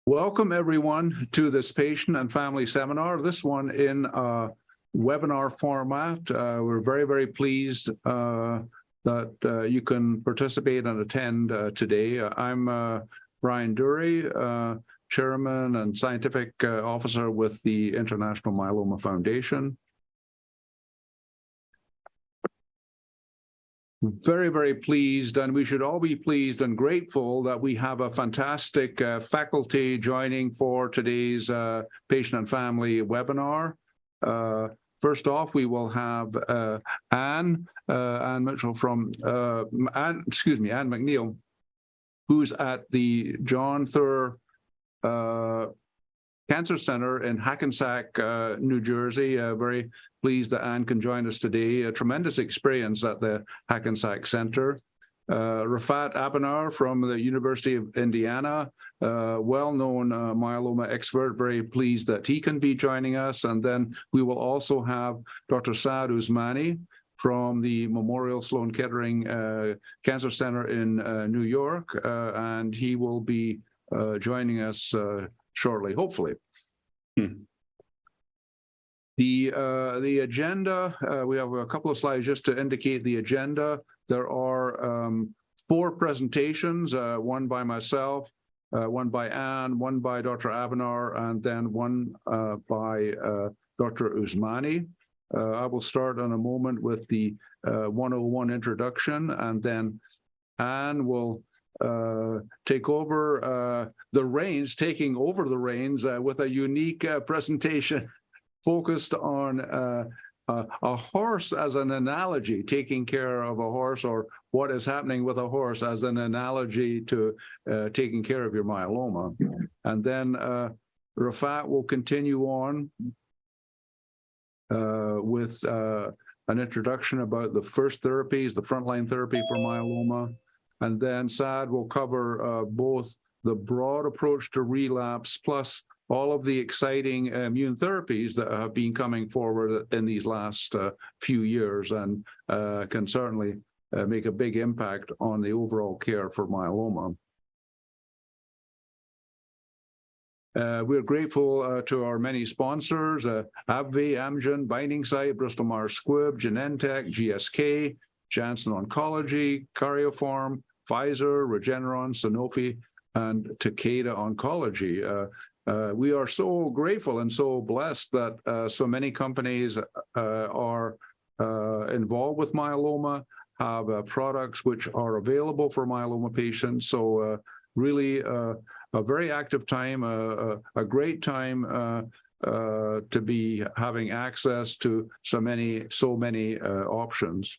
Welcome, everyone, to this patient and family seminar, this one in webinar format. We're very, very pleased that you can participate and attend today. I'm Brian Durie, Chairman and Scientific Officer with the International Myeloma Foundation. Very, very pleased, and we should all be pleased and grateful that we have a fantastic faculty joining for today's patient and family webinar. First off, we will have Anne Mitchell from Anne McNeill, who's at the John Thur Cancer Center in Hackensack, New Jersey. Very pleased that Anne can join us today. A tremendous experience at the Hackensack Center. Rafat Abonour from the University of Indiana, well-known myeloma expert. Very pleased that he can be joining us. And then we will also have Dr. Saad Usmani from the Memorial Sloan Kettering Cancer Center in New York, and he will be joining us shortly, hopefully. The agenda, we have a couple of slides just to indicate the agenda. There are 4 presentations, one by myself, one by Anne, one by Dr. Abonour, and then one by Dr. Usmani. I will start in a moment with the 101 introduction, and then Anne will take over the reins, taking over the reins with a unique presentation focused on a horse as an analogy, taking care of a horse, or what is happening with a horse as an analogy to taking care of your myeloma. And then Rafat will continue on with an introduction about the first therapies, the frontline therapy for myeloma. And then Saad will cover both the broad approach to relapse plus all of the exciting immune therapies that have been coming forward in these last few years and can certainly make a big impact on the overall care for myeloma. We're grateful to our many sponsors, AbbVie, Amgen, Binding Site, Bristol Myers Squibb, Genentech, GSK, Janssen Oncology, Karyopharm, Pfizer, Regeneron, Sanofi, and Takeda Oncology. We are so grateful and so blessed that so many companies are involved with myeloma, have products which are available for myeloma patients. So really a very active time, a great time to be having access to so many options.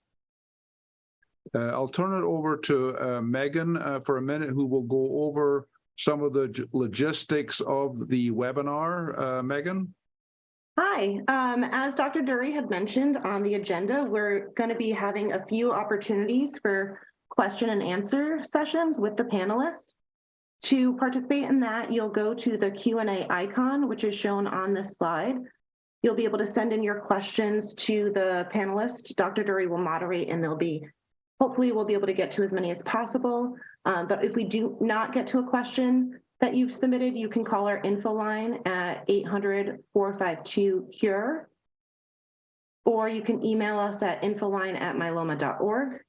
I'll turn it over to Megan for a minute, who will go over some of the logistics of the webinar. Megan? Hi. As Dr. Durie had mentioned on the agenda, we're going to be having a few opportunities for question and answer sessions with the panelists. To participate in that, you'll go to the Q&A icon, which is shown on this slide. You'll be able to send in your questions to the panelists. Dr. Durie will moderate, and hopefully we'll be able to get to as many as possible. But if we do not get to a question that you've submitted, you can call our info line at 800-452-CURE, or you can email us at infoline@myeloma.org.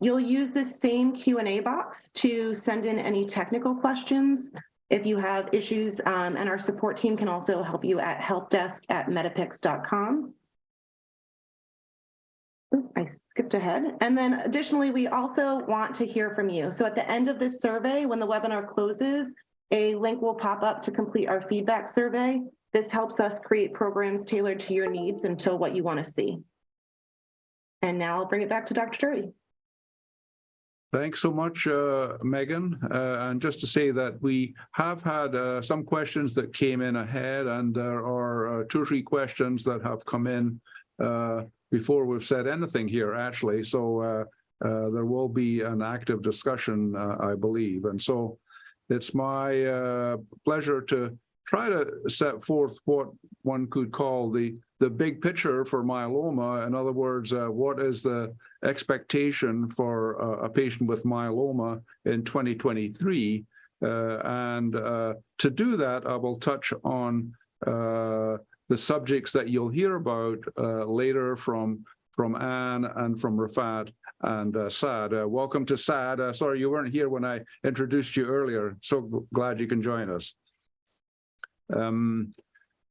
You'll use this same Q&A box to send in any technical questions if you have issues, and our support team can also help you at helpdesk@medipix.com. I skipped ahead. And then additionally, we also want to hear from you. So at the end of this survey, when the webinar closes, a link will pop up to complete our feedback survey. This helps us create programs tailored to your needs and to what you want to see. And now I'll bring it back to Dr. Durie. Thanks so much, Megan. And just to say that we have had some questions that came in ahead, and there are 2 or 3 questions that have come in before we've said anything here, actually. So there will be an active discussion, I believe. And so it's my pleasure to try to set forth what one could call the big picture for myeloma. In other words, what is the expectation for a patient with myeloma in 2023? To do that, I will touch on the subjects that you'll hear about later from Anne and from Rafat and Saad. Welcome to Saad. Sorry you weren't here when I introduced you earlier. So glad you can join us.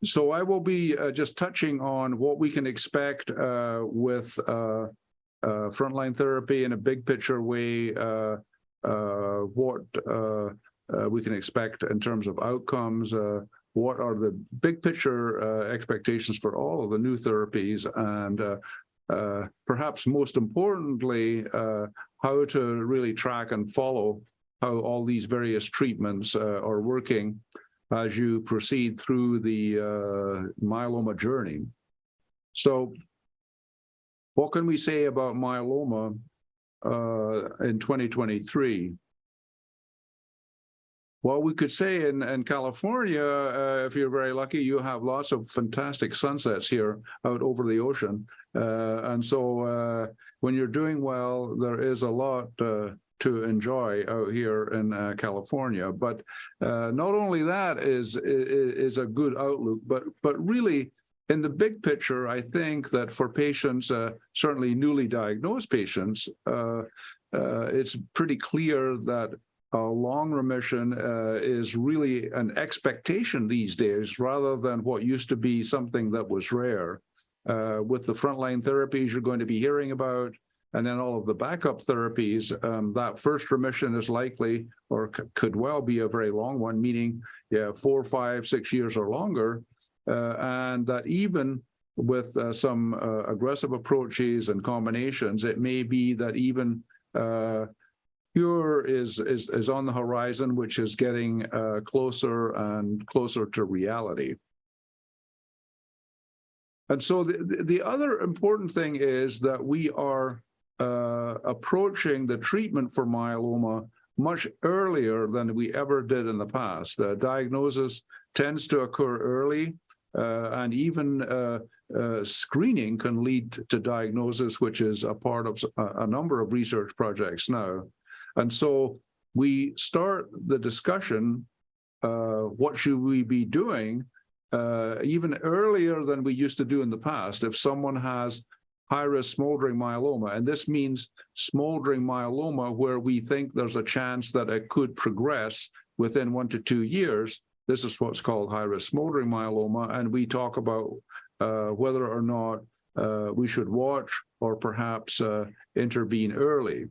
So I will be just touching on what we can expect with frontline therapy in a big picture way, what we can expect in terms of outcomes, what are the big picture expectations for all of the new therapies, and perhaps most importantly, how to really track and follow how all these various treatments are working as you proceed through the myeloma journey. So what can we say about myeloma in 2023? Well, we could say in California, if you're very lucky, you have lots of fantastic sunsets here out over the ocean. And so when you're doing well, there is a lot to enjoy out here in California. But not only that is a good outlook, but really in the big picture, I think that for patients, certainly newly diagnosed patients, it's pretty clear that a long remission is really an expectation these days rather than what used to be something that was rare. With the frontline therapies you're going to be hearing about, and then all of the backup therapies, that first remission is likely or could well be a very long one, meaning 4, 5, 6 years or longer, and that even with some aggressive approaches and combinations, it may be that even cure is on the horizon, which is getting closer and closer to reality. And so the other important thing is that we are approaching the treatment for myeloma much earlier than we ever did in the past. Diagnosis tends to occur early, and even screening can lead to diagnosis, which is a part of a number of research projects now. And so we start the discussion, what should we be doing, even earlier than we used to do in the past. If someone has high-risk smoldering myeloma, and this means smoldering myeloma where we think there's a chance that it could progress within 1 to 2 years, this is what's called high-risk smoldering myeloma, and we talk about whether or not we should watch or perhaps intervene early.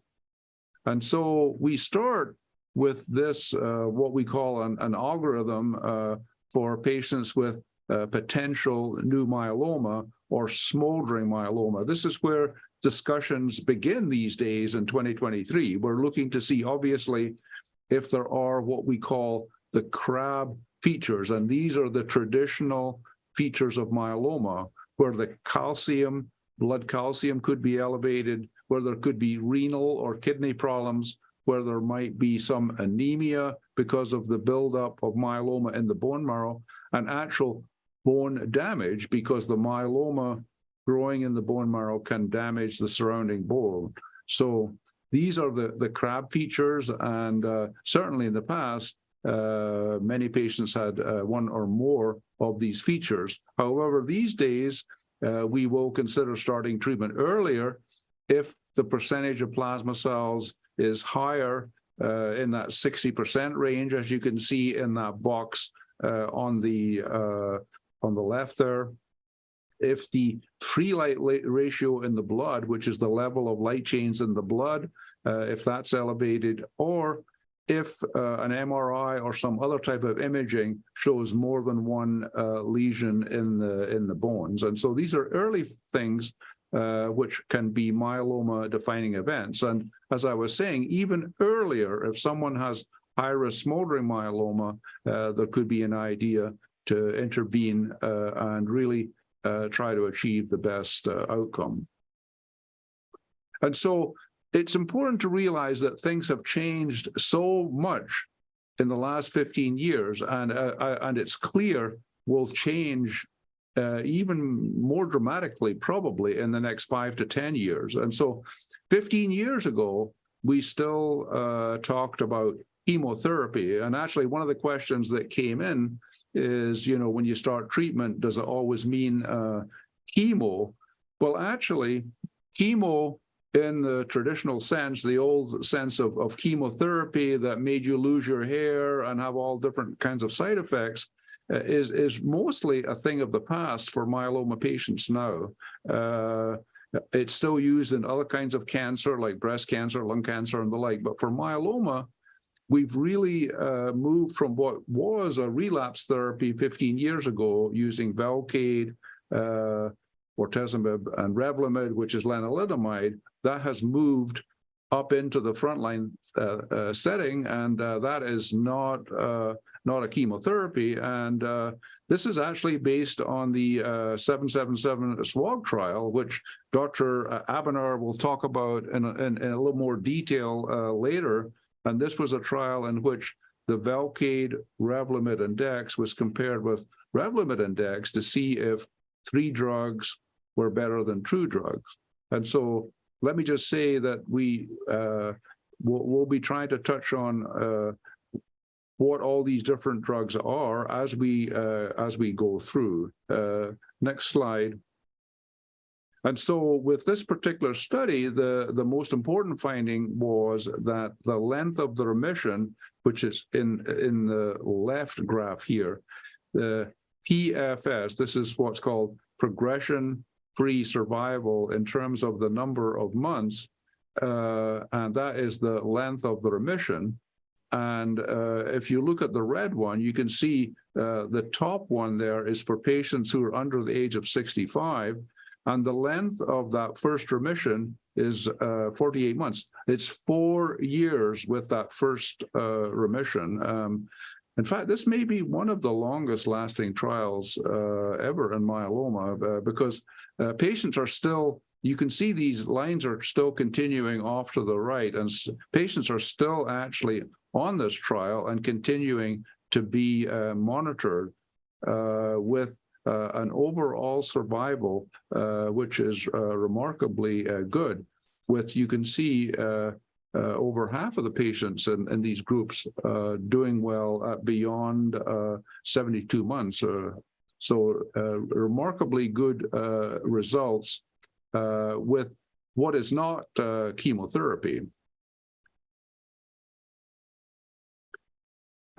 And so we start with this, what we call an algorithm for patients with potential new myeloma or smoldering myeloma. This is where discussions begin these days in 2023. We're looking to see, obviously, if there are what we call the CRAB features, and these are the traditional features of myeloma, where the calcium, blood calcium could be elevated, where there could be renal or kidney problems, where there might be some anemia because of the buildup of myeloma in the bone marrow, and actual bone damage because the myeloma growing in the bone marrow can damage the surrounding bone. So these are the CRAB features, and certainly in the past, many patients had one or more of these features. However, these days, we will consider starting treatment earlier if the percentage of plasma cells is higher in that 60% range, as you can see in that box on the left there. If the free light ratio in the blood, which is the level of light chains in the blood, if that's elevated, or if an MRI or some other type of imaging shows more than one lesion in the bones. And so these are early things which can be myeloma defining events. And as I was saying, even earlier, if someone has high-risk smoldering myeloma, there could be an idea to intervene and really try to achieve the best outcome. And so it's important to realize that things have changed so much in the last 15 years, and it's clear will change even more dramatically probably in the next 5 to 10 years. And so 15 years ago, we still talked about chemotherapy. And actually, one of the questions that came in is, when you start treatment, does it always mean chemo? Well, actually, chemo in the traditional sense, the old sense of chemotherapy that made you lose your hair and have all different kinds of side effects, is mostly a thing of the past for myeloma patients now. It's still used in other kinds of cancer, like breast cancer, lung cancer, and the like. But for myeloma, we've really moved from what was a relapse therapy 15 years ago using Velcade, bortezomib, and Revlimid, which is lenalidomide. That has moved up into the frontline setting, and that is not a chemotherapy. And this is actually based on the 777 SWOG trial, which Dr. Abonour will talk about in a little more detail later. And this was a trial in which the Velcade, Revlimid, and Dex was compared with Revlimid and Dex to see if 3 drugs were better than 2 drugs. And so let me just say that we'll be trying to touch on what all these different drugs are as we go through. Next slide. And so with this particular study, the most important finding was that the length of the remission, which is in the left graph here, the PFS, this is what's called progression-free survival in terms of the number of months, and that is the length of the remission. And if you look at the red one, you can see the top one there is for patients who are under the age of 65, and the length of that first remission is 48 months. It's 4 years with that first remission. In fact, this may be one of the longest lasting trials ever in myeloma because patients are still, you can see these lines are still continuing off to the right, and patients are still actually on this trial and continuing to be monitored with an overall survival, which is remarkably good. With, you can see over half of the patients in these groups doing well beyond 72 months. So remarkably good results with what is not chemotherapy.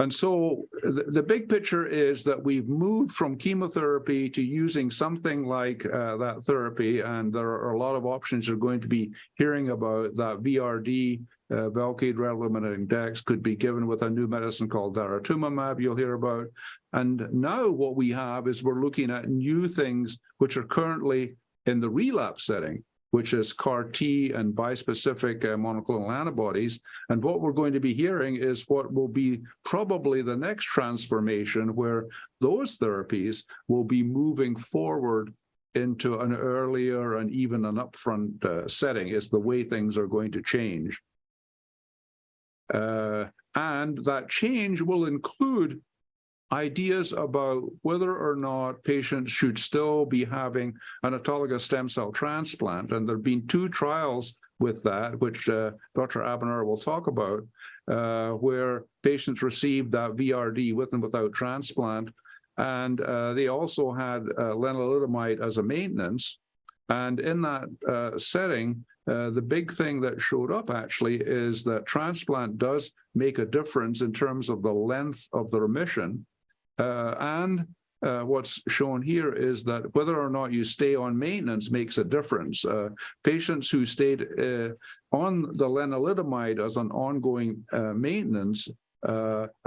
And so the big picture is that we've moved from chemotherapy to using something like that therapy, and there are a lot of options you're going to be hearing about. That VRD, Velcade, Revlimid, and Dex could be given with a new medicine called daratumumab you'll hear about. And now what we have is we're looking at new things which are currently in the relapse setting, which is CAR-T and bispecific monoclonal antibodies. And what we're going to be hearing is what will be probably the next transformation, where those therapies will be moving forward into an earlier and even an upfront setting, is the way things are going to change. And that change will include ideas about whether or not patients should still be having an autologous stem cell transplant. And there have been 2 trials with that, which Dr. Abonour will talk about, where patients received that VRD with and without transplant. And they also had lenalidomide as a maintenance. And in that setting, the big thing that showed up actually is that transplant does make a difference in terms of the length of the remission. And what's shown here is that whether or not you stay on maintenance makes a difference. Patients who stayed on the lenalidomide as an ongoing maintenance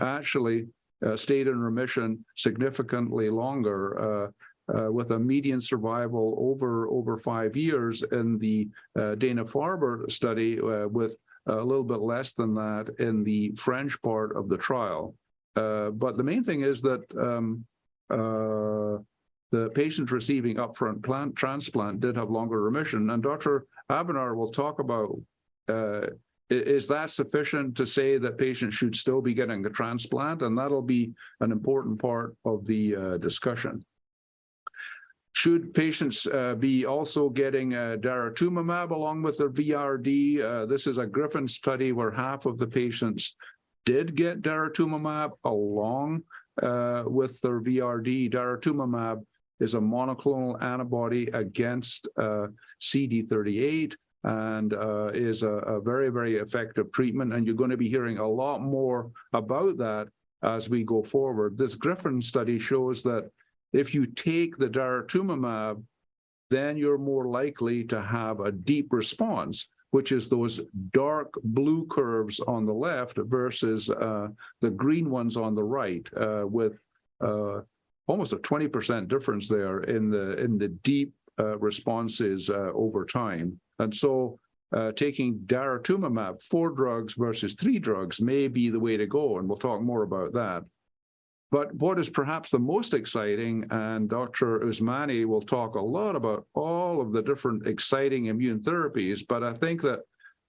actually stayed in remission significantly longer, with a median survival over 5 years in the Dana-Farber study, with a little bit less than that in the French part of the trial. But the main thing is that the patients receiving upfront transplant did have longer remission. And Dr. Abonour will talk about, is that sufficient to say that patients should still be getting a transplant? And that'll be an important part of the discussion. Should patients be also getting daratumumab along with their VRD? This is a Griffin study where half of the patients did get daratumumab along with their VRD. Daratumumab is a monoclonal antibody against CD38 and is a very, very effective treatment. And you're going to be hearing a lot more about that as we go forward. This Griffin study shows that if you take the daratumumab, then you're more likely to have a deep response, which is those dark blue curves on the left versus the green ones on the right, with almost a 20% difference there in the deep responses over time. And so taking daratumumab, 4 drugs versus 3 drugs, may be the way to go, and we'll talk more about that. But what is perhaps the most exciting, and Dr. Usmani will talk a lot about all of the different exciting immune therapies, but I think that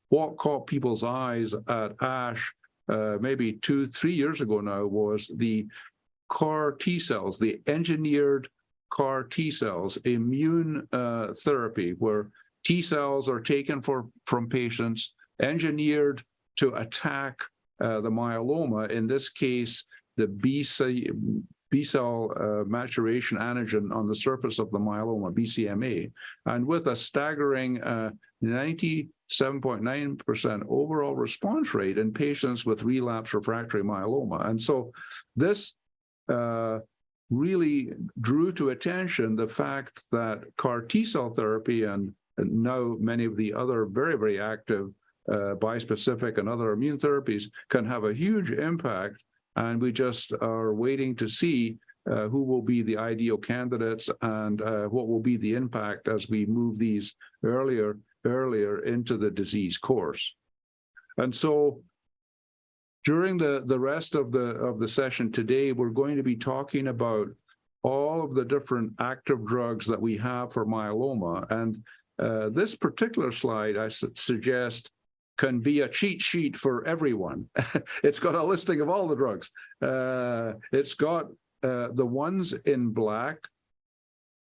what caught people's eyes at ASH maybe 2-3 years ago now was the CAR T cells, the engineered CAR T cells, immune therapy, where T cells are taken from patients, engineered to attack the myeloma, in this case, the B cell maturation antigen on the surface of the myeloma, BCMA, and with a staggering 97.9% overall response rate in patients with relapse refractory myeloma. And so this really drew to attention the fact that CAR T cell therapy and now many of the other very, very active bispecific and other immune therapies can have a huge impact. And we just are waiting to see who will be the ideal candidates and what will be the impact as we move these earlier into the disease course. And so during the rest of the session today, we're going to be talking about all of the different active drugs that we have for myeloma. And this particular slide, I suggest, can be a cheat sheet for everyone. It's got a listing of all the drugs. It's got the ones in black,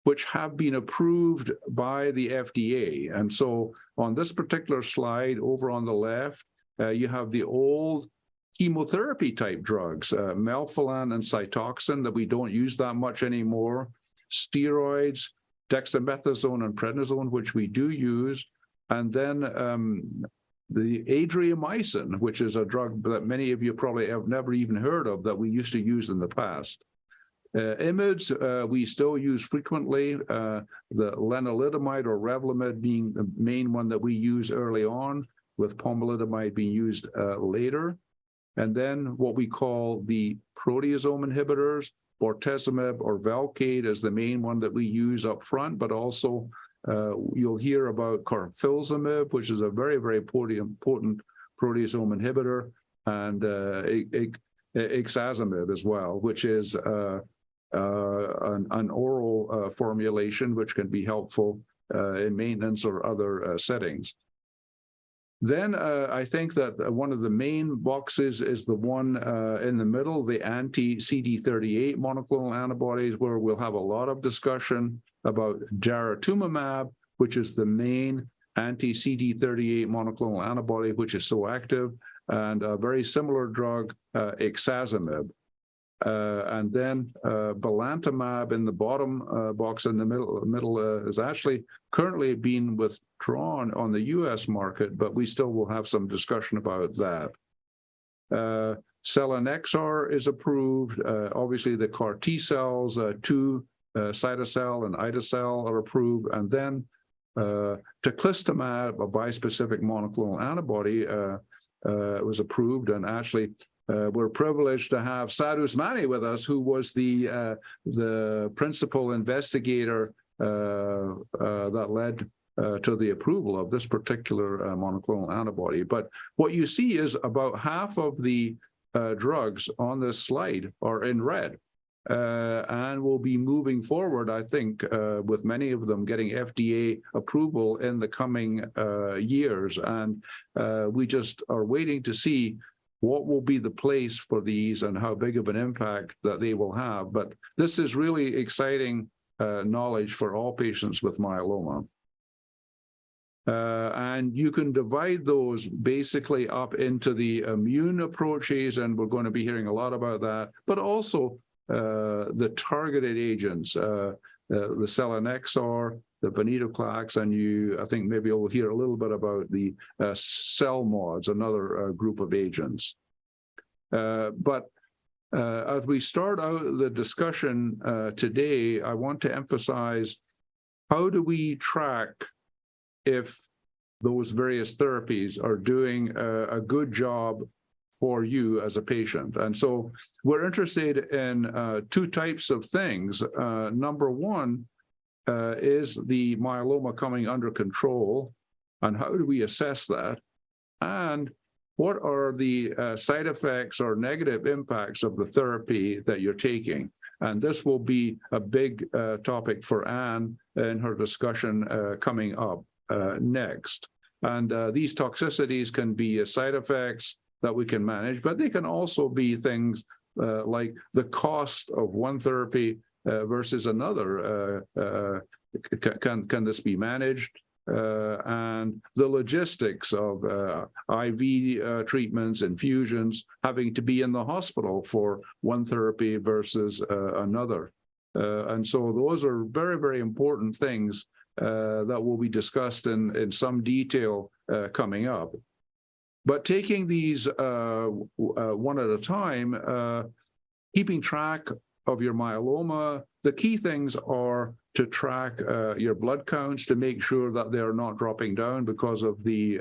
which have been approved by the FDA. And so on this particular slide over on the left, you have the old chemotherapy type drugs, melphalan and Cytoxan that we don't use that much anymore, steroids, dexamethasone and prednisone, which we do use, and then the adriamycin, which is a drug that many of you probably have never even heard of that we used to use in the past. IMiDs, we still use frequently, the lenalidomide or Revlimid being the main one that we use early on, with pomalidomide being used later. And then what we call the proteasome inhibitors, bortezomib or Velcade is the main one that we use up front, but also you'll hear about carfilzomib, which is a very, very potent proteasome inhibitor, and ixazomib as well, which is an oral formulation which can be helpful in maintenance or other settings. Then I think that one of the main boxes is the one in the middle, the anti-CD38 monoclonal antibodies, where we'll have a lot of discussion about daratumumab, which is the main anti-CD38 monoclonal antibody, which is so active, and a very similar drug, ixazomib. And then belantamab in the bottom box in the middle is actually currently being withdrawn on the US market, but we still will have some discussion about that. Selinexor is approved. Obviously, the CAR T cells, cytocell and ide-cel are approved. And then teclistamab, a bispecific monoclonal antibody, was approved. And actually, we're privileged to have Saad Usmani with us, who was the principal investigator that led to the approval of this particular monoclonal antibody. But what you see is about half of the drugs on this slide are in red. And we'll be moving forward, I think, with many of them getting FDA approval in the coming years. And we just are waiting to see what will be the place for these and how big of an impact that they will have. But this is really exciting knowledge for all patients with myeloma. And you can divide those basically up into the immune approaches, and we're going to be hearing a lot about that, but also the targeted agents, the selinexor, the venetoclax, and I think maybe we'll hear a little bit about the CELMoDs, another group of agents. But as we start out the discussion today, I want to emphasize, how do we track if those various therapies are doing a good job for you as a patient? And so we're interested in two types of things. Number one is the myeloma coming under control, and how do we assess that? And what are the side effects or negative impacts of the therapy that you're taking? And this will be a big topic for Anne in her discussion coming up next. And these toxicities can be side effects that we can manage, but they can also be things like the cost of one therapy versus another. Can this be managed? And the logistics of IV treatments, infusions, having to be in the hospital for one therapy versus another. And so those are very, very important things that will be discussed in some detail coming up. But taking these one at a time, keeping track of your myeloma, the key things are to track your blood counts to make sure that they're not dropping down because of the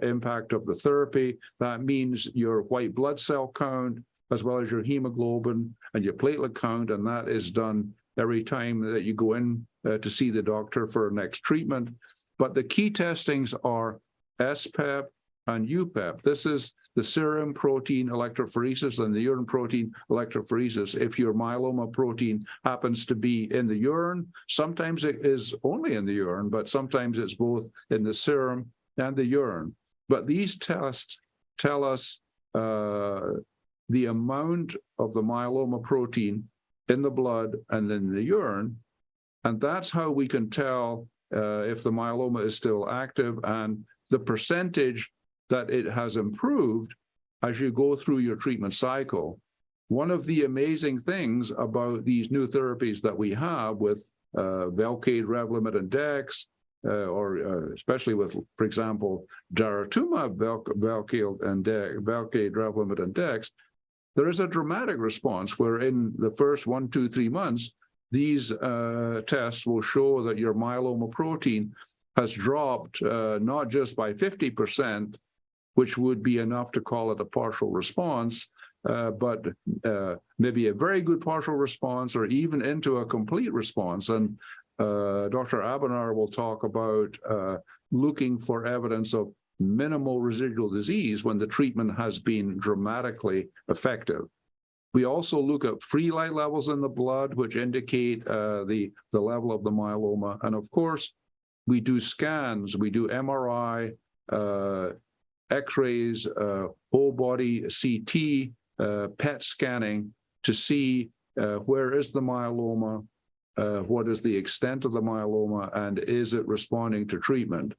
impact of the therapy. That means your white blood cell count, as well as your hemoglobin and your platelet count, and that is done every time that you go in to see the doctor for next treatment. But the key testings are SPEP and UPEP. This is the serum protein electrophoresis and the urine protein electrophoresis. If your myeloma protein happens to be in the urine, sometimes it is only in the urine, but sometimes it's both in the serum and the urine. But these tests tell us the amount of the myeloma protein in the blood and in the urine, and that's how we can tell if the myeloma is still active and the percentage that it has improved as you go through your treatment cycle. One of the amazing things about these new therapies that we have with Velcade, Revlimid, and Dex, or especially with, for example, daratumumab, Velcade, Revlimid, and Dex, there is a dramatic response where in the first 1, 2, 3 months, these tests will show that your myeloma protein has dropped not just by 50%, which would be enough to call it a partial response, but maybe a very good partial response or even into a complete response. And Dr. Abonour will talk about looking for evidence of minimal residual disease when the treatment has been dramatically effective. We also look at free light levels in the blood, which indicate the level of the myeloma. And of course, we do scans, we do MRI, X-rays, whole body CT, PET scanning to see where is the myeloma, what is the extent of the myeloma, and is it responding to treatment.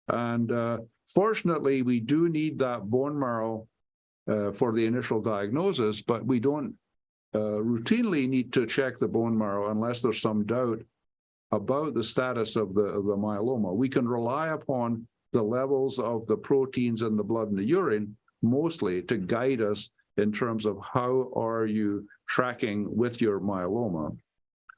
And fortunately, we do need that bone marrow for the initial diagnosis, but we don't routinely need to check the bone marrow unless there's some doubt about the status of the myeloma. We can rely upon the levels of the proteins in the blood and the urine mostly to guide us in terms of how are you tracking with your myeloma.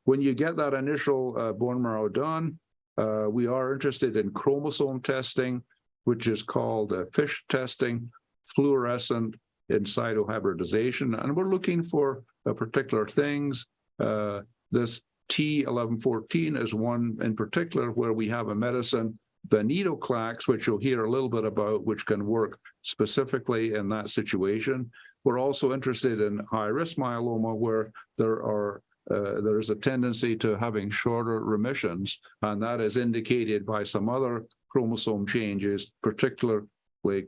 When you get that initial bone marrow done, we are interested in chromosome testing, which is called FISH testing, fluorescent in situ hybridization, and we're looking for particular things. This T1114 is one in particular where we have a medicine, venetoclax, which you'll hear a little bit about, which can work specifically in that situation. We're also interested in high-risk myeloma, where there is a tendency to having shorter remissions, and that is indicated by some other chromosome changes, particularly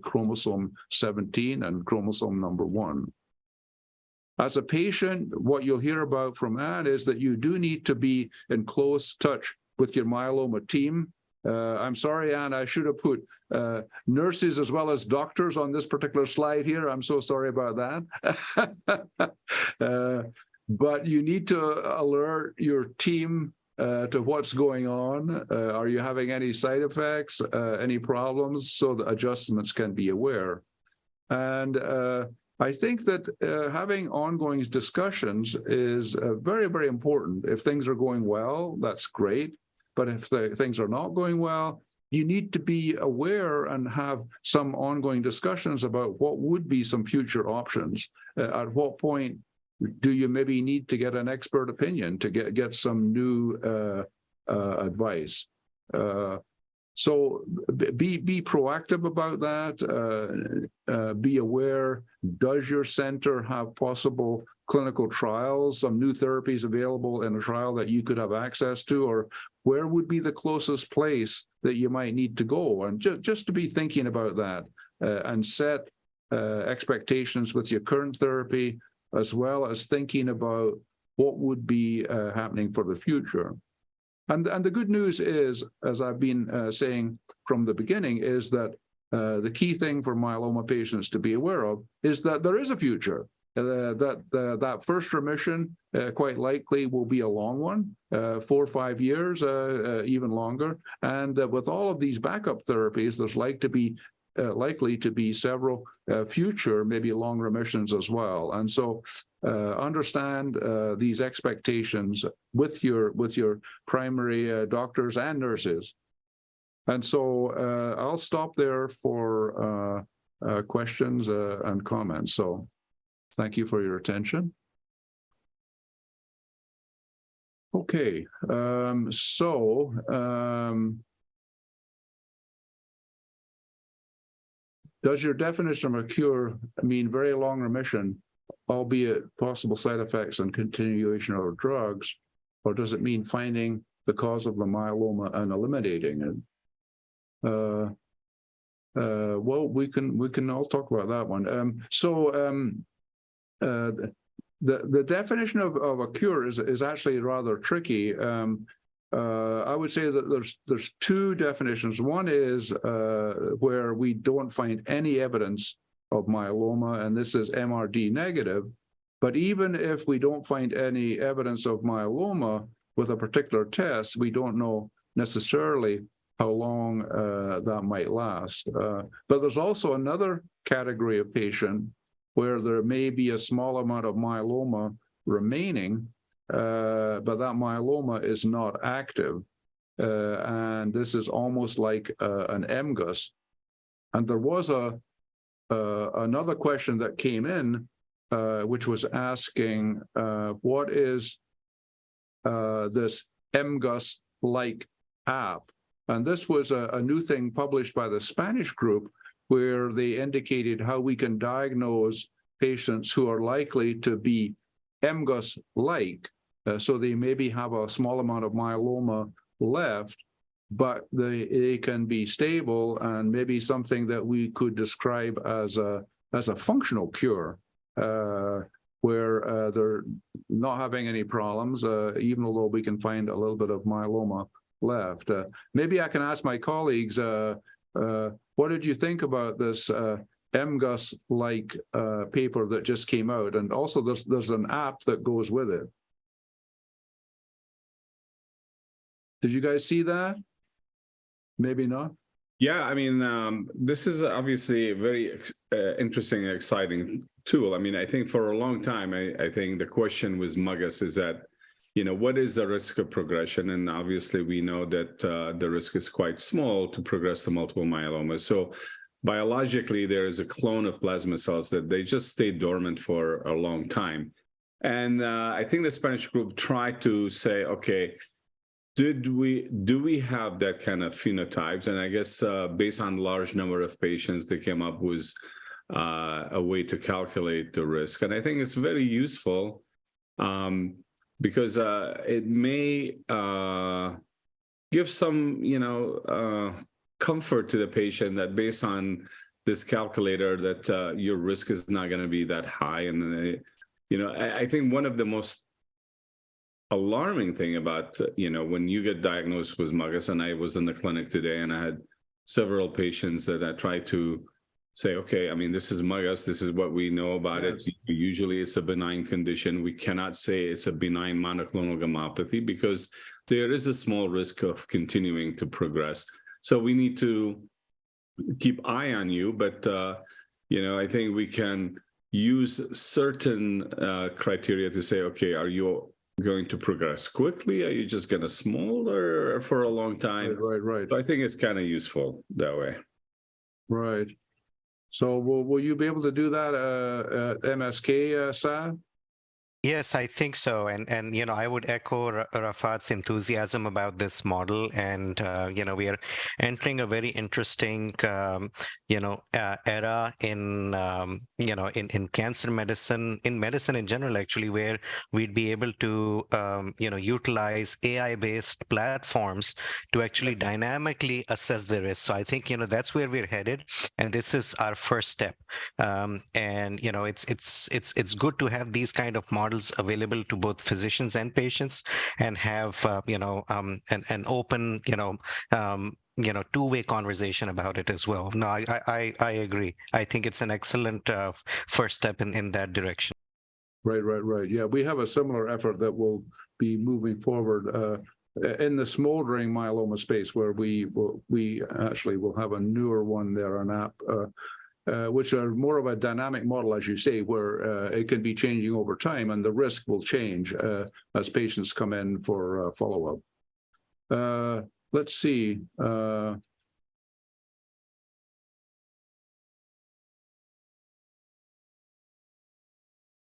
chromosome 17 and chromosome number 1. As a patient, what you'll hear about from Anne is that you do need to be in close touch with your myeloma team. I'm sorry, Anne, I should have put nurses as well as doctors on this particular slide here. I'm so sorry about that. But you need to alert your team to what's going on. Are you having any side effects, any problems, so that adjustments can be aware. And I think that having ongoing discussions is very, very important. If things are going well, that's great. But if things are not going well, you need to be aware and have some ongoing discussions about what would be some future options. At what point do you maybe need to get an expert opinion to get some new advice? So be proactive about that. Be aware, does your center have possible clinical trials, some new therapies available in a trial that you could have access to, or where would be the closest place that you might need to go? And just to be thinking about that and set expectations with your current therapy, as well as thinking about what would be happening for the future. And the good news is, as I've been saying from the beginning, is that the key thing for myeloma patients to be aware of is that there is a future. That first remission quite likely will be a long one, 4 or 5 years, even longer. And with all of these backup therapies, there's likely to be several future, maybe long remissions as well. And so understand these expectations with your primary doctors and nurses. And so I'll stop there for questions and comments. So thank you for your attention. Okay, does your definition of a cure mean very long remission, albeit possible side effects and continuation of drugs, or does it mean finding the cause of the myeloma and eliminating it? Well, we can all talk about that one. The definition of a cure is actually rather tricky. I would say that there's two definitions. One is where we don't find any evidence of myeloma, and this is MRD negative. But even if we don't find any evidence of myeloma with a particular test, we don't know necessarily how long that might last. But there's also another category of patient where there may be a small amount of myeloma remaining, but that myeloma is not active. And this is almost like an MGUS. And there was another question that came in, which was asking, what is this MGUS-like app? And this was a new thing published by the Spanish group, where they indicated how we can diagnose patients who are likely to be MGUS-like. So they maybe have a small amount of myeloma left, but they can be stable and maybe something that we could describe as a functional cure, where they're not having any problems, even although we can find a little bit of myeloma left. Maybe I can ask my colleagues, what did you think about this MGUS-like paper that just came out? And also there's an app that goes with it. Did you guys see that? Maybe not. Yeah, I mean, this is obviously a very interesting and exciting tool. I mean, I think for a long time, I think the question with MGUS is that, what is the risk of progression? And obviously we know that the risk is quite small to progress to multiple myeloma. So biologically, there is a clone of plasma cells that they just stay dormant for a long time. And I think the Spanish group tried to say, okay, do we have that kind of phenotypes? And I guess based on large number of patients, they came up with a way to calculate the risk. And I think it's very useful because it may give some, comfort to the patient that based on this calculator that your risk is not going to be that high. And, I think one of the most alarming thing about, when you get diagnosed with MGUS, and I was in the clinic today and I had several patients that I tried to say, okay, I mean, this is MGUS, this is what we know about it. Usually it's a benign condition. We cannot say it's a benign monoclonal gammopathy because there is a small risk of continuing to progress. So we need to keep eye on you, but, I think we can use certain criteria to say, okay, are you going to progress quickly? Are you just going to smolder for a long time? Right. So I think it's kind of useful that way. Right. So will you be able to do that at MSK, Saad? Yes, I think so. And I would echo Rafat's enthusiasm about this model. And, we are entering a very interesting, era in, in cancer medicine, in medicine in general, actually, where we'd be able to, utilize AI-based platforms to actually dynamically assess the risk. So I think, that's where we're headed. And this is our first step. And, it's good to have these kind of models available to both physicians and patients, and have an open two-way conversation about it as well. No, I agree. I think it's an excellent first step in that direction. Right. Yeah, we have a similar effort that will be moving forward in the smoldering myeloma space, where we actually will have a newer one there, an app. Which are more of a dynamic model, as you say, where it can be changing over time, and the risk will change as patients come in for follow-up. Let's see.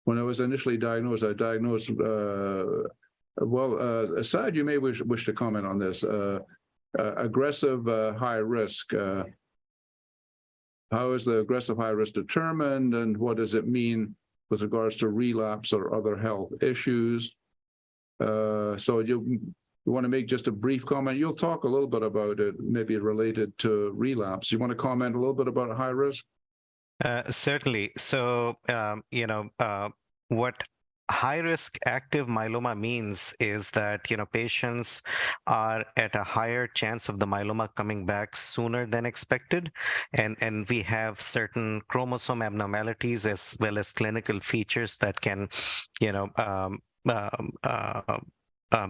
When I was initially diagnosed, Saad, you may wish to comment on this. Aggressive high risk. How is the aggressive high risk determined, and what does it mean with regards to relapse or other health issues? So you want to make just a brief comment? You'll talk a little bit about it, maybe related to relapse. You want to comment a little bit about high risk? Certainly. So, what high-risk active myeloma means is that, patients are at a higher chance of the myeloma coming back sooner than expected. And we have certain chromosome abnormalities as well as clinical features that can,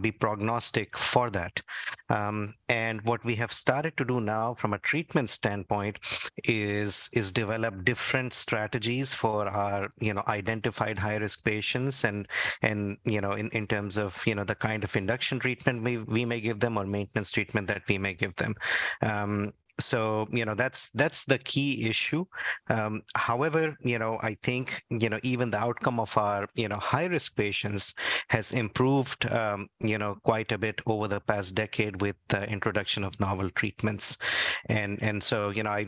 be prognostic for that. And what we have started to do now from a treatment standpoint is develop different strategies for our, identified high-risk patients, and in terms of, the kind of induction treatment we may give them, or maintenance treatment that we may give them. So, that's the key issue. However, I think, even the outcome of our, high-risk patients has improved, quite a bit over the past decade with the introduction of novel treatments. And so, I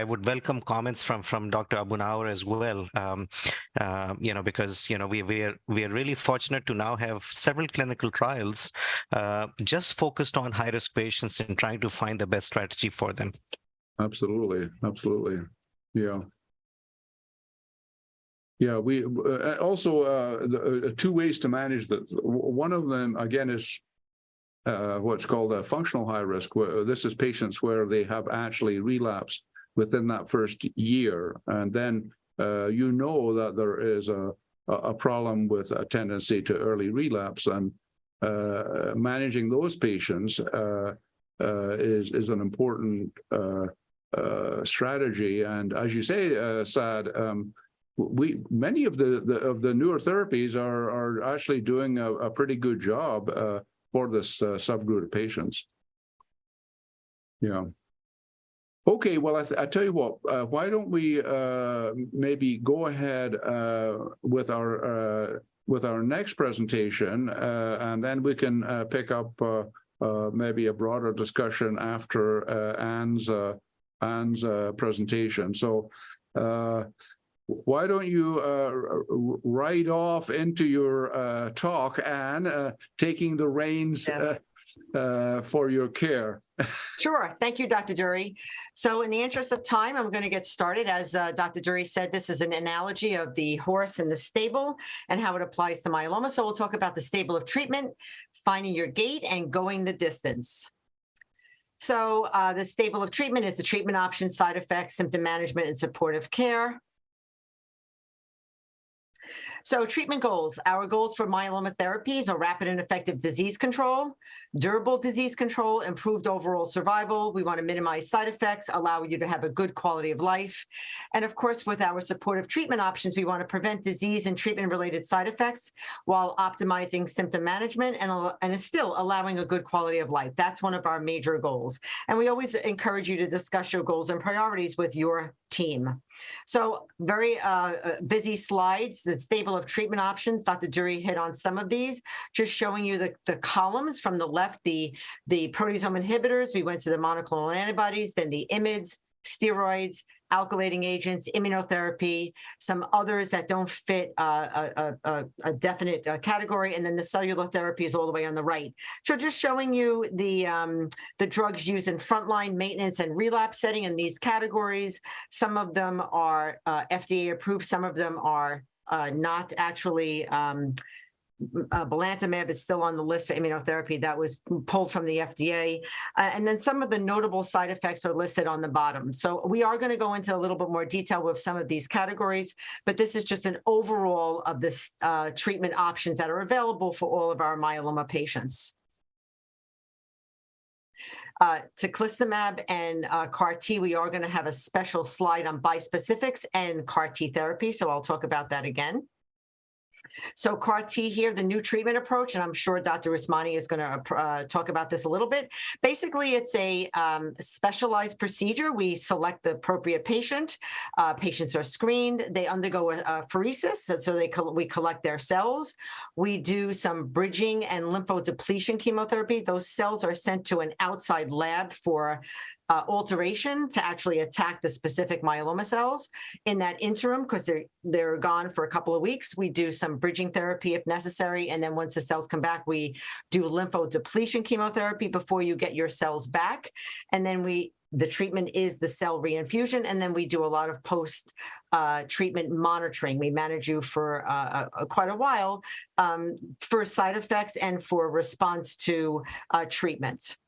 would welcome comments from Dr. Abonour as well, because, we're really fortunate to now have several clinical trials just focused on high-risk patients and trying to find the best strategy for them. Absolutely. Yeah. We also two ways to manage that. One of them, again, is what's called a functional high risk. This is patients where they have actually relapsed within that first year, and then that there is a problem with a tendency to early relapse, and managing those patients is an important strategy. And as you say, Saad, many of the newer therapies are actually doing a pretty good job for this subgroup of patients. Yeah. Okay. Well, I tell you what. Why don't we maybe go ahead with our next presentation, and then we can pick up maybe a broader discussion after Anne's presentation. So why don't you right off into your talk, Anne, taking the reins. Yes. for your care. Sure. Thank you, Dr. Durie. So in the interest of time, I'm going to get started. As Dr. Durie said, this is an analogy of the horse and the stable and how it applies to myeloma. So we'll talk about the stable of treatment, finding your gait, and going the distance. So the stable of treatment is the treatment options, side effects, symptom management, and supportive care. So treatment goals. Our goals for myeloma therapies are rapid and effective disease control, durable disease control, improved overall survival. We want to minimize side effects, allow you to have a good quality of life. And of course, with our supportive treatment options, we want to prevent disease and treatment-related side effects while optimizing symptom management and still allowing a good quality of life. That's one of our major goals. And we always encourage you to discuss your goals and priorities with your team. So very busy slides, the stable of treatment options. Dr. Durie hit on some of these, just showing you the columns from the left, the proteasome inhibitors. We went to the monoclonal antibodies, then the IMiDs, steroids, alkylating agents, immunotherapy, some others that don't fit a definite category, and then the cellular therapy is all the way on the right. So just showing you the drugs used in frontline maintenance and relapse setting in these categories. Some of them are FDA approved, some of them are not actually. Belantamab is still on the list for immunotherapy that was pulled from the FDA. And then some of the notable side effects are listed on the bottom. So we are going to go into a little bit more detail with some of these categories, but this is just an overall of the treatment options that are available for all of our myeloma patients. Teclistamab and CAR T, we are going to have a special slide on bispecifics and CAR T therapy, so I'll talk about that again. So CAR T here, the new treatment approach, and I'm sure Dr. Usmani is going to talk about this a little bit. Basically, it's a specialized procedure. We select the appropriate patient. Patients are screened. They undergo a pheresis, so we collect their cells. We do some bridging and lymphodepletion chemotherapy. Those cells are sent to an outside lab for alteration to actually attack the specific myeloma cells. In that interim, because they're gone for a couple of weeks, we do some bridging therapy if necessary, and then once the cells come back, we do lymphodepletion chemotherapy before you get your cells back, and then the treatment is the cell reinfusion, and then we do a lot of post-treatment monitoring. We manage you for quite a while for side effects and for response to treatment.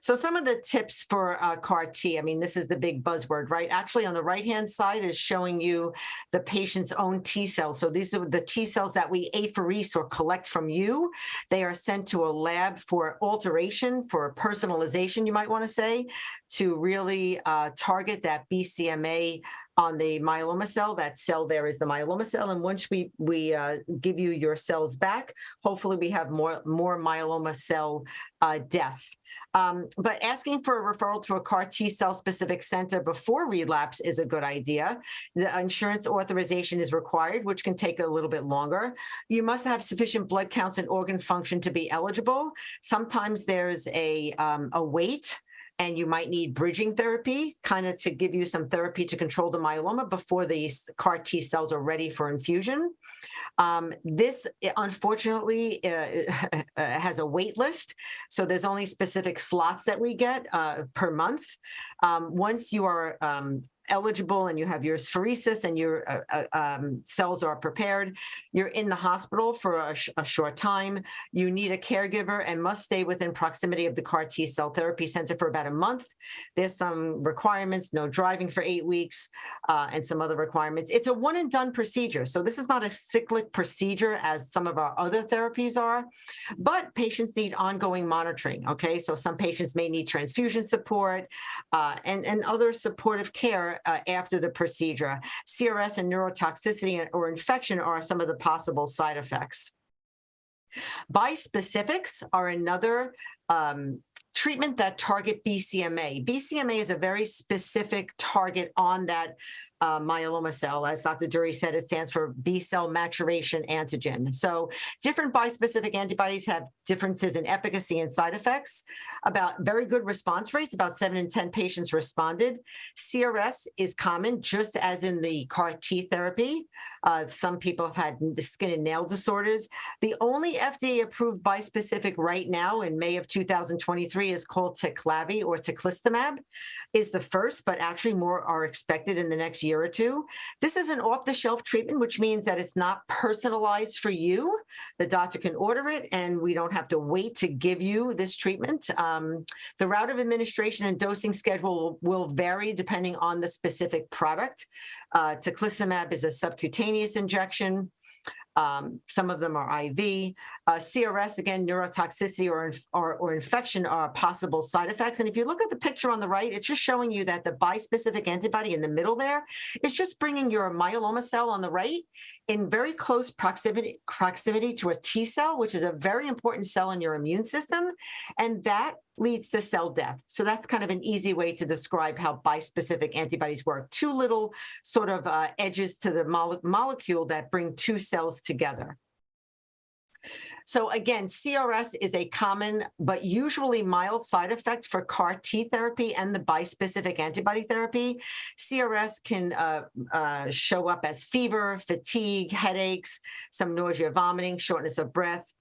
So some of the tips for CAR T, I mean, this is the big buzzword, right? Actually, on the right-hand side is showing you the patient's own T cells. So these are the T cells that we apherese or collect from you. They are sent to a lab for alteration, for personalization, you might want to say, to really target that BCMA on the myeloma cell. That cell there is the myeloma cell, and once we give you your cells back, hopefully we have more myeloma cell death. But asking for a referral to a CAR T cell specific center before relapse is a good idea. The insurance authorization is required, which can take a little bit longer. You must have sufficient blood counts and organ function to be eligible. Sometimes there's a wait, and you might need bridging therapy, kind of to give you some therapy to control the myeloma before the CAR T cells are ready for infusion. This, unfortunately, has a wait list, so there's only specific slots that we get per month. Once you are eligible and you have your pheresis and your cells are prepared, you're in the hospital for a short time. You need a caregiver and must stay within proximity of the CAR T cell therapy center for about a month. There's some requirements, no driving for 8 weeks, and some other requirements. It's a one and done procedure. So this is not a cyclic procedure as some of our other therapies are, but patients need ongoing monitoring. Okay, so some patients may need transfusion support and other supportive care after the procedure. CRS and neurotoxicity or infection are some of the possible side effects. Bispecifics are another treatment that target BCMA. BCMA is a very specific target on that myeloma cell. As Dr. Durie said, it stands for B cell maturation antigen. So different bispecific antibodies have differences in efficacy and side effects. About very good response rates, about 7 in 10 patients responded. CRS is common, just as in the CAR T therapy. Some people have had skin and nail disorders. The only FDA-approved bispecific right now in May of 2023 is called Teclavi or teclistamab, is the first, but actually more are expected in the next year or two. This is an off-the-shelf treatment, which means that it's not personalized for you. The doctor can order it, and we don't have to wait to give you this treatment. The route of administration and dosing schedule will vary depending on the specific product. Teclistamab is a subcutaneous injection. Some of them are IV. CRS, again, neurotoxicity or infection are possible side effects. And if you look at the picture on the right, it's just showing you that the bispecific antibody in the middle there is just bringing your myeloma cell on the right in very close proximity to a T cell, which is a very important cell in your immune system. And that leads to cell death. So that's kind of an easy way to describe how bispecific antibodies work. Two little sort of edges to the molecule that bring two cells together. So again, CRS is a common but usually mild side effect for CAR T therapy and the bispecific antibody therapy. CRS can show up as fever, fatigue, headaches, some nausea, vomiting, shortness of breath,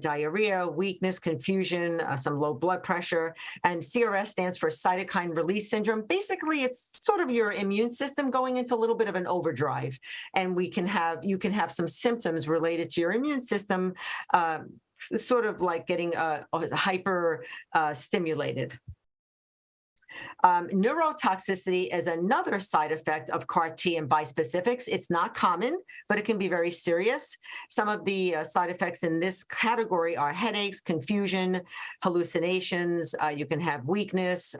diarrhea, weakness, confusion, some low blood pressure. And CRS stands for cytokine release syndrome. Basically, it's sort of your immune system going into a little bit of an overdrive. And you can have some symptoms related to your immune system, sort of like getting hyper stimulated. Neurotoxicity is another side effect of CAR T and bispecifics. It's not common, but it can be very serious. Some of the side effects in this category are headaches, confusion, hallucinations. You can have weakness,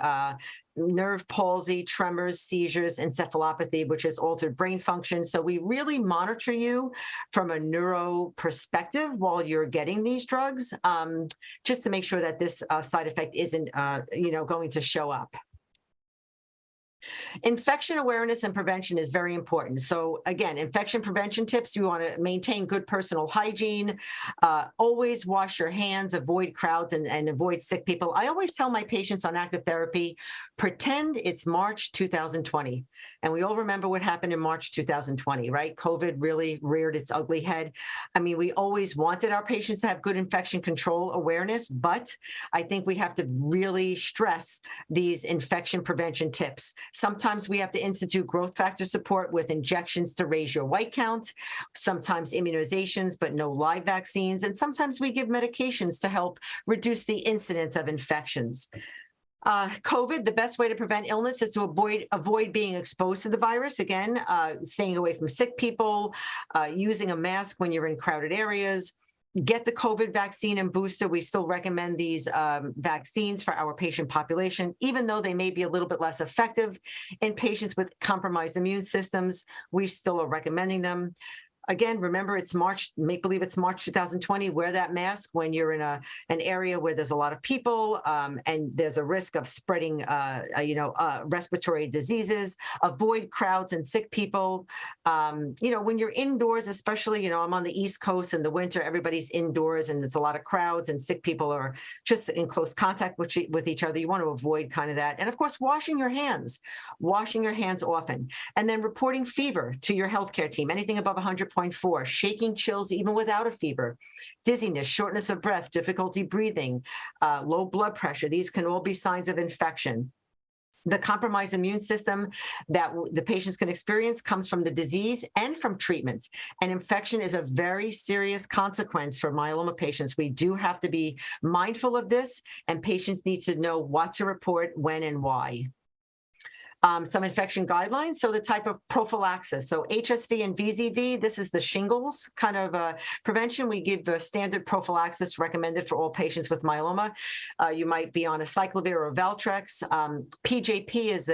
nerve palsy, tremors, seizures, encephalopathy, which is altered brain function. So we really monitor you from a neuro perspective while you're getting these drugs, just to make sure that this side effect isn't, going to show up. Infection awareness and prevention is very important. So again, infection prevention tips, you want to maintain good personal hygiene, always wash your hands, avoid crowds, and avoid sick people. I always tell my patients on active therapy, pretend it's March 2020. And we all remember what happened in March 2020, right? COVID really reared its ugly head. I mean, we always wanted our patients to have good infection control awareness, but I think we have to really stress these infection prevention tips. Sometimes we have to institute growth factor support with injections to raise your white count, sometimes immunizations, but no live vaccines. And sometimes we give medications to help reduce the incidence of infections. COVID, the best way to prevent illness is to avoid being exposed to the virus. Again, staying away from sick people, using a mask when you're in crowded areas. Get the COVID vaccine and booster. We still recommend these vaccines for our patient population, even though they may be a little bit less effective in patients with compromised immune systems. We still are recommending them. Again, remember, it's March, make believe it's March 2020, wear that mask when you're in an area where there's a lot of people and there's a risk of spreading, respiratory diseases. Avoid crowds and sick people. When you're indoors, especially, I'm on the East Coast in the winter, everybody's indoors and there's a lot of crowds and sick people are just in close contact with each other. You want to avoid kind of that. And of course, washing your hands often. And then reporting fever to your healthcare team, anything above 100.4, shaking, chills even without a fever, dizziness, shortness of breath, difficulty breathing, low blood pressure. These can all be signs of infection. The compromised immune system that the patients can experience comes from the disease and from treatments. And infection is a very serious consequence for myeloma patients. We do have to be mindful of this, and patients need to know what to report, when, and why. Some infection guidelines, so the type of prophylaxis. So HSV and VZV, this is the shingles kind of prevention. We give the standard prophylaxis recommended for all patients with myeloma. You might be on a cyclovir or Valtrex. PJP is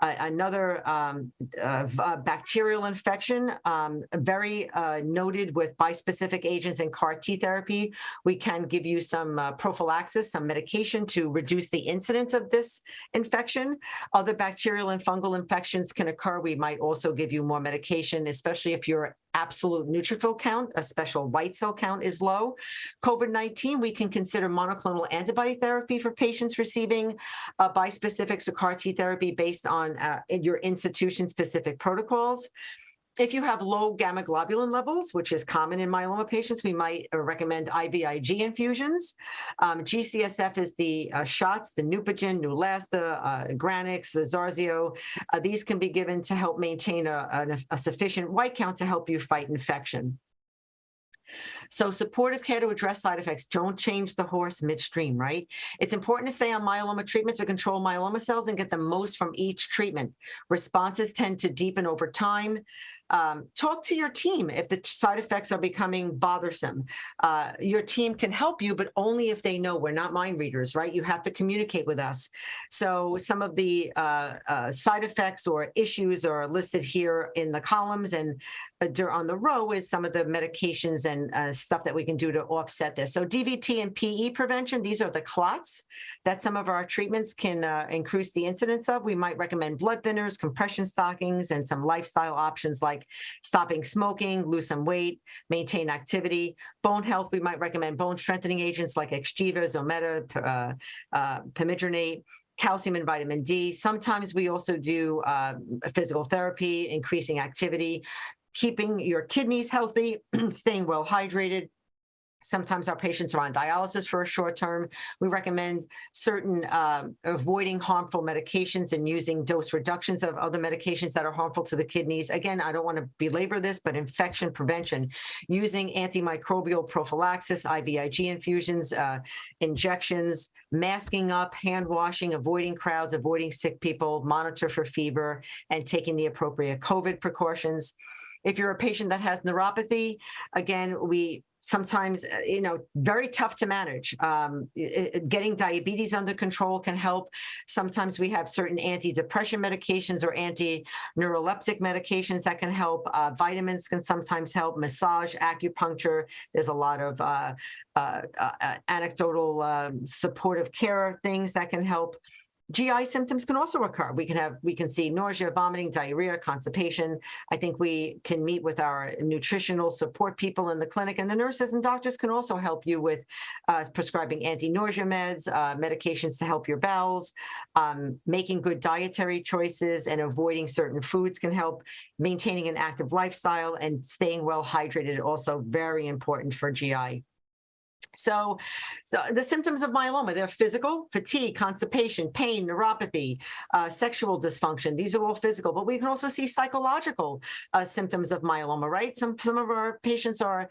another bacterial infection, very noted with bispecific agents and CAR T therapy. We can give you some prophylaxis, some medication to reduce the incidence of this infection. Other bacterial bacterial and fungal infections can occur. We might also give you more medication, especially if your absolute neutrophil count, a special white cell count, is low. COVID-19, we can consider monoclonal antibody therapy for patients receiving bispecifics or CAR T therapy based on your institution-specific protocols. If you have low gamma globulin levels, which is common in myeloma patients, we might recommend IVIG infusions. GCSF is the shots, the Neupogen, Neulasta, Granix, Zarzio. These can be given to help maintain a sufficient white count to help you fight infection. So supportive care to address side effects. Don't change the horse midstream, right? It's important to stay on myeloma treatment to control myeloma cells and get the most from each treatment. Responses tend to deepen over time. Talk to your team if the side effects are becoming bothersome. Your team can help you, but only if they know. We're not mind readers, right? You have to communicate with us. So some of the side effects or issues are listed here in the columns, and on the row is some of the medications and stuff that we can do to offset this. So DVT and PE prevention, these are the clots that some of our treatments can increase the incidence of. We might recommend blood thinners, compression stockings, and some lifestyle options like stopping smoking, lose some weight, maintain activity. Bone health, we might recommend bone strengthening agents like Exgeva, Zometa, Pamidronate, calcium and vitamin D. Sometimes we also do physical therapy, increasing activity, keeping your kidneys healthy, staying well hydrated. Sometimes our patients are on dialysis for a short term. We recommend certain avoiding harmful medications and using dose reductions of other medications that are harmful to the kidneys. Again, I don't want to belabor this, but infection prevention, using antimicrobial prophylaxis, IVIG infusions, injections, masking up, hand washing, avoiding crowds, avoiding sick people, monitor for fever, and taking the appropriate COVID precautions. If you're a patient that has neuropathy, again, we sometimes, very tough to manage. Getting diabetes under control can help. Sometimes we have certain antidepressant medications or anti-neuroleptic medications that can help. Vitamins can sometimes help. Massage, acupuncture. There's a lot of anecdotal supportive care things that can help. GI symptoms can also occur. We can see nausea, vomiting, diarrhea, constipation. I think we can meet with our nutritional support people in the clinic, and the nurses and doctors can also help you with prescribing anti-nausea meds, medications to help your bowels. Making good dietary choices and avoiding certain foods can help. Maintaining an active lifestyle and staying well hydrated, also very important for GI. So the symptoms of myeloma, they're physical, fatigue, constipation, pain, neuropathy, sexual dysfunction. These are all physical, but we can also see psychological symptoms of myeloma, right? Some of our patients are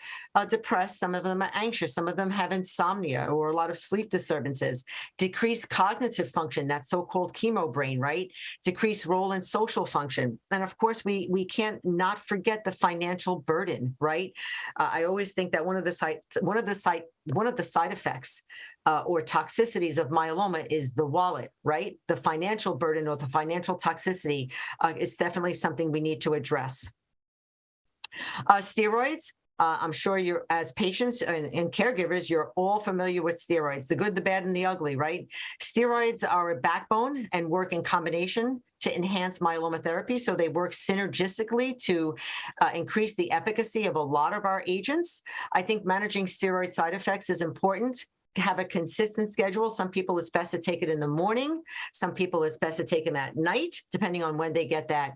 depressed, some of them are anxious, some of them have insomnia or a lot of sleep disturbances, decreased cognitive function, that so-called chemo brain, right? Decreased role in social function. And of course, we can't not forget the financial burden, right? I always think that one of the side effects or toxicities of myeloma is the wallet, right? The financial burden or the financial toxicity is definitely something we need to address. Steroids. I'm sure you're, as patients and caregivers, you're all familiar with steroids, the good, the bad, and the ugly, right? Steroids are a backbone and work in combination to enhance myeloma therapy. So they work synergistically to increase the efficacy of a lot of our agents. I think managing steroid side effects is important. Have a consistent schedule. Some people, it's best to take it in the morning. Some people, it's best to take them at night, depending on when they get that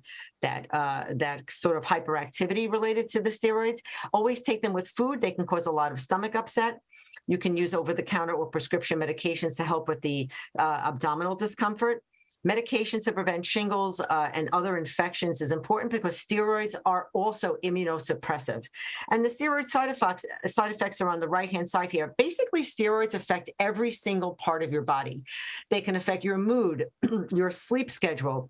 sort of hyperactivity related to the steroids. Always take them with food. They can cause a lot of stomach upset. You can use over-the-counter or prescription medications to help with the abdominal discomfort. Medications to prevent shingles and other infections is important because steroids are also immunosuppressive. And the steroid side effects are on the right-hand side here. Basically, steroids affect every single part of your body. They can affect your mood, your sleep schedule,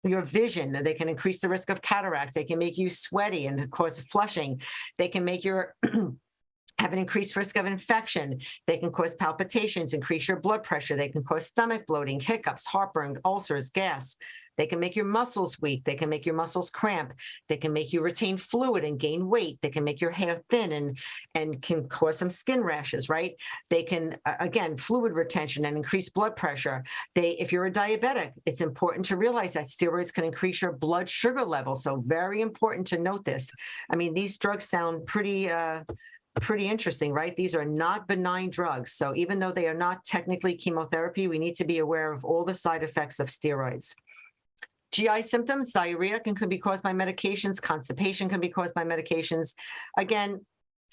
your vision. They can increase the risk of cataracts. They can make you sweaty and cause flushing. They can make your have an increased risk of infection. They can cause palpitations, increase your blood pressure. They can cause stomach bloating, hiccups, heartburn, ulcers, gas. They can make your muscles weak. They can make your muscles cramp. They can make you retain fluid and gain weight. They can make your hair thin and can cause some skin rashes, right? They can, again, fluid retention and increase blood pressure. If you're a diabetic, it's important to realize that steroids can increase your blood sugar level. So very important to note this. I mean, these drugs sound pretty interesting, right? These are not benign drugs. So even though they are not technically chemotherapy, we need to be aware of all the side effects of steroids. GI symptoms, diarrhea can be caused by medications. Constipation can be caused by medications. Again,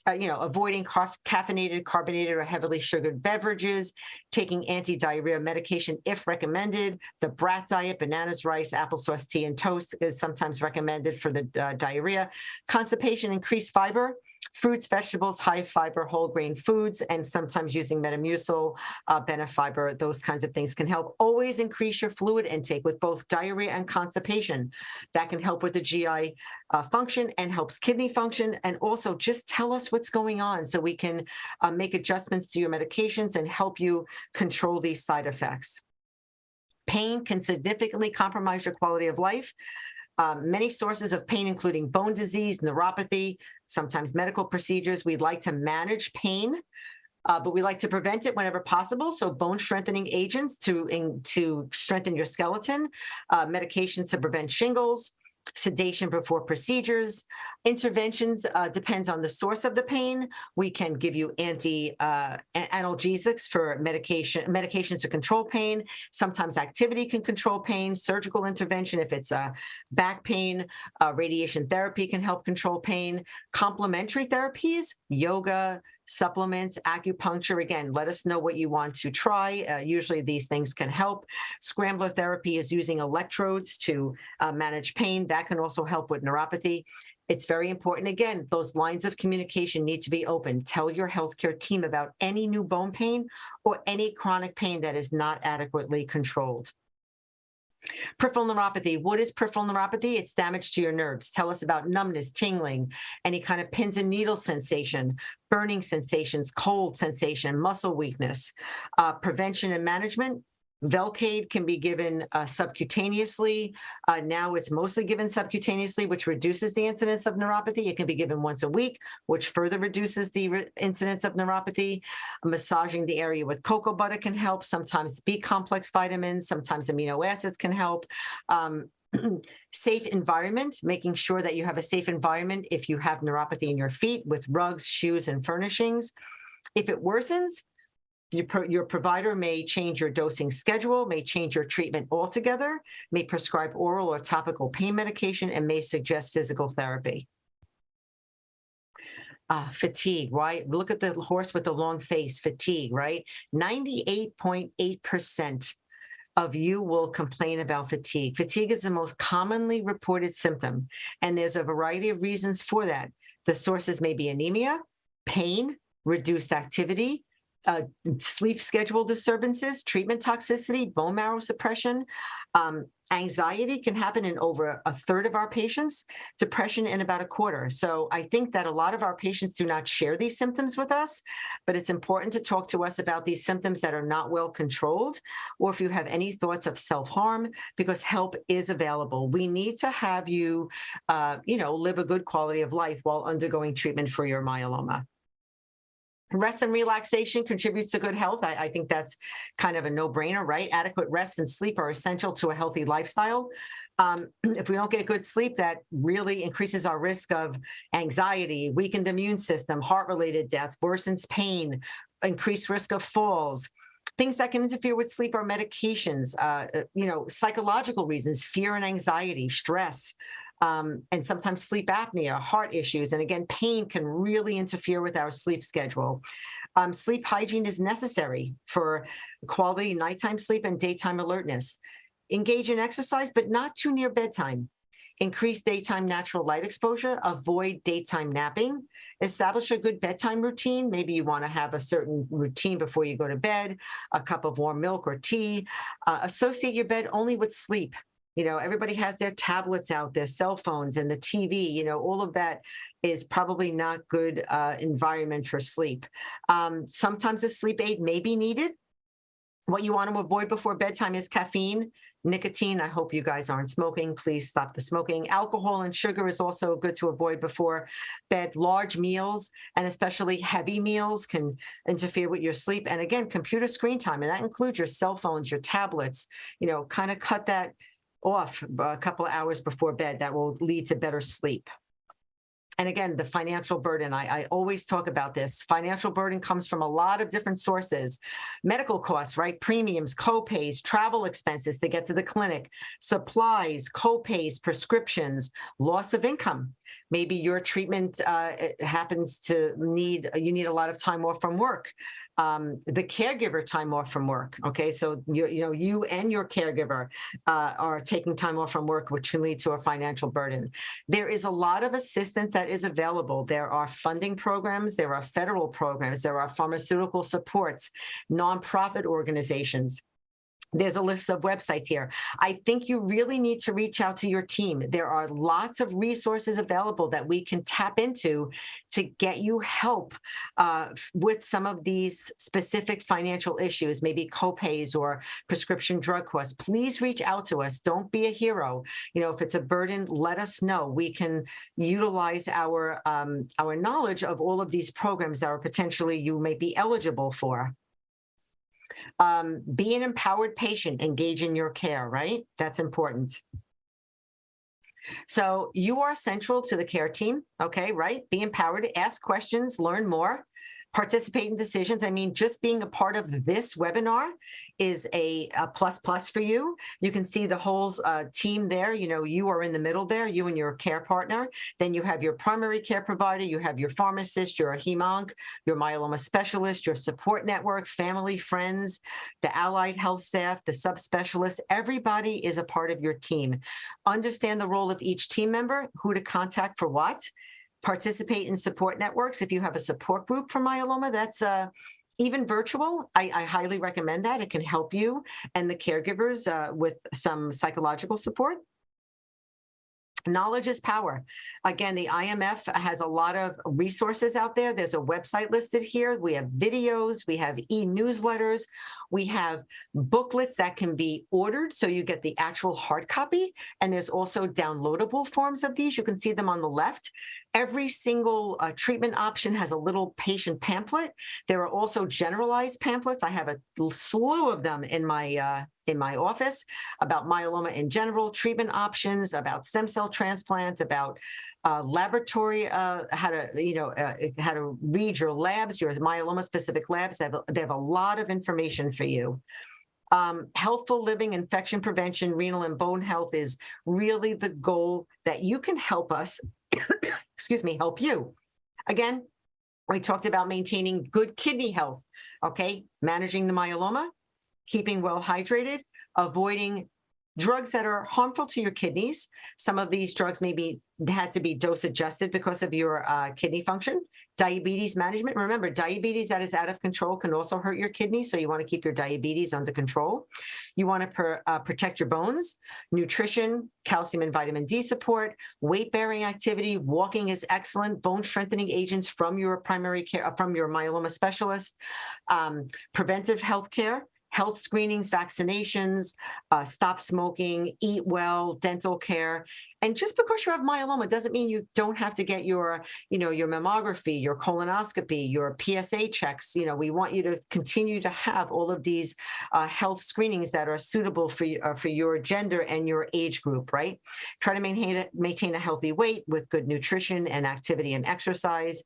avoiding caffeinated, carbonated, or heavily sugared beverages, taking anti-diarrhea medication if recommended. The brat diet, bananas, rice, applesauce, tea, and toast is sometimes recommended for the diarrhea. Constipation, increased fiber. Fruits, vegetables, high fiber, whole grain foods, and sometimes using Metamucil, Benefiber, those kinds of things can help. Always increase your fluid intake with both diarrhea and constipation. That can help with the GI function and helps kidney function. And also just tell us what's going on so we can make adjustments to your medications and help you control these side effects. Pain can significantly compromise your quality of life. Many sources of pain, including bone disease, neuropathy, sometimes medical procedures. We'd like to manage pain, but we like to prevent it whenever possible. So bone strengthening agents to strengthen your skeleton, medications to prevent shingles, sedation before procedures. Interventions depends on the source of the pain. We can give you analgesics for medications to control pain. Sometimes activity can control pain. Surgical intervention, if it's back pain, radiation therapy can help control pain. Complementary therapies, yoga, supplements, acupuncture. Again, let us know what you want to try. Usually these things can help. Scrambler therapy is using electrodes to manage pain. That can also help with neuropathy. It's very important. Again, those lines of communication need to be open. Tell your healthcare team about any new bone pain or any chronic pain that is not adequately controlled. Peripheral neuropathy. What is peripheral neuropathy? It's damage to your nerves. Tell us about numbness, tingling, any kind of pins and needles sensation, burning sensations, cold sensation, muscle weakness. Prevention and management. Velcade can be given subcutaneously. Now it's mostly given subcutaneously, which reduces the incidence of neuropathy. It can be given once a week, which further reduces the incidence of neuropathy. Massaging the area with cocoa butter can help. Sometimes B-complex vitamins, sometimes amino acids can help. Safe environment, making sure that you have a safe environment if you have neuropathy in your feet with rugs, shoes, and furnishings. If it worsens, your provider may change your dosing schedule, may change your treatment altogether, may prescribe oral or topical pain medication, and may suggest physical therapy. Fatigue, right? Look at the horse with the long face, fatigue, right? 98.8% of you will complain about fatigue. Fatigue is the most commonly reported symptom, and there's a variety of reasons for that. The sources may be anemia, pain, reduced activity, sleep schedule disturbances, treatment toxicity, bone marrow suppression. Anxiety can happen in over a third of our patients, depression in about a quarter. So I think that a lot of our patients do not share these symptoms with us, but it's important to talk to us about these symptoms that are not well controlled, or if you have any thoughts of self-harm, because help is available. We need to have you, live a good quality of life while undergoing treatment for your myeloma. Rest and relaxation contributes to good health. I think that's kind of a no-brainer, right? Adequate rest and sleep are essential to a healthy lifestyle. If we don't get good sleep, that really increases our risk of anxiety, weakened immune system, heart-related death, worsens pain, increased risk of falls. Things that can interfere with sleep are medications, psychological reasons, fear and anxiety, stress, and sometimes sleep apnea, heart issues. And again, pain can really interfere with our sleep schedule. Sleep hygiene is necessary for quality nighttime sleep and daytime alertness. Engage in exercise, but not too near bedtime. Increase daytime natural light exposure, avoid daytime napping, establish a good bedtime routine. Maybe you want to have a certain routine before you go to bed, a cup of warm milk or tea. Associate your bed only with sleep. Everybody has their tablets out, their cell phones and the TV, all of that is probably not good environment for sleep. Sometimes a sleep aid may be needed. What you want to avoid before bedtime is caffeine, Nicotine, I hope you guys aren't smoking. Please stop the smoking. Alcohol and sugar is also good to avoid before bed. Large meals, and especially heavy meals, can interfere with your sleep. And again, computer screen time, and that includes your cell phones, your tablets, kind of cut that off a couple of hours before bed. That will lead to better sleep. And again, the financial burden, I always talk about this. Financial burden comes from a lot of different sources. Medical costs, right? Premiums, co-pays, travel expenses to get to the clinic, supplies, co-pays, prescriptions, loss of income. Maybe your treatment happens to you need a lot of time off from work. The caregiver time off from work. Okay, so you and your caregiver are taking time off from work, which can lead to a financial burden. There is a lot of assistance that is available. There are funding programs, there are federal programs, there are pharmaceutical supports, nonprofit organizations. There's a list of websites here. I think you really need to reach out to your team. There are lots of resources available that we can tap into to get you help with some of these specific financial issues, maybe co-pays or prescription drug costs. Please reach out to us. Don't be a hero. If it's a burden, let us know. We can utilize our knowledge of all of these programs that are potentially you may be eligible for. Be an empowered patient, engage in your care, right? That's important. So you are central to the care team, okay, right? Be empowered, ask questions, learn more, participate in decisions. I mean, just being a part of this webinar is a plus for you. You can see the whole team there. You are in the middle there, you and your care partner. Then you have your primary care provider, you have your pharmacist, your hemonc, your myeloma specialist, your support network, family, friends, the allied health staff, the subspecialists. Everybody is a part of your team. Understand the role of each team member, who to contact for what. Participate in support networks. If you have a support group for myeloma, that's even virtual. I highly recommend that. It can help you and the caregivers with some psychological support. Knowledge is power. Again, the IMF has a lot of resources out there. There's a website listed here. We have videos, we have e-newsletters, we have booklets that can be ordered, so you get the actual hard copy. And there's also downloadable forms of these. You can see them on the left. Every single treatment option has a little patient pamphlet. There are also generalized pamphlets. I have a slew of them in my office about myeloma in general, treatment options, about stem cell transplants, about laboratory, how to read your labs, your myeloma specific labs. They have a lot of information for you. Healthful living, infection prevention, renal and bone health is really the goal that you can help us, help you. Again, we talked about maintaining good kidney health, okay? Managing the myeloma, keeping well hydrated, avoiding drugs that are harmful to your kidneys. Some of these drugs had to be dose adjusted because of your kidney function. Diabetes management. Remember, diabetes that is out of control can also hurt your kidneys, so you want to keep your diabetes under control. You want to protect your bones. Nutrition, calcium and vitamin D support, weight-bearing activity, walking is excellent. Bone strengthening agents from your primary care, from your myeloma specialist. Preventive health care. Health screenings, vaccinations, stop smoking, eat well, dental care. And just because you have myeloma doesn't mean you don't have to get your mammography, your colonoscopy, your PSA checks. We want you to continue to have all of these health screenings that are suitable for your gender and your age group, right? Try to maintain a healthy weight with good nutrition and activity and exercise.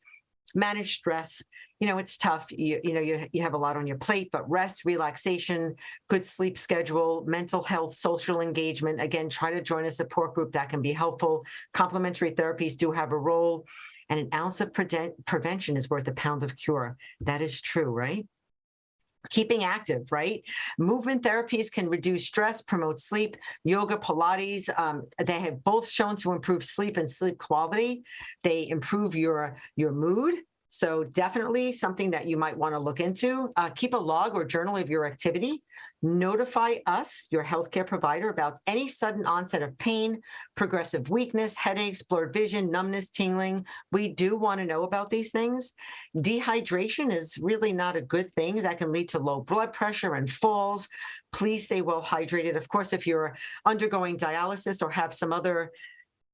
Manage stress. It's tough. You have a lot on your plate, but rest, relaxation, good sleep schedule, mental health, social engagement. Again, try to join a support group that can be helpful. Complementary therapies do have a role, and an ounce of prevention is worth a pound of cure. That is true, right? Keeping active, right? Movement therapies can reduce stress, promote sleep. Yoga, Pilates, they have both shown to improve sleep and sleep quality. They improve your mood. So definitely something that you might want to look into. Keep a log or journal of your activity. Notify us, your healthcare provider, about any sudden onset of pain, progressive weakness, headaches, blurred vision, numbness, tingling. We do want to know about these things. Dehydration is really not a good thing. That can lead to low blood pressure and falls. Please stay well hydrated. Of course, if you're undergoing dialysis or have some other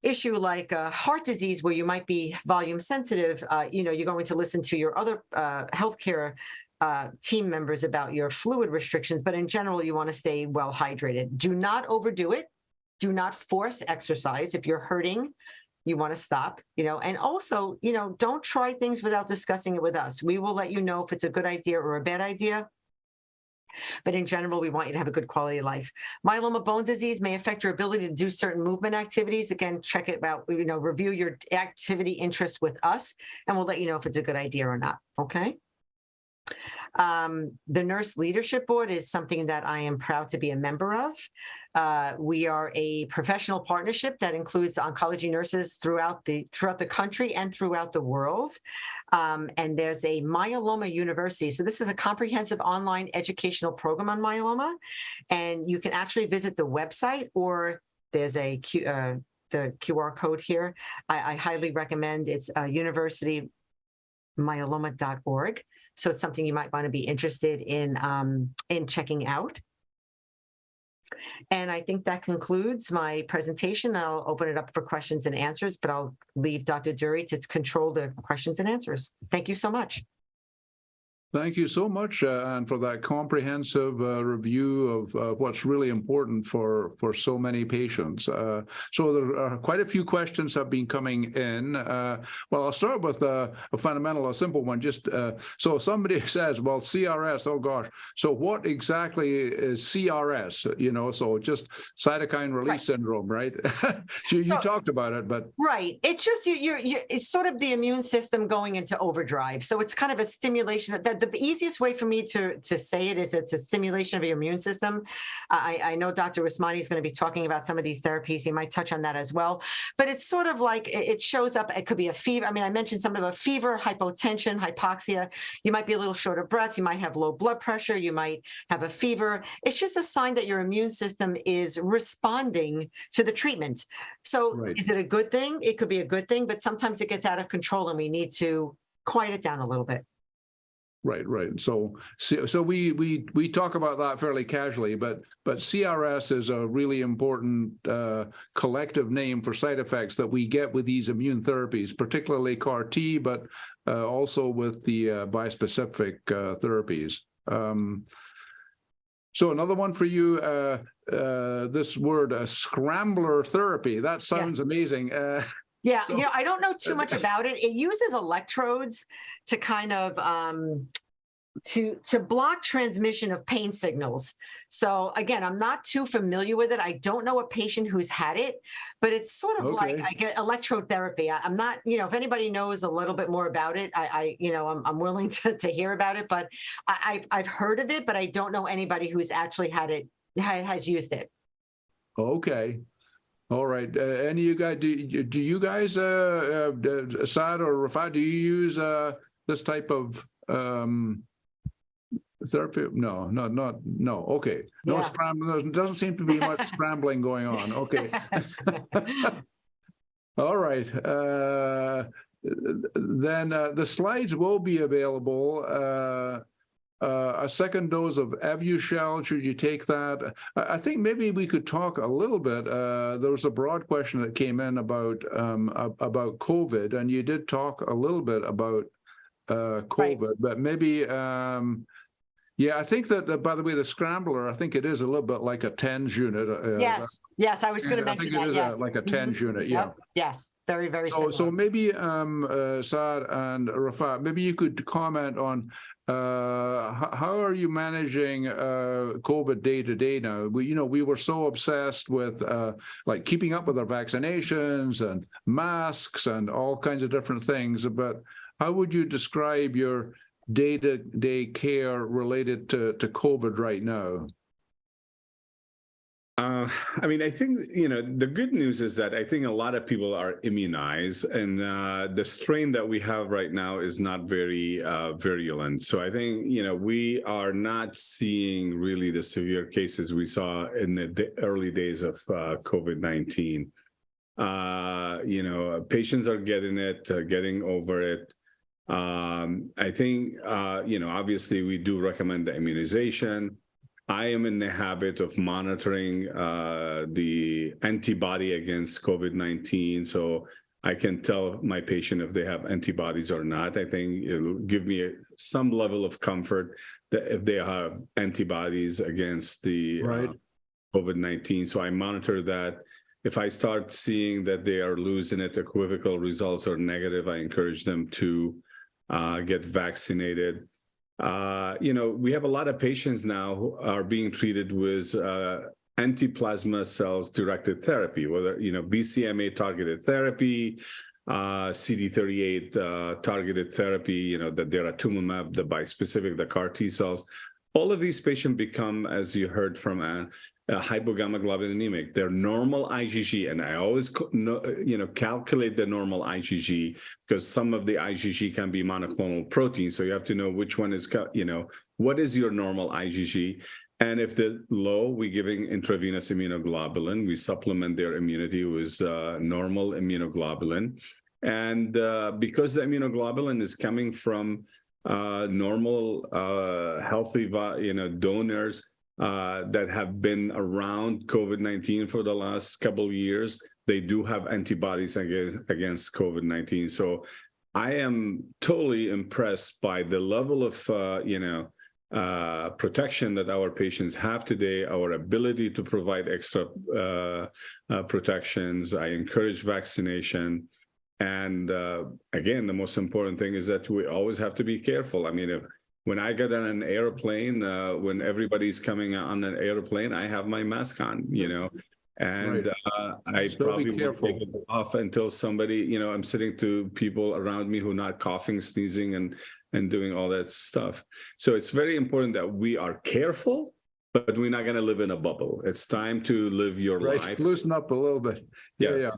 issue like heart disease where you might be volume sensitive, you're going to listen to your other healthcare team members about your fluid restrictions, but in general, you want to stay well hydrated. Do not overdo it. Do not force exercise. If you're hurting, you want to stop, and also, don't try things without discussing it with us. We will let you know if it's a good idea or a bad idea. But in general, we want you to have a good quality of life. Myeloma bone disease may affect your ability to do certain movement activities. Again, check it out, review your activity interests with us, and we'll let you know if it's a good idea or not, okay? The Nurse Leadership Board is something that I am proud to be a member of. We are a professional partnership that includes oncology nurses throughout the country and throughout the world. And there's a Myeloma University. So this is a comprehensive online educational program on myeloma. And you can actually visit the website, or there's the QR code here. I highly recommend. It's universitymyeloma.org. So it's something you might want to be interested in checking out. And I think that concludes my presentation. I'll open it up for questions and answers, but I'll leave Dr. Durie to control the questions and answers. Thank you so much. Thank you so much, and for that comprehensive review of what's really important for so many patients. So there are quite a few questions have been coming in. Well, I'll start with a simple one. Just so somebody says, well, CRS, oh gosh. So what exactly is CRS? So just cytokine release syndrome, right? you talked about it, but right. It's just it's sort of the immune system going into overdrive. So it's kind of a stimulation that. The easiest way for me to say it is it's a stimulation of your immune system. I know Dr. Usmani is going to be talking about some of these therapies. He might touch on that as well. But it's sort of like it shows up. It could be a fever. I mean, I mentioned something about fever, hypotension, hypoxia. You might be a little short of breath. You might have low blood pressure. You might have a fever. It's just a sign that your immune system is responding to the treatment. So Is it a good thing? It could be a good thing, but sometimes it gets out of control and we need to quiet it down a little bit. Right. So we talk about that fairly casually, but CRS is a really important collective name for side effects that we get with these immune therapies, particularly CAR T, but also with the bispecific therapies. So another one for you, this word, scrambler therapy. That sounds amazing. Yeah, I don't know too much about it. It uses electrodes to kind of to block transmission of pain signals. So again, I'm not too familiar with it. I don't know a patient who's had it, but it's sort of like I get electrode therapy. I'm not, if anybody knows a little bit more about it, I'm willing to hear about it. But I've heard of it, but I don't know anybody who's actually had it, has used it. Okay. All right. Any of you guys, do you guys, Saad or Rafat, do you use this type of therapy? No. Okay. No scrambling. There doesn't seem to be much scrambling going on. Okay. All right. Then the slides will be available. A second dose of Evusheld, should you take that? I think maybe we could talk a little bit. There was a broad question that came in about COVID, and you did talk a little bit about COVID, but maybe, I think that, by the way, the scrambler, I think it is a little bit like a TENS unit. Yes, I was going to mention that, yes. Like a TENS unit, Yep. Yes, very, very similar. So maybe, Saad and Rafat, maybe you could comment on how are you managing COVID day to day now? We were so obsessed with like keeping up with our vaccinations and masks and all kinds of different things. But how would you describe your day-to-day care related to COVID right now? I mean, I think, the good news is that I think a lot of people are immunized, and the strain that we have right now is not very virulent. So I think, we are not seeing really the severe cases we saw in the early days of COVID-19. Patients are getting it, getting over it. I think, obviously we do recommend the immunization. I am in the habit of monitoring the antibody against COVID-19, so I can tell my patient if they have antibodies or not. I think it'll give me some level of comfort that if they have antibodies against the COVID-19. So I monitor that. If I start seeing that they are losing it, equivocal results or negative, I encourage them to get vaccinated. We have a lot of patients now who are being treated with anti-plasma cells directed therapy, whether, BCMA targeted therapy, CD38 targeted therapy, the daratumumab, the bispecific, the CAR T cells. All of these patients become, as you heard from hypogammaglobulinemic. Their normal IgG, and I always, calculate the normal IgG, because some of the IgG can be monoclonal protein. So you have to know which one is, what is your normal IgG? And if they're low, we're giving intravenous immunoglobulin. We supplement their immunity with normal immunoglobulin. And because the immunoglobulin is coming from normal, healthy, donors that have been around COVID-19 for the last couple of years, they do have antibodies against COVID-19. So I am totally impressed by the level of, protection that our patients have today, our ability to provide extra protections. I encourage vaccination. And again, the most important thing is that we always have to be careful. I mean, when I get on an airplane, when everybody's coming on an airplane, I have my mask on, and I probably won't take it off until somebody, I'm sitting to people around me who are not coughing, sneezing, and doing all that stuff. So it's very important that we are careful, but we're not going to live in a bubble. It's time to live your life. Loosen up a little bit. Yes. Yeah.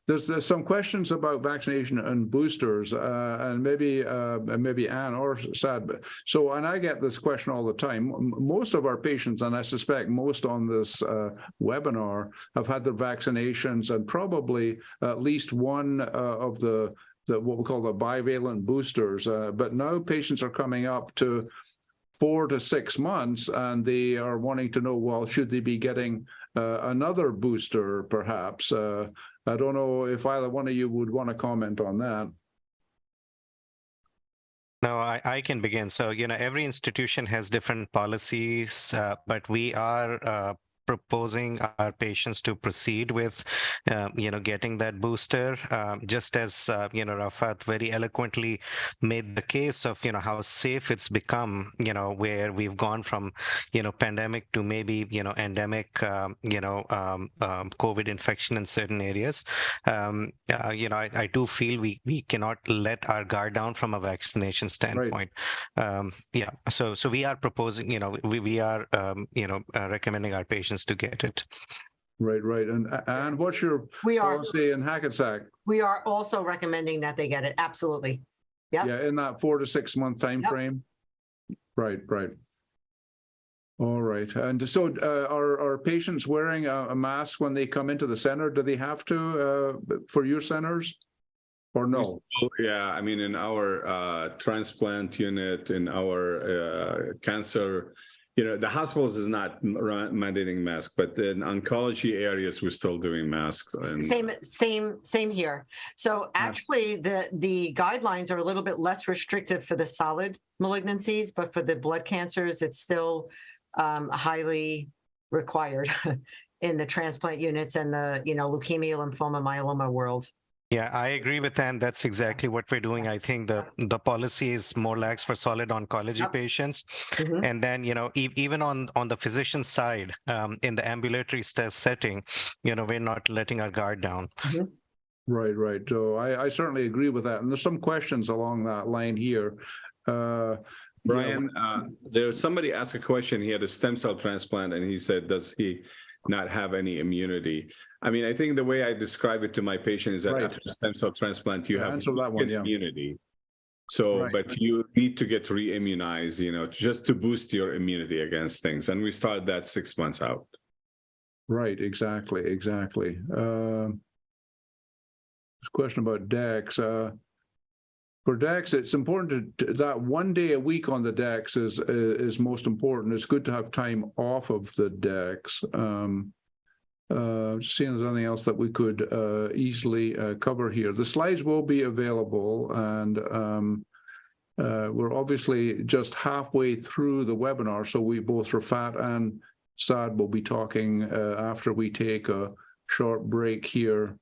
There's some questions about vaccination and boosters, and maybe Anne or Saad. So, and I get this question all the time. Most of our patients, and I suspect most on this webinar, have had their vaccinations and probably at least one of the what we call the bivalent boosters. But now patients are coming up to 4 to 6 months, and they are wanting to know, well, should they be getting another booster, perhaps? I don't know if either one of you would want to comment on that. No, I can begin. So, every institution has different policies, but we are proposing our patients to proceed with, getting that booster, just as, Rafat very eloquently made the case of, how safe it's become, where we've gone from, pandemic to maybe, endemic, COVID infection in certain areas. I do feel we cannot let our guard down from a vaccination standpoint. Right. So we are proposing, we are, recommending our patients to get it. Right. And what's your policy in Hackensack? We are also recommending that they get it. Absolutely. Yeah, in that 4 to 6 month time frame. Right. All right. And so are patients wearing a mask when they come into the center? Do they have to for your centers or no? Yeah, I mean, in our transplant unit, in our cancer, the hospitals is not mandating masks, but in oncology areas, we're still doing masks. Same here. So actually, the guidelines are a little bit less restrictive for the solid malignancies, but for the blood cancers, it's still highly required in the transplant units and the leukemia, lymphoma, myeloma world. Yeah, I agree with that. That's exactly what we're doing. I think the policy is more lax for solid oncology patients. Mm-hmm. And then, even on the physician side, in the ambulatory setting, we're not letting our guard down. Mm-hmm. Right. So I certainly agree with that. And there's some questions along that line here. Brian, there's somebody asked a question. He had a stem cell transplant, and he said, does he not have any immunity? I mean, I think the way I describe it to my patient is that Right. after a stem cell transplant, you have answer that one, yeah. immunity. So, Right. but you need to get re-immunized, just to boost your immunity against things. And we start that 6 months out. Right, exactly. This question about DEX. For DEX, it's important that 1 day a week on the DEX is most important. It's good to have time off of the DEX. Just seeing if there's anything else that we could easily cover here. The slides will be available, and we're obviously just halfway through the webinar, so we both Rafat and Saad will be talking after we take a short break here.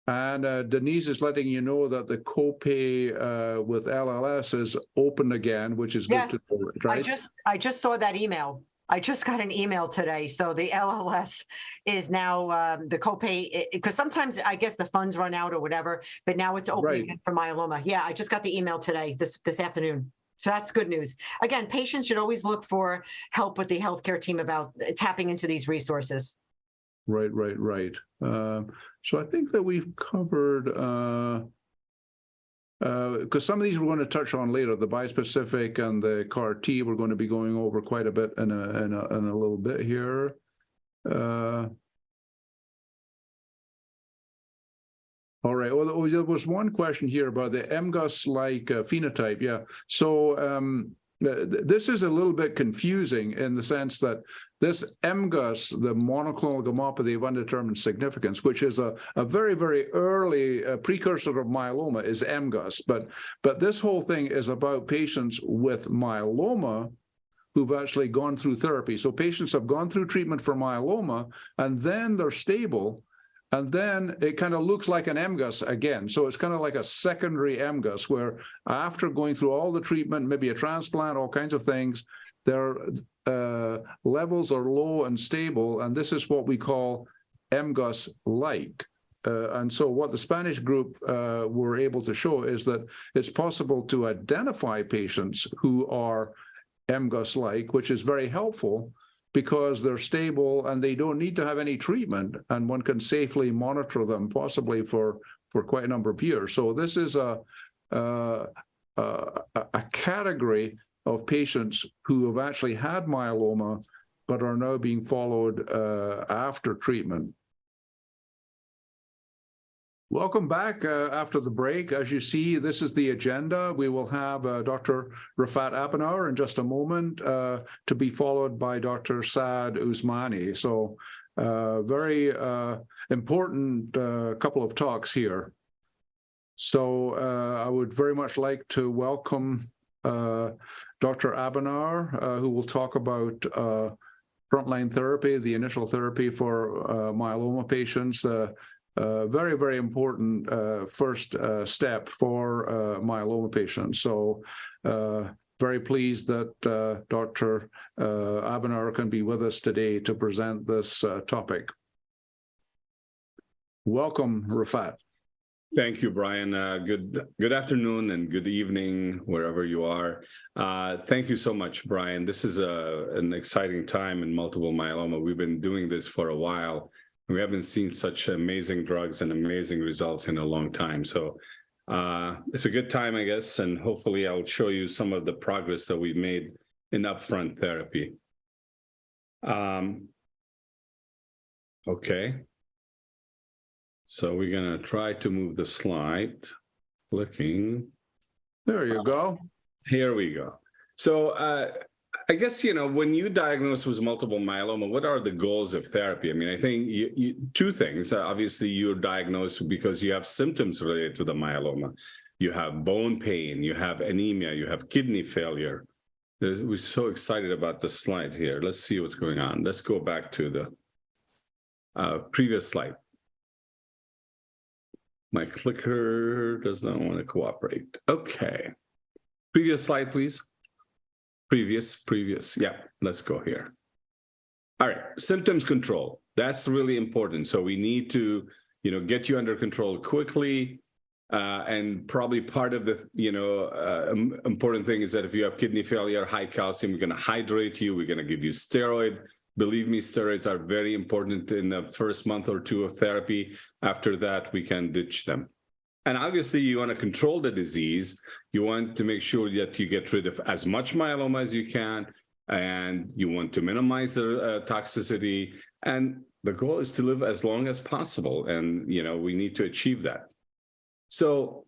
And Denise is letting you know that the copay with LLS is open again, which is good to know, right? I just saw that email. I just got an email today. So the LLS is now the copay, because sometimes I guess the funds run out or whatever, but now it's open again for myeloma. Yeah, I just got the email today, this afternoon. So that's good news. Again, patients should always look for help with the healthcare team about tapping into these resources. Right. So I think that we've covered, because some of these we're going to touch on later, the bispecific and the CAR T, we're going to be going over quite a bit in a little bit here. All right. Well, there was one question here about the MGUS-like phenotype. Yeah. So this is a little bit confusing in the sense that this MGUS, the monoclonal gammopathy of undetermined significance, which is a very, very early precursor of myeloma, is MGUS. But this whole thing is about patients with myeloma who've actually gone through therapy. So patients have gone through treatment for myeloma, and then they're stable. And then it kind of looks like an MGUS again. So it's kind of like a secondary MGUS where after going through all the treatment, maybe a transplant, all kinds of things, their levels are low and stable. And this is what we call MGUS-like. And so what the Spanish group were able to show is that it's possible to identify patients who are MGUS-like, which is very helpful, because they're stable and they don't need to have any treatment, and one can safely monitor them possibly for quite a number of years. So this is a category of patients who have actually had myeloma but are now being followed after treatment. Welcome back after the break. As you see, this is the agenda. We will have Dr. Rafat Abonour in just a moment, to be followed by Dr. Saad Usmani. So very important couple of talks here. So I would very much like to welcome Dr. Abonour, who will talk about frontline therapy, the initial therapy for myeloma patients. Very, very important first step for myeloma patients. So very pleased that Dr. Abonour can be with us today to present this topic. Welcome, Rafat. Thank you, Brian. Good afternoon and good evening, wherever you are. Thank you so much, Brian. This is an exciting time in multiple myeloma. We've been doing this for a while. We haven't seen such amazing drugs and amazing results in a long time. So it's a good time, I guess, and hopefully I'll show you some of the progress that we've made in upfront therapy. Okay. So we're going to try to move the slide. Clicking. There you go. Here we go. So I guess, when you diagnose with multiple myeloma, what are the goals of therapy? I mean, I think two things. Obviously, you're diagnosed because you have symptoms related to the myeloma. You have bone pain, you have anemia, you have kidney failure. We're so excited about the slide here. Let's see what's going on. Let's go back to the previous slide. My clicker does not want to cooperate. Okay. Previous slide, please. Previous. Yeah, let's go here. All right, symptoms control. That's really important. So we need to, get you under control quickly. And probably part of the, important thing is that if you have kidney failure, high calcium, we're going to hydrate you. We're going to give you steroid. Believe me, steroids are very important in the first month or two of therapy. After that, we can ditch them. And obviously, you want to control the disease. You want to make sure that you get rid of as much myeloma as you can, and you want to minimize the toxicity. And the goal is to live as long as possible. And, we need to achieve that. So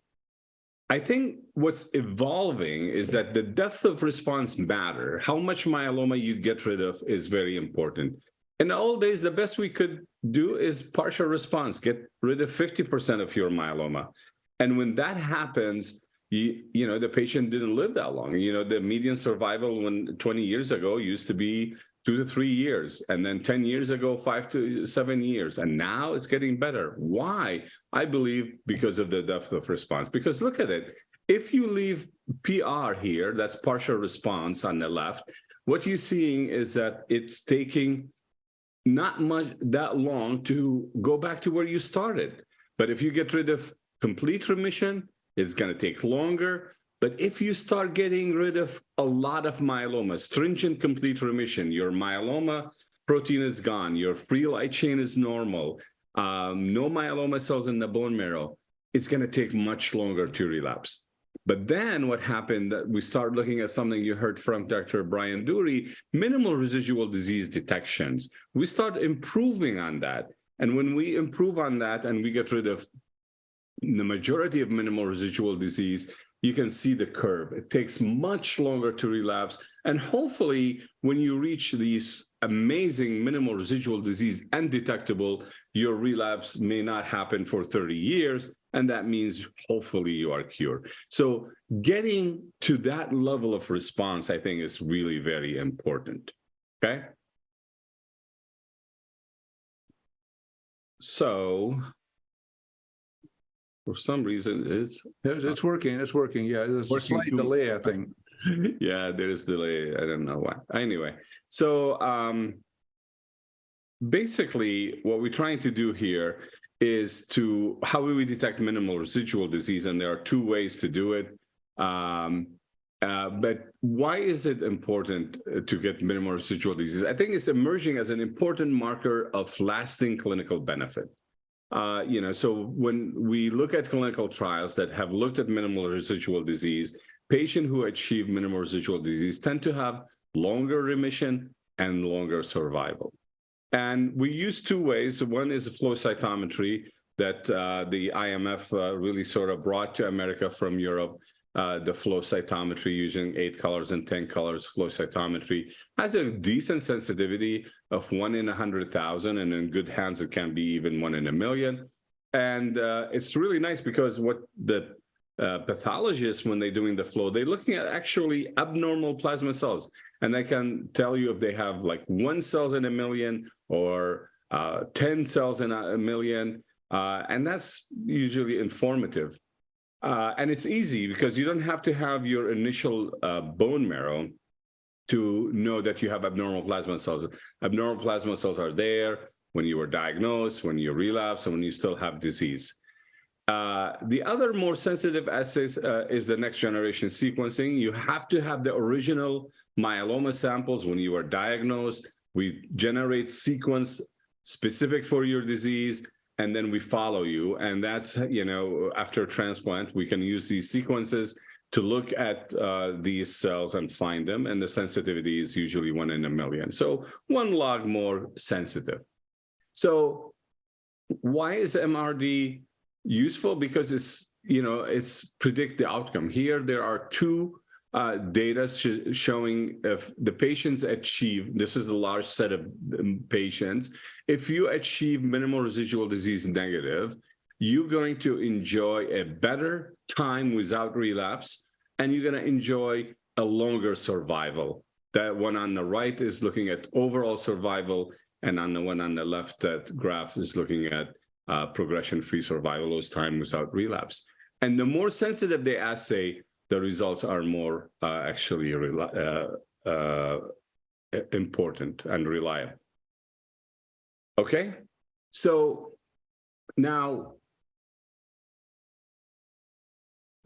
I think what's evolving is that the depth of response matter. How much myeloma you get rid of is very important. In the old days, the best we could do is partial response, get rid of 50% of your myeloma. And when that happens, the patient didn't live that long. The median survival 20 years ago used to be 2 to 3 years. And then 10 years ago, 5 to 7 years. And now it's getting better. Why? I believe because of the depth of response. Because look at it. If you leave PR here, that's partial response on the left, what you're seeing is that it's taking not much that long to go back to where you started. But if you get rid of complete remission, it's going to take longer. But if you start getting rid of a lot of myeloma, stringent complete remission, your myeloma protein is gone, your free light chain is normal, no myeloma cells in the bone marrow, it's going to take much longer to relapse. But then what happened, that we start looking at something you heard from Dr. Brian Durie, minimal residual disease detections. We start improving on that. And when we improve on that and we get rid of the majority of minimal residual disease, you can see the curve. It takes much longer to relapse. And hopefully, when you reach these amazing minimal residual disease undetectable, your relapse may not happen for 30 years. And that means hopefully you are cured. So getting to that level of response, I think, is really very important. Okay? So for some reason, It's working. It's working. Yeah, there's a slight delay, I think. Yeah, there is delay. I don't know why. Anyway, so basically, what we're trying to do here is how do we detect minimal residual disease? And there are two ways to do it. But why is it important to get minimal residual disease? I think it's emerging as an important marker of lasting clinical benefit. So when we look at clinical trials that have looked at minimal residual disease, patients who achieve minimal residual disease tend to have longer remission and longer survival. And we use two ways. One is flow cytometry that the IMF really sort of brought to America from Europe. The flow cytometry using 8 colors and 10 colors flow cytometry has a decent sensitivity of 1 in 100,000, and in good hands, it can be even 1 in a million. And it's really nice because what the pathologists, when they're doing the flow, they're looking at actually abnormal plasma cells. And they can tell you if they have like 1 cell in a million or 10 cells in a million. And that's usually informative. And it's easy because you don't have to have your initial bone marrow to know that you have abnormal plasma cells. Abnormal plasma cells are there when you were diagnosed, when you relapse, and when you still have disease. The other more sensitive assays is the next generation sequencing. You have to have the original myeloma samples when you are diagnosed. We generate sequence specific for your disease, and then we follow you. And that's, after transplant, we can use these sequences to look at these cells and find them. And the sensitivity is usually 1 in a million. So 1 log more sensitive. So why is MRD useful? Because it's predict the outcome. Here, there are 2 data showing if the patients achieve, this is a large set of patients, if you achieve minimal residual disease negative, you're going to enjoy a better time without relapse, and you're going to enjoy a longer survival. That one on the right is looking at overall survival, and on the one on the left, that graph is looking at progression-free survival, those time without relapse. And the more sensitive the assay, the results are more actually important and reliable. Okay, so now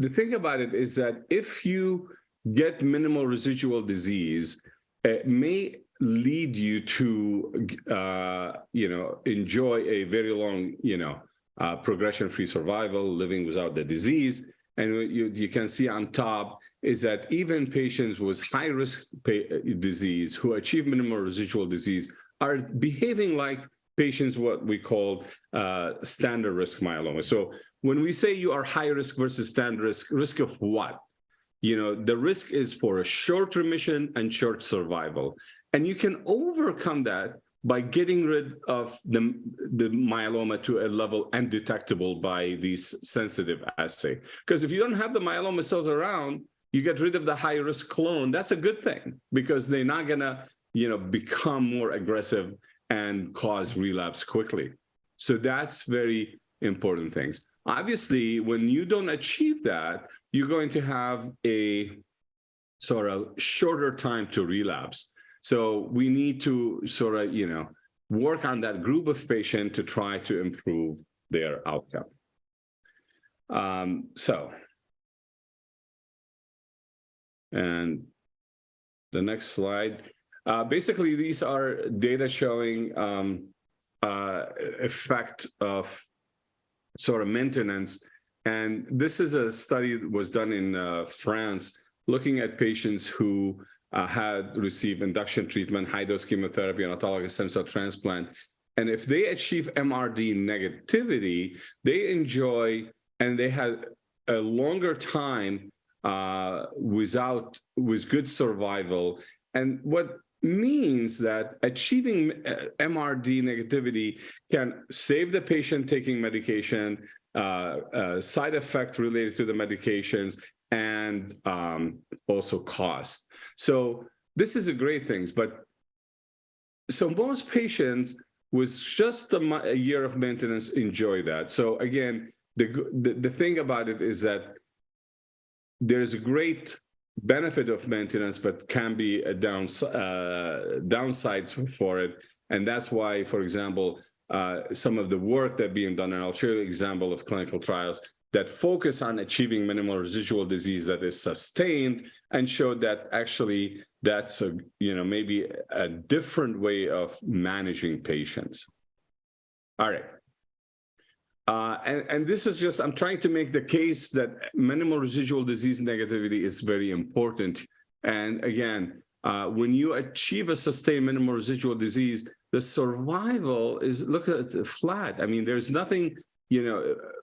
the thing about it is that if you get minimal residual disease, it may lead you to, enjoy a very long, progression-free survival, living without the disease. And what you can see on top is that even patients with high-risk disease who achieve minimal residual disease are behaving like patients what we call standard risk myeloma. So when we say you are high risk versus standard risk of what? The risk is for a short remission and short survival. And you can overcome that by getting rid of the myeloma to a level undetectable by these sensitive assay. Because if you don't have the myeloma cells around, you get rid of the high-risk clone. That's a good thing because they're not gonna, become more aggressive and cause relapse quickly. So that's very important things. Obviously, when you don't achieve that, you're going to have a sort of shorter time to relapse. So we need to sort of, work on that group of patients to try to improve their outcome. And the next slide. Basically, these are data showing effect of sort of maintenance. And this is a study that was done in France, looking at patients who had received induction treatment, high-dose chemotherapy, and autologous stem cell transplant. And if they achieve MRD negativity, they enjoy, and they had a longer time with good survival. And what means that achieving MRD negativity can save the patient taking medication, side effect related to the medications, and also cost. So this is a great thing. But so most patients with just a year of maintenance enjoy that. So again, the thing about it is that there's a great benefit of maintenance, but can be a downsides for it. And that's why, for example, some of the work that being done, and I'll show you an example of clinical trials that focus on achieving minimal residual disease that is sustained, and showed that actually that's a, maybe a different way of managing patients. All right. And this is just, I'm trying to make the case that minimal residual disease negativity is very important. And again, when you achieve a sustained minimal residual disease, the survival is, look at it, flat. I mean, there's nothing,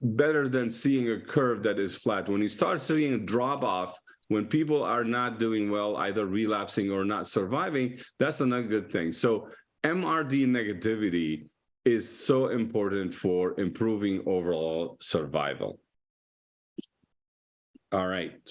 better than seeing a curve that is flat. When you start seeing a drop off, when people are not doing well, either relapsing or not surviving, that's not a good thing. So MRD negativity is so important for improving overall survival. All right.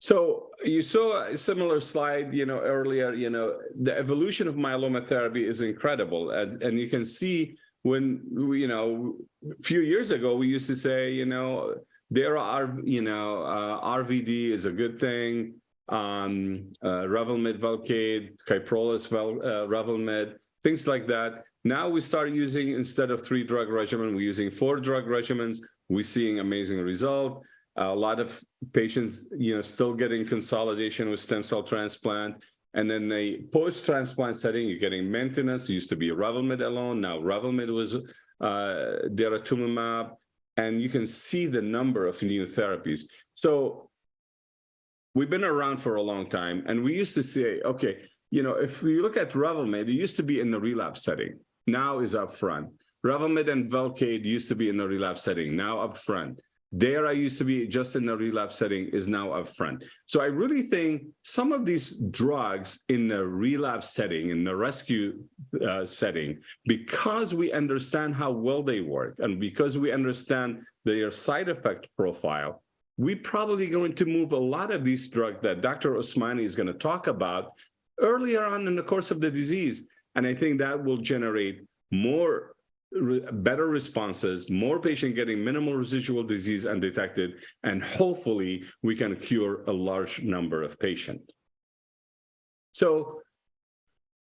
So you saw a similar slide, earlier, the evolution of myeloma therapy is incredible. And you can see when, a few years ago, we used to say, there are, RVD is a good thing. Revlimid, Velcade, Kyprolis, Revlimid, things like that. Now we start using, instead of 3-drug regimen, we're using 4-drug regimens. We're seeing amazing result. A lot of patients, still getting consolidation with stem cell transplant. And then the post-transplant setting, you're getting maintenance. It used to be Revlimid alone. Now Revlimid was daratumumab. And you can see the number of new therapies. So we've been around for a long time. And we used to say, okay, if we look at Revlimid, it used to be in the relapse setting. Now is up front. Revlimid and Velcade used to be in the relapse setting. Now up front. Dara used to be just in the relapse setting, is now up front. So I really think some of these drugs in the relapse setting, in the rescue setting, because we understand how well they work and because we understand their side effect profile, we're probably going to move a lot of these drugs that Dr. Usmani is going to talk about earlier on in the course of the disease. And I think that will generate better responses, more patients getting minimal residual disease undetected, and hopefully we can cure a large number of patients. So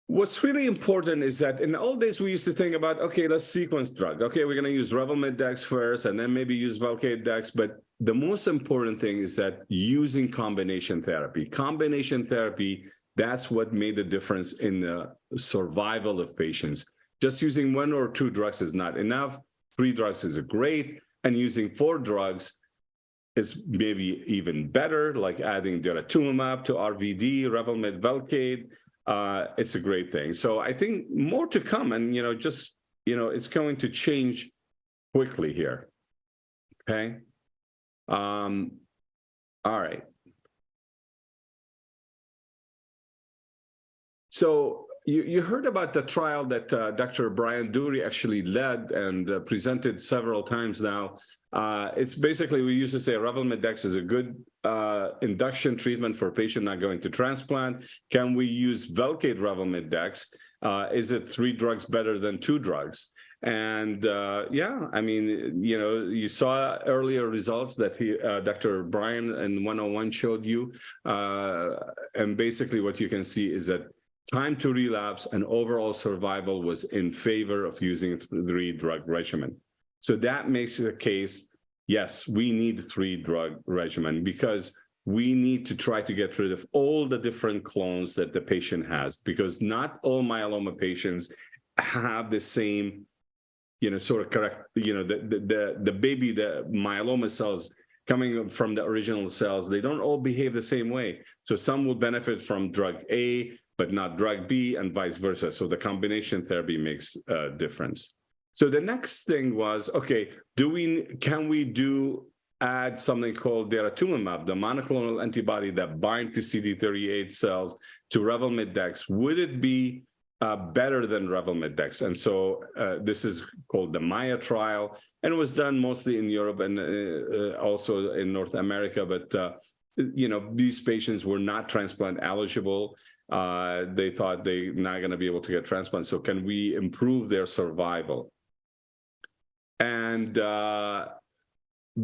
What's really important is that in the old days, we used to think about, okay, let's sequence drug. Okay, we're going to use Revlimid Dex first, and then maybe use Velcade Dex. But the most important thing is that using combination therapy. Combination therapy, that's what made the difference in the survival of patients. Just using 1 or 2 drugs is not enough. 3 drugs is great. And using 4 drugs is maybe even better, like adding daratumumab to RVD, Revlimid, Velcade. It's a great thing. So I think more to come, and it's going to change quickly here. Okay. All right. So you heard about the trial that Dr. Brian Durie actually led and presented several times now. It's basically, we used to say Revlimid Dex is a good induction treatment for a patient not going to transplant. Can we use Velcade Revlimid Dex? Is it 3 drugs better than 2 drugs? And yeah, I mean, you saw earlier results that Dr. Brian in 101 showed you. And basically what you can see is that time to relapse and overall survival was in favor of using a 3-drug regimen. So that makes it a case, yes, we need a 3-drug regimen because we need to try to get rid of all the different clones that the patient has, because not all myeloma patients have the same, sort of correct, the myeloma cells coming from the original cells, they don't all behave the same way. So some will benefit from drug A, but not drug B, and vice versa. So the combination therapy makes a difference. So the next thing was, okay, can we add something called daratumumab, the monoclonal antibody that binds to CD38 cells, to Revlimid Dex? Would it be better than Revlimid Dex? And so this is called the Maya trial, and it was done mostly in Europe and also in North America. But these patients were not transplant eligible. They thought they're not going to be able to get transplant. So can we improve their survival? And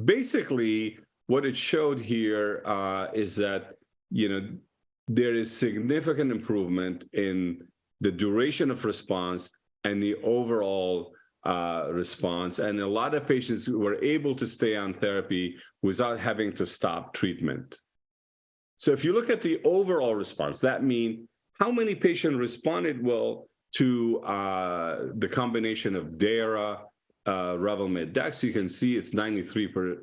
basically, what it showed here is that there is significant improvement in the duration of response and the overall response. And a lot of patients were able to stay on therapy without having to stop treatment. So if you look at the overall response, that means how many patients responded well to the combination of Dara, Revlimid Dex, you can see it's 93%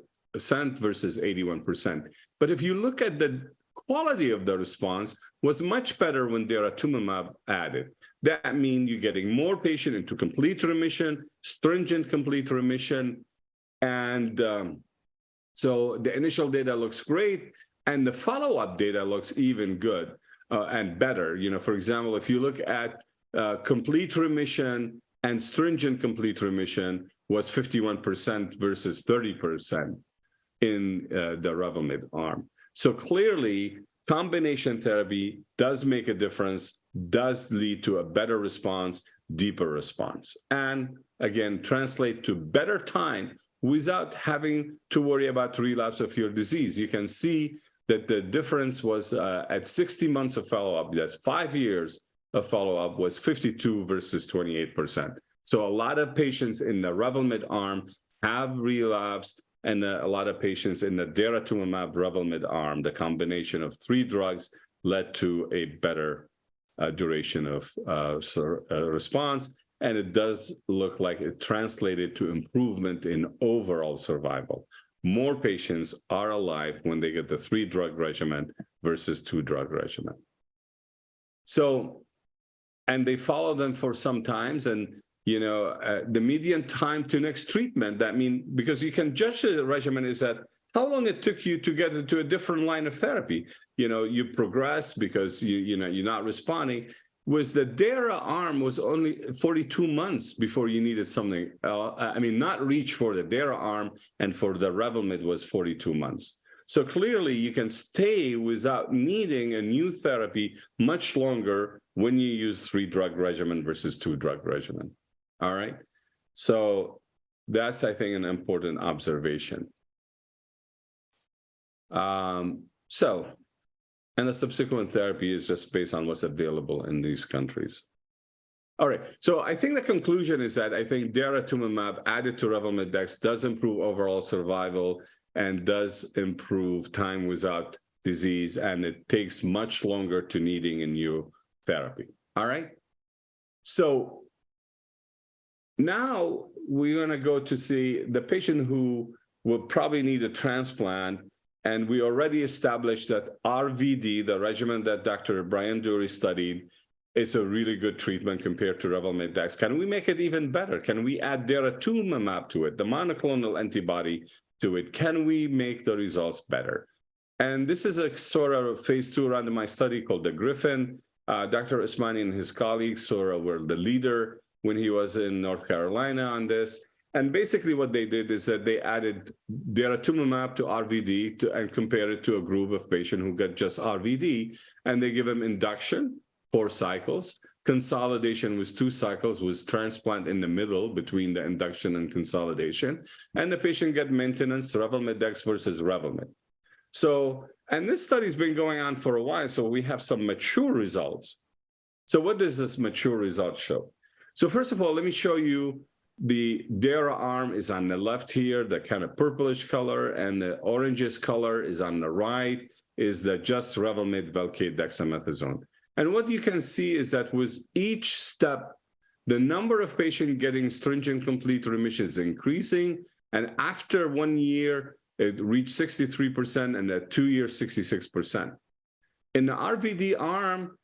versus 81%. But if you look at the quality of the response, was much better when daratumumab added. That means you're getting more patient into complete remission, stringent complete remission. And so the initial data looks great, and the follow-up data looks even good and better. For example, if you look at complete remission and stringent complete remission was 51% versus 30% in the Revlimid arm. So clearly, combination therapy does make a difference, does lead to a better response, deeper response, and again, translate to better time without having to worry about relapse of your disease. You can see that the difference was at 60 months of follow-up, that's 5 years of follow-up, was 52 versus 28%. So a lot of patients in the Revlimid arm have relapsed, and a lot of patients in the daratumumab Revlimid arm, the combination of 3 drugs led to a better duration of response. And it does look like it translated to improvement in overall survival. More patients are alive when they get the 3-drug regimen versus 2-drug regimen. So, and they follow them for some times, and the median time to next treatment, that means, because you can judge the regimen, is that how long it took you to get into a different line of therapy. You progress because you're not responding. Was the Dara arm was only 42 months before you needed something. Not reach for the Dara arm, and for the Revlimid was 42 months. So clearly you can stay without needing a new therapy much longer when you use 3-drug regimen versus 2-drug regimen. All right. So that's, I think, an important observation. And And the subsequent therapy is just based on what's available in these countries. All right, so I think the conclusion is that I think daratumumab added to Revlimid Dex does improve overall survival and does improve time without disease, and it takes much longer to needing a new therapy. All right, so now we're going to go to see the patient who will probably need a transplant, and we already established that RVD, the regimen that Dr. Brian Durie studied, is a really good treatment compared to Revlimid Dex. Can we make it even better? Can we add daratumumab to it, the monoclonal antibody to it? Can we make the results better? And this is a sort of phase 2 randomized study called the Griffin. Dr. Usmani and his colleagues sort of were the leader when he was in North Carolina on this. And basically what they did is that they added daratumumab to RVD and compared it to a group of patients who got just RVD, and they give them induction, 4 cycles, consolidation was 2 cycles, with transplant in the middle between the induction and consolidation, and the patient get maintenance, Revlimid Dex versus Revlimid. So, and this study's been going on for a while, so we have some mature results. So what does this mature result show? So first of all, let me show you the DARA arm is on the left here, the kind of purplish color, and the orangish color is on the right, is the just Revlimid Velcade dexamethasone. And what you can see is that with each step, the number of patients getting stringent complete remission is increasing. And after 1 year, it reached 63%, and at 2 years, 66%. In the RVD arm,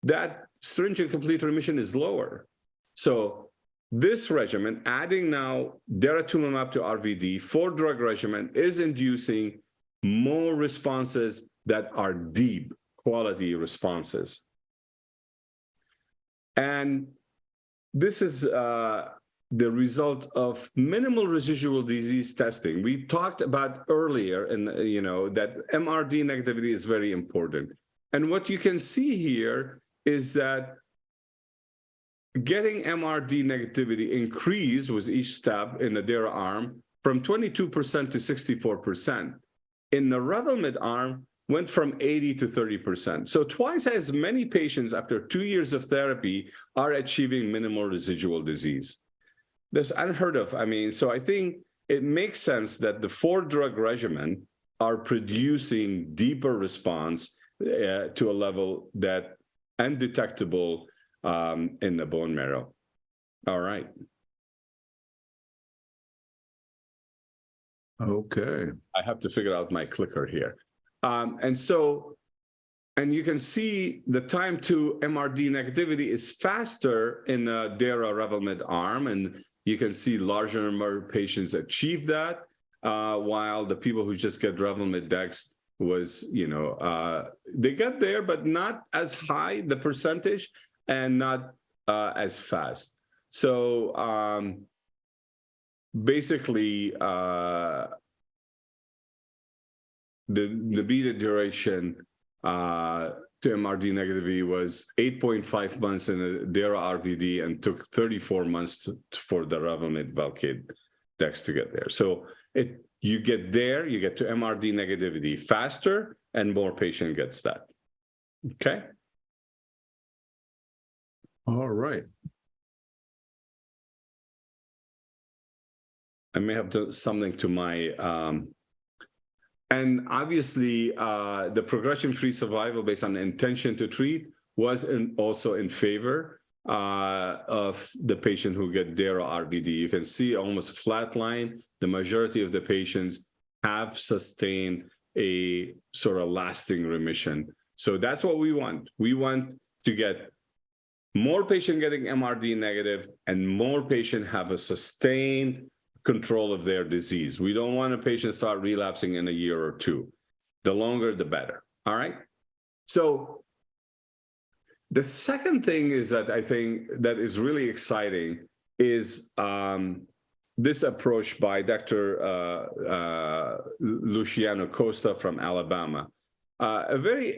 that stringent complete remission is lower. So this regimen, adding now daratumumab to RVD, 4-drug regimen, is inducing more responses that are deep quality responses. And this is the result of minimal residual disease testing. We talked about earlier, and that MRD negativity is very important. And what you can see here is that getting MRD negativity increased with each step in the DARA arm from 22% to 64%. In the Revlimid arm, went from 80 to 30%. So twice as many patients after 2 years of therapy are achieving minimal residual disease. That's unheard of. I mean, so I think it makes sense that the 4-drug regimen are producing deeper response to a level that undetectable in the bone marrow. All right. Okay. I have to figure out my clicker here. And you can see the time to MRD negativity is faster in the DARA Revlimid arm, and you can see larger number of patients achieve that, while the people who just get Revlimid Dex was, they got there, but not as high, the percentage, and not as fast. So basically, the beta duration to MRD negativity was 8.5 months in the DARA RVD, and took 34 months for the Revlimid Velcade Dex to get there. So you get there, you get to MRD negativity faster, and more patient gets that. Okay. All right. I may have done something to my and obviously, the progression-free survival based on the intention to treat was also in favor of the patient who get DARA RVD. You can see almost a flat line. The majority of the patients have sustained a sort of lasting remission. So that's what we want. We want to get more patient getting MRD negative, and more patient have a sustained control of their disease. We don't want a patient start relapsing in a year or two. The longer, the better. All right. So the second thing is that I think that is really exciting is this approach by Dr. Luciano Costa from Alabama. A very,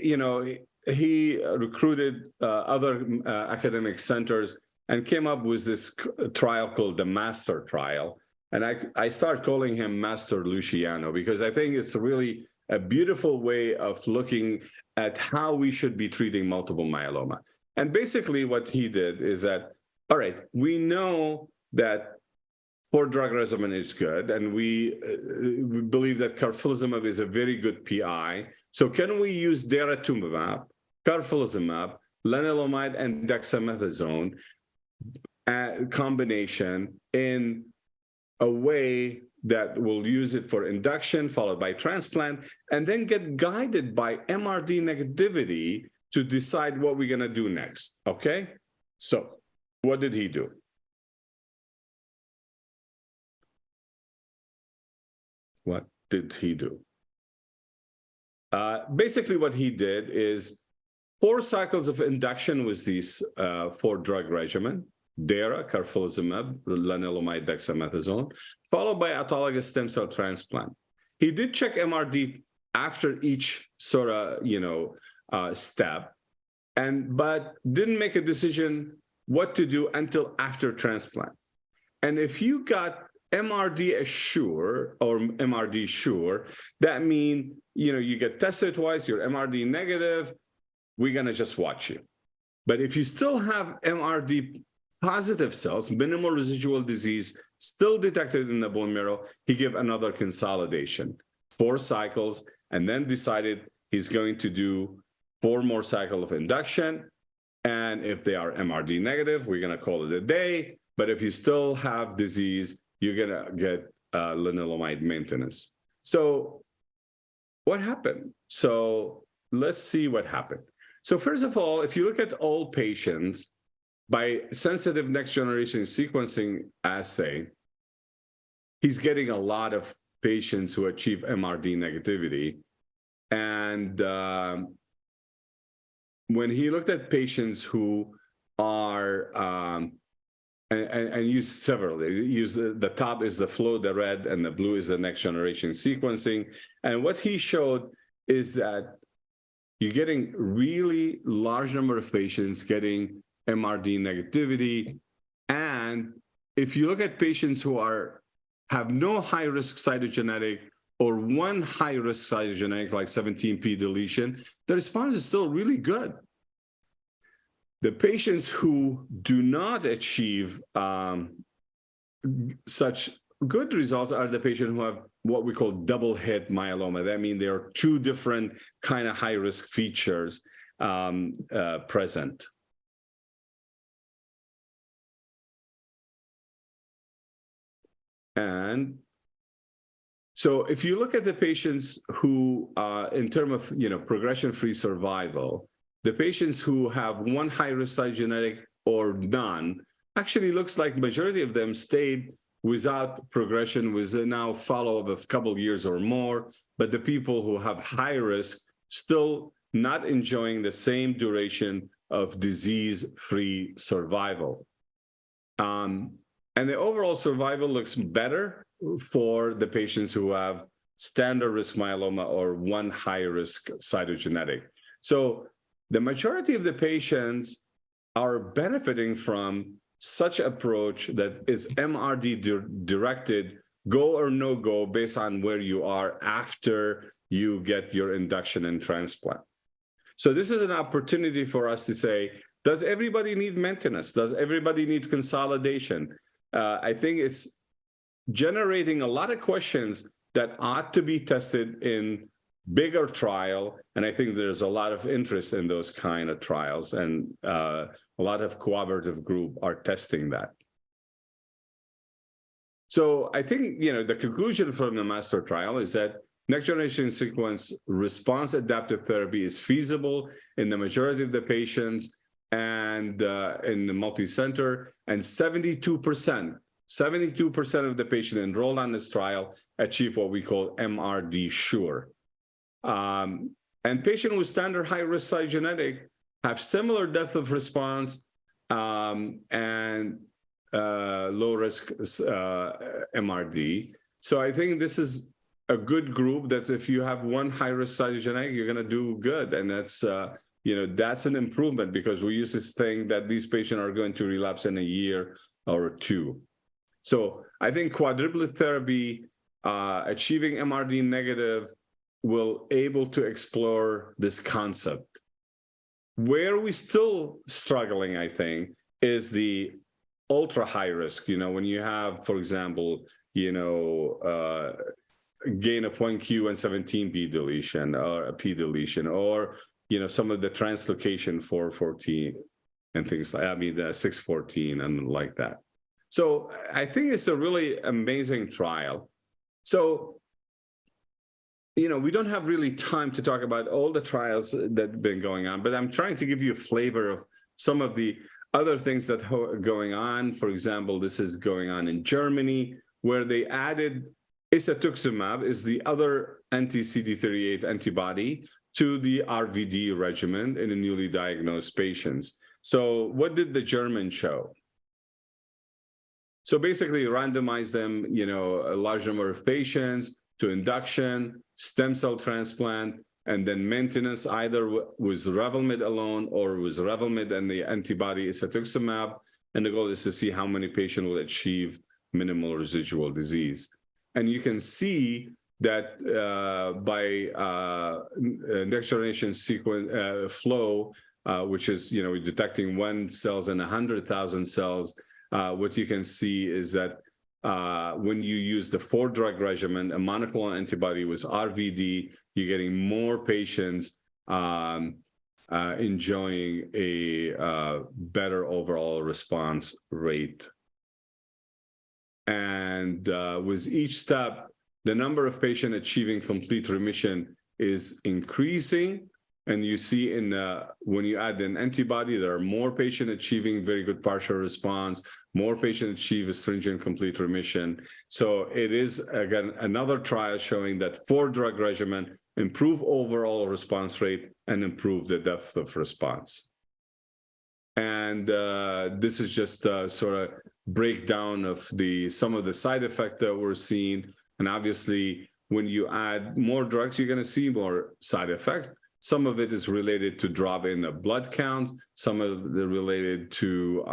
he recruited other academic centers and came up with this trial called the MASTER trial. And I start calling him Master Luciano, because I think it's really a beautiful way of looking at how we should be treating multiple myeloma. And basically what he did is that, all right, we know that 4-drug regimen is good, and we believe that carfilzomib is a very good PI. So can we use daratumumab, carfilzomib, lenalidomide, and dexamethasone combination in a way that will use it for induction followed by transplant, and then get guided by MRD negativity to decide what we're going to do next. Okay, so what did he do? What did he do? Basically what he did is 4 cycles of induction with these 4-drug regimen: Dara, carfilzomib, lenalidomide, dexamethasone, followed by autologous stem cell transplant. He did check MRD after each sort of, step, but didn't make a decision what to do until after transplant. And if you got MRD assure or MRD sure, that means, you get tested twice, you're MRD negative, we're going to just watch you. But if you still have MRD positive cells, minimal residual disease still detected in the bone marrow, he gave another consolidation, 4 cycles, and then decided he's going to do 4 more cycles of induction. And if they are MRD negative, we're going to call it a day. But if you still have disease, you're going to get lenalidomide maintenance. So what happened? So let's see what happened. So first of all, if you look at all patients, by sensitive next generation sequencing assay, he's getting a lot of patients who achieve MRD negativity. And when he looked at patients who are, and used several, the top is the flow, the red, and the blue is the next generation sequencing. And what he showed is that you're getting really large number of patients getting MRD negativity. And if you look at patients who have no high-risk cytogenetic or one high-risk cytogenetic like 17p deletion, the response is still really good. The patients who do not achieve such good results are the patients who have what we call double hit myeloma. That means there are 2 different kind of high-risk features present. And so if you look at the patients who, in terms of progression-free survival, the patients who have one high-risk cytogenetic or none, actually looks like majority of them stayed without progression with now follow-up of a couple of years or more, but the people who have high risk still not enjoying the same duration of disease-free survival. And the overall survival looks better for the patients who have standard risk myeloma or one high-risk cytogenetic. So the majority of the patients are benefiting from such approach that is MRD directed, go or no go, based on where you are after you get your induction and transplant. So this is an opportunity for us to say, does everybody need maintenance? Does everybody need consolidation? I think it's generating a lot of questions that ought to be tested in bigger trial, and I think there's a lot of interest in those kind of trials, and a lot of cooperative group are testing that. So I think the conclusion from the master trial is that next generation sequence response adaptive therapy is feasible in the majority of the patients and in the multi-center, and 72% of the patients enrolled on this trial achieve what we call MRD sure. And patients with standard high-risk cytogenetic have similar depth of response and low-risk MRD. So I think this is a good group that if you have one high-risk cytogenetic, you're going to do good. And that's, that's an improvement, because we used to think that these patients are going to relapse in a year or 2. So I think quadruplet therapy, achieving MRD negative, will able to explore this concept. Where we still struggling, I think, is the ultra high risk. When you have, for example, gain of 1q and 17p deletion or a p deletion, or some of the translocation 414 and things like, the 614 and like that. So I think it's a really amazing trial. So we don't have really time to talk about all the trials that have been going on, but I'm trying to give you a flavor of some of the other things that are going on. For example, this is going on in Germany, where they added isatuximab, is the other anti-CD38 antibody, to the RVD regimen in the newly diagnosed patients. So what did the Germans show? So basically randomize them, a large number of patients to induction, stem cell transplant, and then maintenance either with Revlimid alone or with Revlimid and the antibody isatuximab. And the goal is to see how many patients will achieve minimal residual disease. And you can see that by next generation sequence flow, which is detecting 1 cells in 100,000 cells, what you can see is that when you use the 4-drug regimen, a monoclonal antibody with RVD, you're getting more patients enjoying a better overall response rate. And with each step, the number of patients achieving complete remission is increasing. And you see when you add an antibody, there are more patients achieving very good partial response, more patients achieve a stringent complete remission. So it is, again, another trial showing that 4-drug regimen improve overall response rate and improve the depth of response. And this is just a sort of breakdown of some of the side effects that we're seeing. And obviously, when you add more drugs, you're going to see more side effects. Some of it is related to drop in the blood count. Some of it related to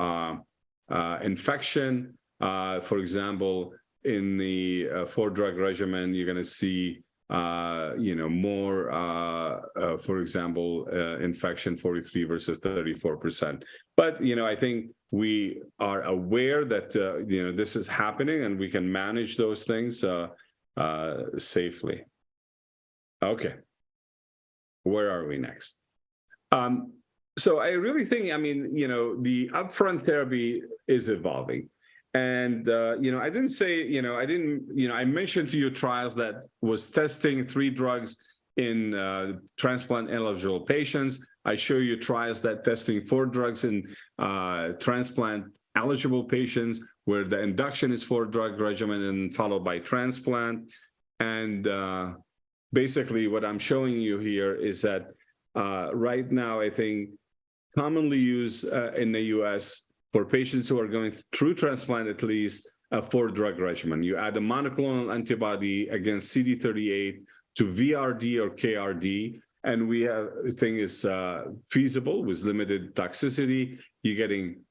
infection. For example, in the 4-drug regimen, you're going to see more, for example, infection 43 versus 34%. But, I think we are aware that, this is happening and we can manage those things safely. Okay. Where are we next? So I really think, the upfront therapy is evolving. And, I didn't say, I mentioned to you trials that was testing 3 drugs in transplant eligible patients. I show you trials that testing 4 drugs in transplant eligible patients, where the induction is 4-drug regimen and followed by transplant. And basically what I'm showing you here is that right now, I think commonly used in the US for patients who are going through transplant, at least a 4-drug regimen. You add a monoclonal antibody against CD38 to VRD or KRD, and we think is feasible with limited toxicity. You're getting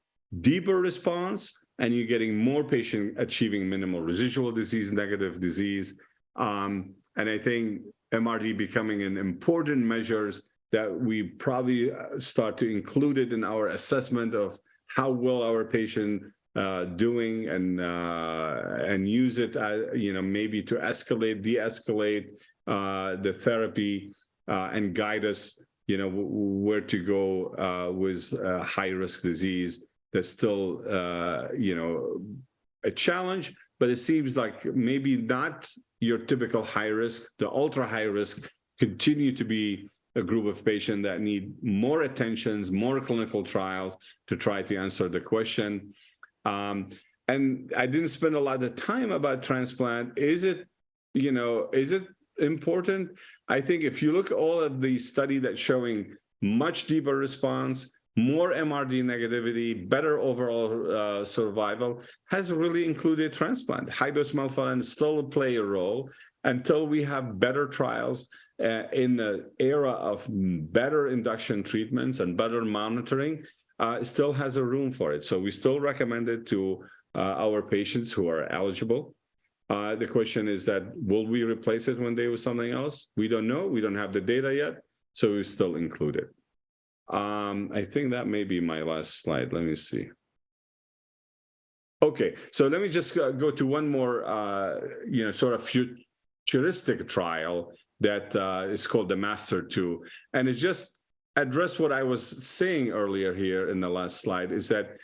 deeper response, and you're getting more patients achieving minimal residual disease, negative disease. And I think MRD becoming an important measure that we probably start to include it in our assessment of how well our patient doing, and use it, maybe to escalate, de-escalate the therapy and guide us, where to go with high-risk disease. That's still, a challenge, but it seems like maybe not your typical high risk. The ultra high risk continue to be a group of patients that need more attentions, more clinical trials to try to answer the question. And I didn't spend a lot of time about transplant. Is it important? I think if you look at all of the study that's showing much deeper response, more MRD negativity, better overall survival, has really included transplant. High-dose melphalan still play a role until we have better trials in the era of better induction treatments and better monitoring. Still has a room for it. So we still recommend it to our patients who are eligible. The question is that, will we replace it one day with something else? We don't know. We don't have the data yet, so we still include it. I think that may be my last slide. Let me see. Okay, so let me just go to one more, sort of futuristic trial that is called the Master-2, and it just address what I was saying earlier here in the last slide. Is that,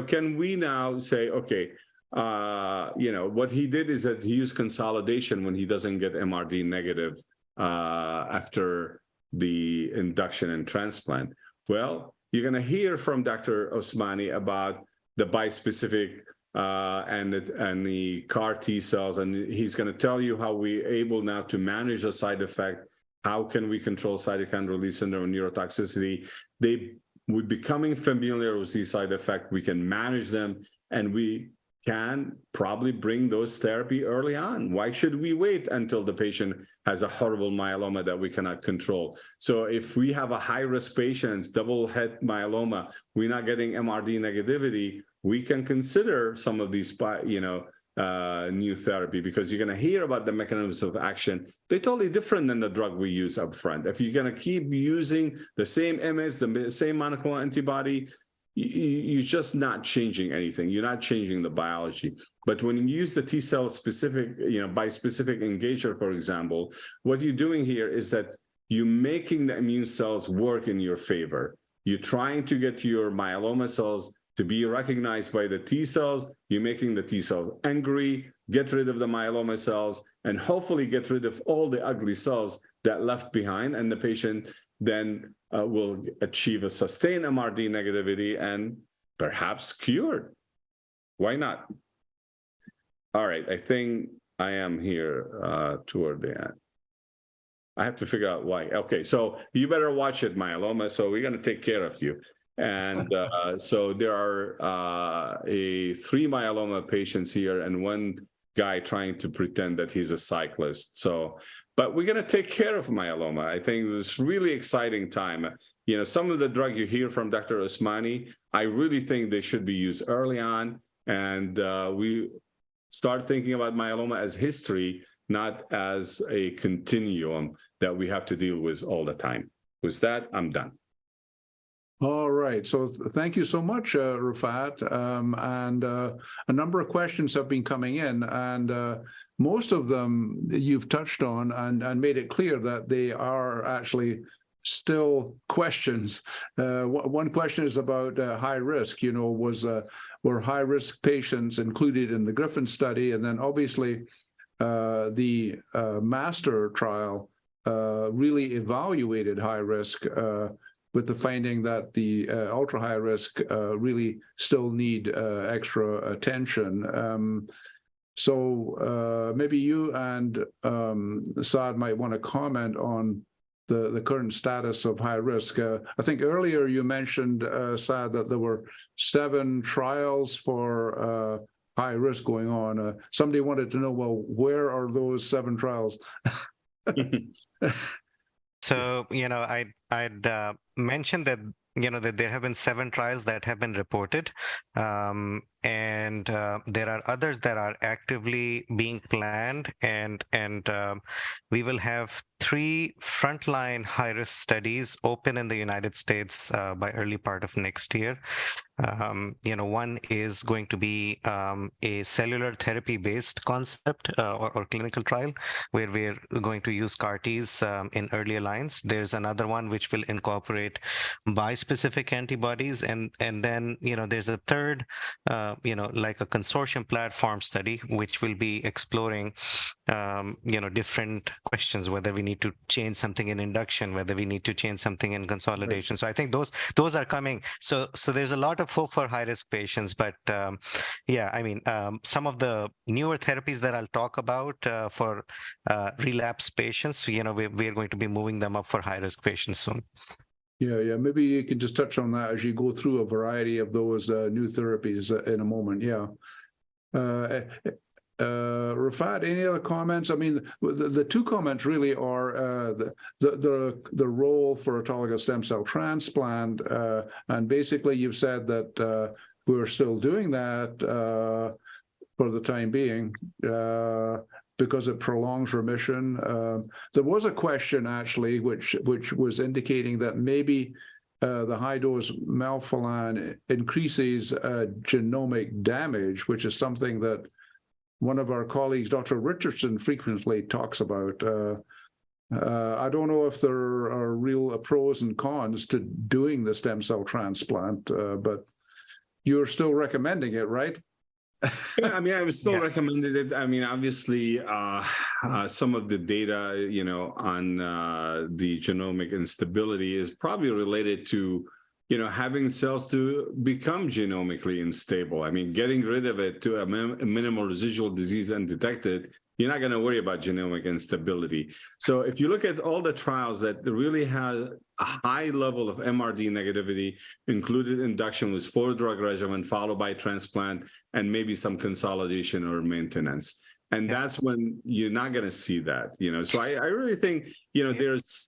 can we now say, okay, what he did is that he used consolidation when he doesn't get MRD negative after the induction and transplant. Well, you're going to hear from Dr. Usmani about the bispecific and the CAR T cells, and he's going to tell you how we're able now to manage the side effect. How can we control cytokine release syndrome and neurotoxicity? We're becoming familiar with these side effects. We can manage them, and we can probably bring those therapy early on. Why should we wait until the patient has a horrible myeloma that we cannot control? So if we have a high-risk patient, double head myeloma, we're not getting MRD negativity, we can consider some of these, new therapy, because you're going to hear about the mechanisms of action. They're totally different than the drug we use up front. If you're going to keep using the same image, the same monoclonal antibody, you're just not changing anything. You're not changing the biology. But when you use the T cell specific, bispecific engager, for example, what you're doing here is that you're making the immune cells work in your favor. You're trying to get your myeloma cells to be recognized by the T cells. You're making the T cells angry, get rid of the myeloma cells, and hopefully get rid of all the ugly cells that left behind, and the patient then will achieve a sustained MRD negativity and perhaps cured. Why not? All right, I think I am here toward the end. I have to figure out why. Okay, so you better watch it, myeloma. So we're going to take care of you. And so there are 3 myeloma patients here and one guy trying to pretend that he's a cyclist. So, but we're going to take care of myeloma. I think it's really exciting time. Some of the drug you hear from Dr. Usmani, I really think they should be used early on. And we start thinking about myeloma as history, not as a continuum that we have to deal with all the time. With that, I'm done. All right. So thank you so much, Rafat. And a number of questions have been coming in, and most of them you've touched on and made it clear that they are actually still questions. One question is about high risk. Were high risk patients included in the Griffin study? And then obviously the master trial really evaluated high risk with the finding that the ultra high risk really still need extra attention. So maybe you and Saad might want to comment on the current status of high risk. I think earlier you mentioned, Saad, that there were 7 trials for high risk going on. Somebody wanted to know, well, where are those 7 trials? So, I'd mentioned that, that there have been 7 trials that have been reported, and there are others that are actively being planned, and we will have 3 frontline high-risk studies open in the United States by early part of next year. One is going to be a cellular therapy-based concept or clinical trial where we're going to use CAR-Ts in earlier lines. There's another one which will incorporate bispecific antibodies, and then there's a third, like a consortium platform study which will be exploring different questions, whether we need to change something in induction, whether we need to change something in consolidation. Right. So I think those are coming. So there's a lot of hope for high-risk patients, but some of the newer therapies that I'll talk about for relapse patients, we're going to be moving them up for high-risk patients soon. Yeah. Maybe you can just touch on that as you go through a variety of those new therapies in a moment. Yeah. Rafat, any other comments? I mean, the 2 comments really are the role for autologous stem cell transplant, and basically you've said that we're still doing that. for the time being because it prolongs remission. There was a question actually which was indicating that maybe the high-dose melphalan increases genomic damage, which is something that one of our colleagues, Dr. Richardson, frequently talks about. I don't know if there are real pros and cons to doing the stem cell transplant, but you're still recommending it, right? Yeah, I mean, I would still recommend it. I mean, obviously, some of the data, you know, on the genomic instability is probably related to, you know, having cells to become genomically unstable. I mean, getting rid of it to a minimal residual disease undetected, you're not going to worry about genomic instability. So if you look at all the trials that really have a high level of MRD negativity, included induction with 4-drug regimen followed by transplant and maybe some consolidation or maintenance. And that's when you're not going to see that, you know. So I really think, you know, there's,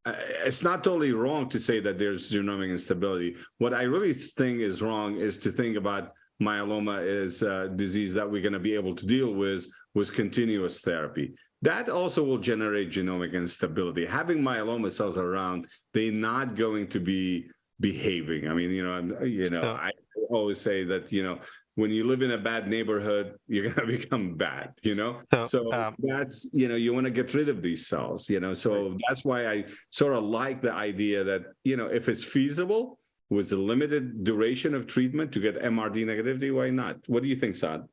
it's not totally wrong to say that there's genomic instability. What I really think is wrong is to think about myeloma as a disease that we're going to be able to deal with continuous therapy. That also will generate genomic instability. Having myeloma cells around, they're not going to be behaving. I mean, I always say that, you know, when you live in a bad neighborhood, you're going to become bad, you know? So that's, you know, you want to get rid of these cells, you know? So that's why I sort of like the idea that, you know, if it's feasible with a limited duration of treatment to get MRD negativity, why not? What do you think, Saad?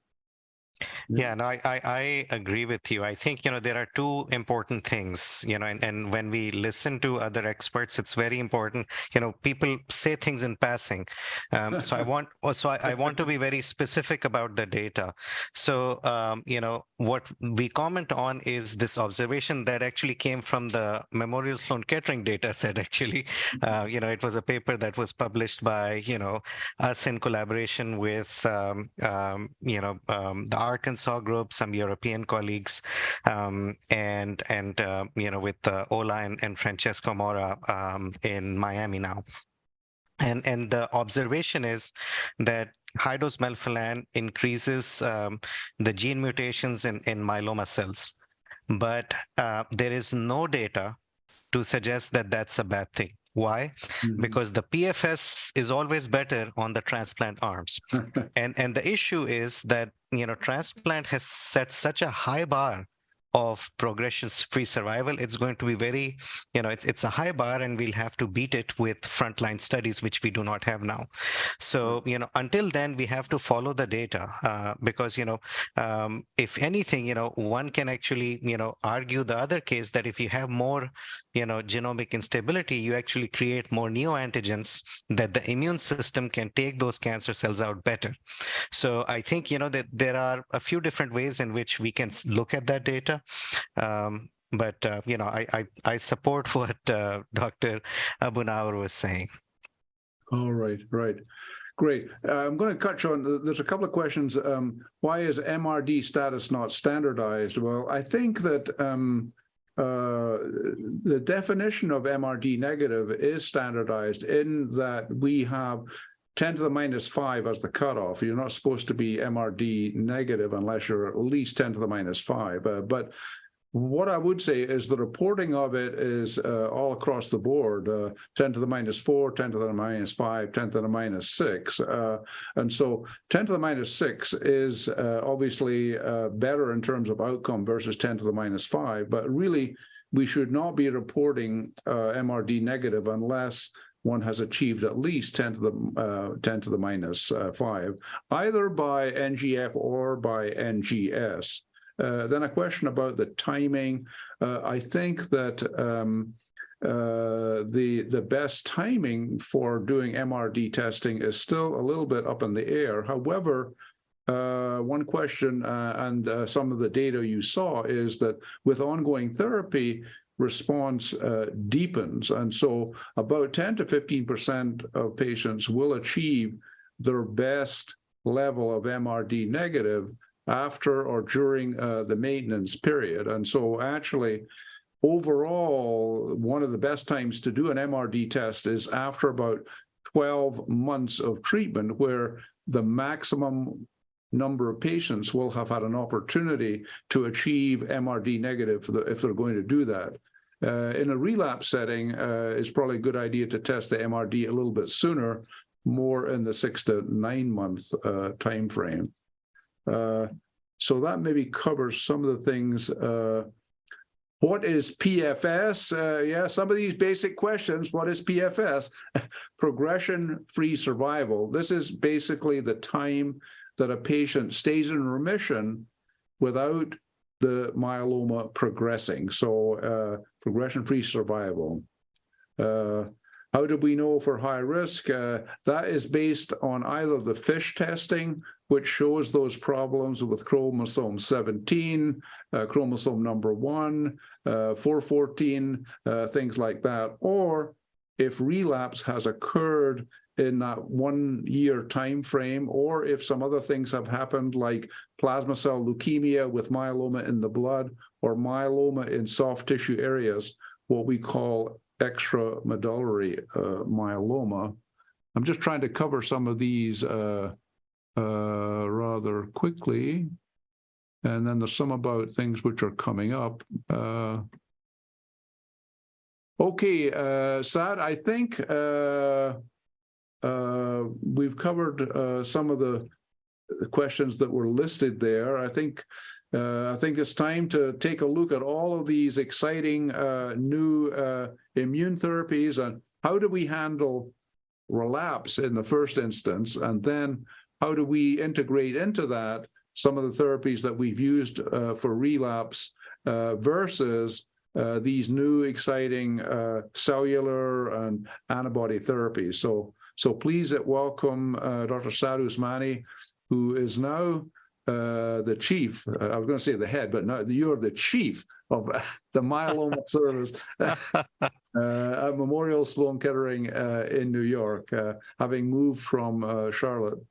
Yeah, no, I agree with you. I think, you know, there are two important things, you know, and when we listen to other experts, it's very important. You know, people say things in passing. So I want to be very specific about the data. So, you know, what we comment on is this observation that actually came from the Memorial Sloan Kettering data set, actually. You know, it was a paper that was published by, you know, us in collaboration with, the Arkansas group, some European colleagues, and you know, with Ola and Francesco Mora in Miami now. And the observation is that high-dose melphalan increases the gene mutations in myeloma cells, but there is no data to suggest that that's a bad thing. Why? Mm-hmm. Because the PFS is always better on the transplant arms. and the issue is that, you know, transplant has set such a high bar of progression-free survival. It's going to be very, you know, it's a high bar, and we'll have to beat it with frontline studies, which we do not have now. So, you know, until then, we have to follow the data because, you know, if anything, you know, one can actually, you know, argue the other case that if you have more, you know, genomic instability, you actually create more neoantigens that the immune system can take those cancer cells out better. So I think, you know, that there are a few different ways in which we can look at that data. But you know, I support what Dr. Abonour was saying. All right, right. Great. I'm going to touch on, there's a couple of questions. Why is MRD status not standardized? Well, I think that the definition of MRD negative is standardized in that we have 10 to the minus 5 as the cutoff. You're not supposed to be MRD negative unless you're at least 10 to the minus 5. But what I would say is the reporting of it is all across the board, 10 to the minus 4, 10 to the minus 5, 10 to the minus 6. And so 10 to the minus 6 is obviously better in terms of outcome versus 10 to the minus 5. But really, we should not be reporting MRD negative unless one has achieved at least 10 to the minus 5, either by NGF or by NGS. Then a question about the timing. I think that the best timing for doing MRD testing is still a little bit up in the air. However, one question and some of the data you saw is that with ongoing therapy, response deepens. And so about 10 to 15% of patients will achieve their best level of MRD negative after or during the maintenance period. And so actually, overall, one of the best times to do an MRD test is after about 12 months of treatment, where the maximum number of patients will have had an opportunity to achieve MRD negative if they're going to do that. In a relapse setting, it's probably a good idea to test the MRD a little bit sooner, more in the 6 to 9 month time frame. So that maybe covers some of the things. What is PFS? Yeah, some of these basic questions. What is PFS? Progression-free survival. This is basically the time that a patient stays in remission without the myeloma progressing. So progression-free survival. How do we know if we're high risk? That is based on either the FISH testing, which shows those problems with chromosome 17, chromosome number 1, 414, things like that, or if relapse has occurred in that 1 year time frame, or if some other things have happened like plasma cell leukemia with myeloma in the blood, or myeloma in soft tissue areas, what we call extramedullary myeloma. I'm just trying to cover some of these rather quickly. And then there's some about things which are coming up. Okay, Saad, I think we've covered some of the questions that were listed there. I think it's time to take a look at all of these exciting new immune therapies and how do we handle relapse in the first instance, and then how do we integrate into that some of the therapies that we've used for relapse versus these new exciting cellular and antibody therapies. So please welcome Dr. Saad Usmani, who is now the chief, I was going to say the head, but no, you're the chief of the myeloma service at Memorial Sloan Kettering in New York, having moved from Charlotte,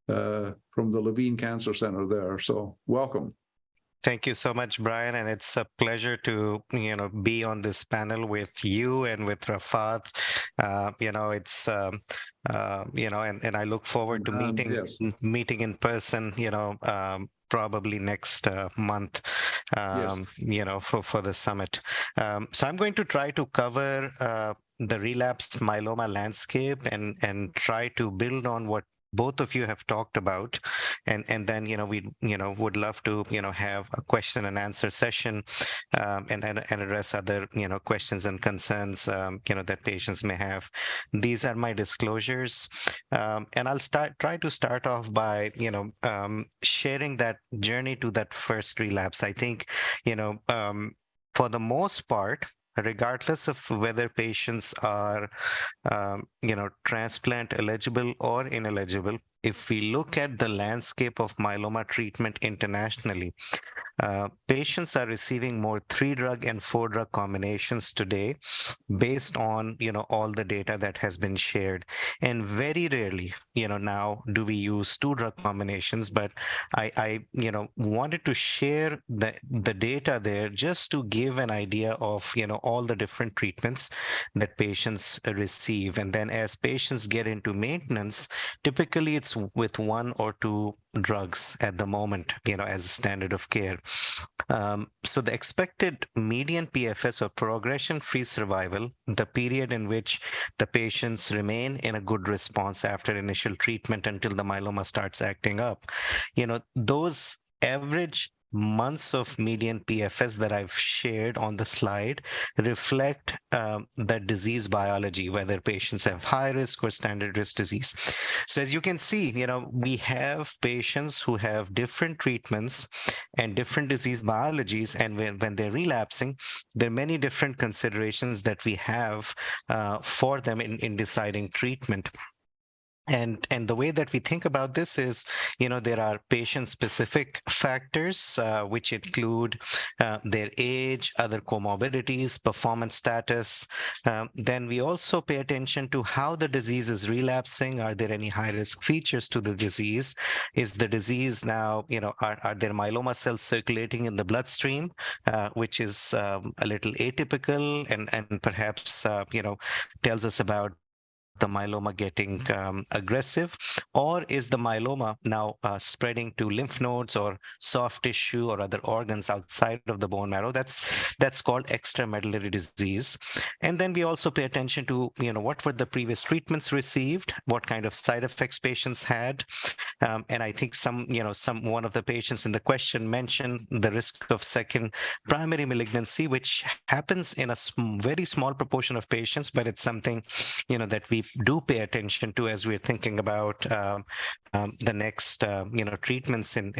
from the Levine Cancer Center there. So welcome. Thank you so much, Brian, and it's a pleasure to be on this panel with you and with Rafat. It's and I look forward to meeting in person. Probably next month. For the summit. So I'm going to try to cover the relapsed myeloma landscape and try to build on what both of you have talked about, and then we would love to have a question and answer session and address other questions and concerns that patients may have. These are my disclosures, and I'll try to start off by sharing that journey to that first relapse. I think for the most part, regardless of whether patients are, transplant eligible or ineligible, if we look at the landscape of myeloma treatment internationally, patients are receiving more 3-drug and 4-drug combinations today based on, all the data that has been shared. And very rarely, now do we use 2-drug combinations, but I wanted to share the data there just to give an idea of, all the different treatments that patients receive. And then as patients get into maintenance, typically it's with 1 or 2 drugs at the moment, as a standard of care. So the expected median PFS or progression-free survival, the period in which the patients remain in a good response after initial treatment until the myeloma starts acting up, those average months of median PFS that I've shared on the slide reflect the disease biology, whether patients have high risk or standard risk disease. So as you can see, we have patients who have different treatments and different disease biologies, and when they're relapsing, there are many different considerations that we have for them in deciding treatment. And the way that we think about this is, there are patient-specific factors, which include their age, other comorbidities, performance status. Then we also pay attention to how the disease is relapsing. Are there any high-risk features to the disease? Is the disease now, are there myeloma cells circulating in the bloodstream, which is a little atypical and perhaps, tells us about the myeloma getting aggressive, or is the myeloma now spreading to lymph nodes or soft tissue or other organs outside of the bone marrow? That's called extramedullary disease. And then we also pay attention to, what were the previous treatments received, what kind of side effects patients had. And I think one of the patients in the question mentioned the risk of second primary malignancy, which happens in a very small proportion of patients, but it's something, that we do pay attention to as we're thinking about the next, treatments in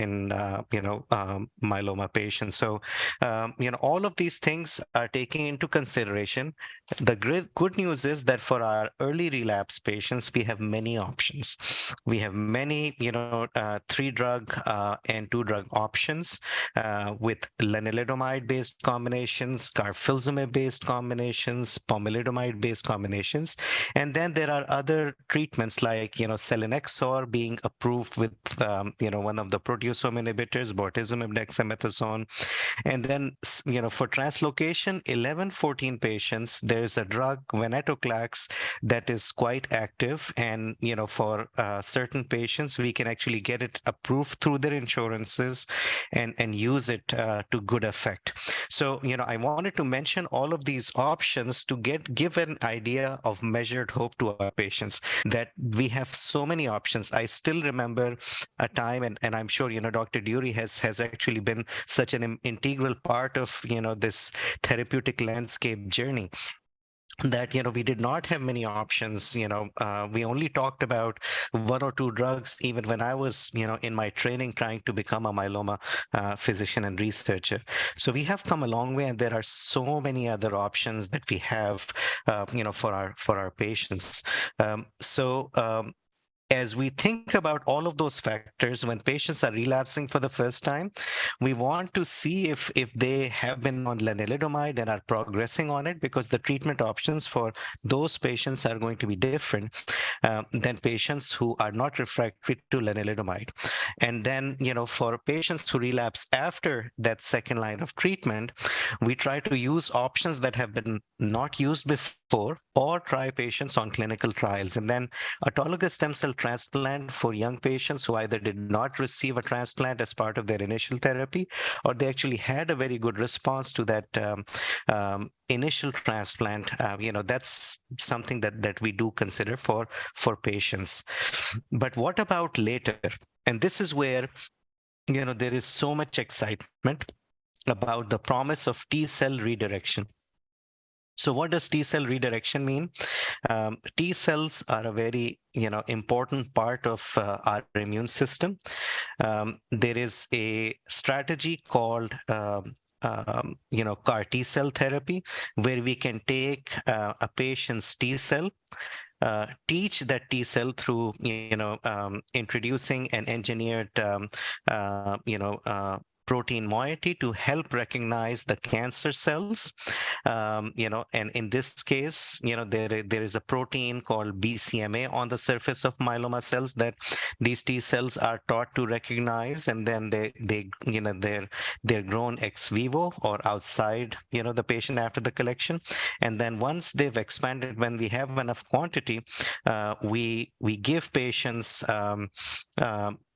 myeloma patients. So, all of these things are taken into consideration. The good news is that for our early relapse patients, we have many options. We have many, 3-drug and 2-drug options with lenalidomide-based combinations, carfilzomib-based combinations, pomalidomide-based combinations. And then there are other treatments like, selinexor being approved with, one of the proteasome inhibitors, bortezomib, dexamethasone. And then, for translocation, 11-14 patients, there's a drug, venetoclax, that is quite active. And, for certain patients, we can actually get it approved through their insurances and use it to good effect. So, I wanted to mention all of these options to give an idea of measured hope to our patients, that we have so many options. I still remember a time, and I'm sure, Dr. Durie has actually been such an integral part of, this therapeutic landscape journey, that we did not have many options. We only talked about 1 or 2 drugs even when I was in my training trying to become a myeloma physician and researcher. So we have come a long way, and there are so many other options that we have for our patients. As we think about all of those factors, when patients are relapsing for the first time, we want to see if they have been on lenalidomide and are progressing on it, because the treatment options for those patients are going to be different than patients who are not refractory to lenalidomide. And then, for patients who relapse after that second line of treatment, we try to use options that have been not used before, or try patients on clinical trials. And then autologous stem cell transplant for young patients who either did not receive a transplant as part of their initial therapy, or they actually had a very good response to that initial transplant. That's something that we do consider for patients. But what about later? And this is where there is so much excitement about the promise of T-cell redirection. So what does T-cell redirection mean? T cells are a very important part of our immune system. There is a strategy called CAR T-cell therapy, where we can take a patient's T-cell, teach that T-cell through introducing an engineered protein moiety to help recognize the cancer cells, and in this case, there is a protein called BCMA on the surface of myeloma cells that these T cells are taught to recognize, and then they're grown ex vivo or outside, the patient after the collection, and then once they've expanded, when we have enough quantity, we give patients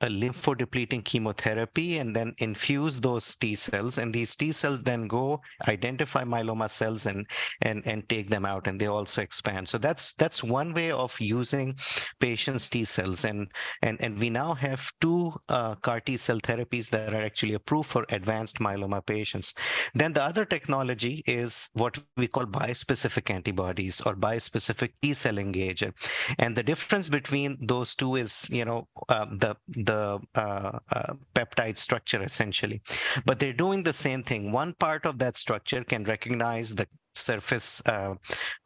a lymphodepleting chemotherapy and then infuse those T cells, and these T cells then go identify myeloma cells and take them out, and they also expand. So that's one way of using patients' T cells, and we now have 2 CAR T cell therapies that are actually approved for advanced myeloma patients. Then the other technology is what we call bispecific antibodies or bispecific T cell engager, and the difference between those two is the peptide structure essentially, but they're doing the same thing. One part of that structure can recognize the surface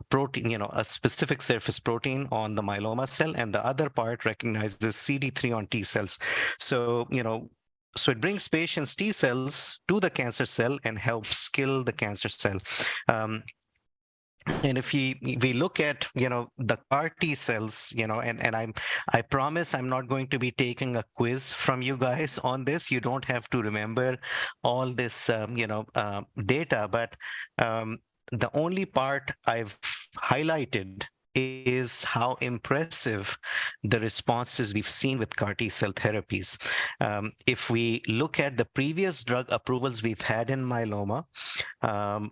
protein, a specific surface protein on the myeloma cell, and the other part recognizes CD3 on T cells. So, so it brings patients' T cells to the cancer cell and helps kill the cancer cell. And if we look at the CAR T cells, and I promise I'm not going to be taking a quiz from you guys on this. You don't have to remember all this data, but the only part I've highlighted is how impressive the responses we've seen with CAR T cell therapies. If we look at the previous drug approvals we've had in myeloma,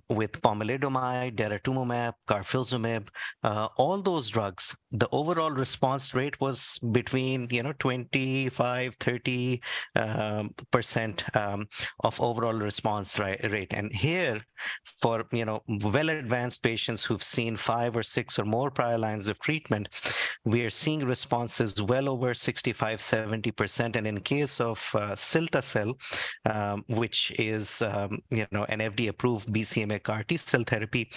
with pomalidomide, daratumumab, carfilzomib, all those drugs, the overall response rate was between 25, 30 percent of overall response rate. And here, for well advanced patients who've seen 5 or 6 or more prior lines of treatment, we are seeing responses well over 65, 70%. And in case of cilta-cel, which is an FDA approved BCMA CAR T cell therapy,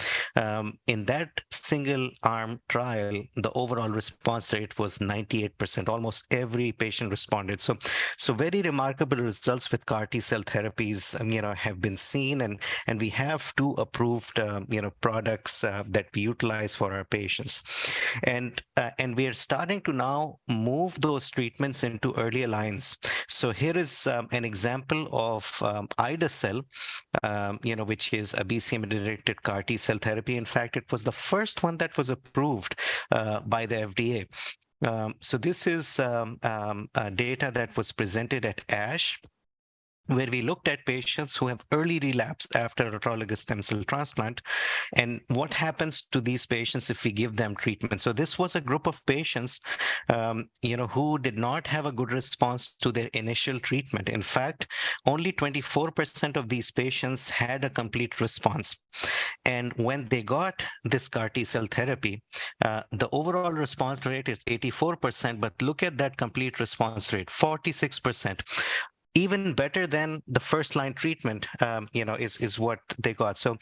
in that single arm trial, the overall response rate was 98%. Almost every patient responded. So very remarkable results with CAR T cell therapies have been seen, and we have 2 approved products that we utilize for our patients, and we are starting to now move those treatments into earlier lines. So here is an example of ide-cel, which is a BCMA-directed CAR T cell therapy. In fact, it was the first one that was approved by the FDA. So this is data that was presented at ASH, where we looked at patients who have early relapse after autologous stem cell transplant, and what happens to these patients if we give them treatment. So this was a group of patients, who did not have a good response to their initial treatment. In fact, only 24% of these patients had a complete response. And when they got this CAR T cell therapy, the overall response rate is 84%, but look at that complete response rate, 46%. Even better than the first line treatment, is what they got. So,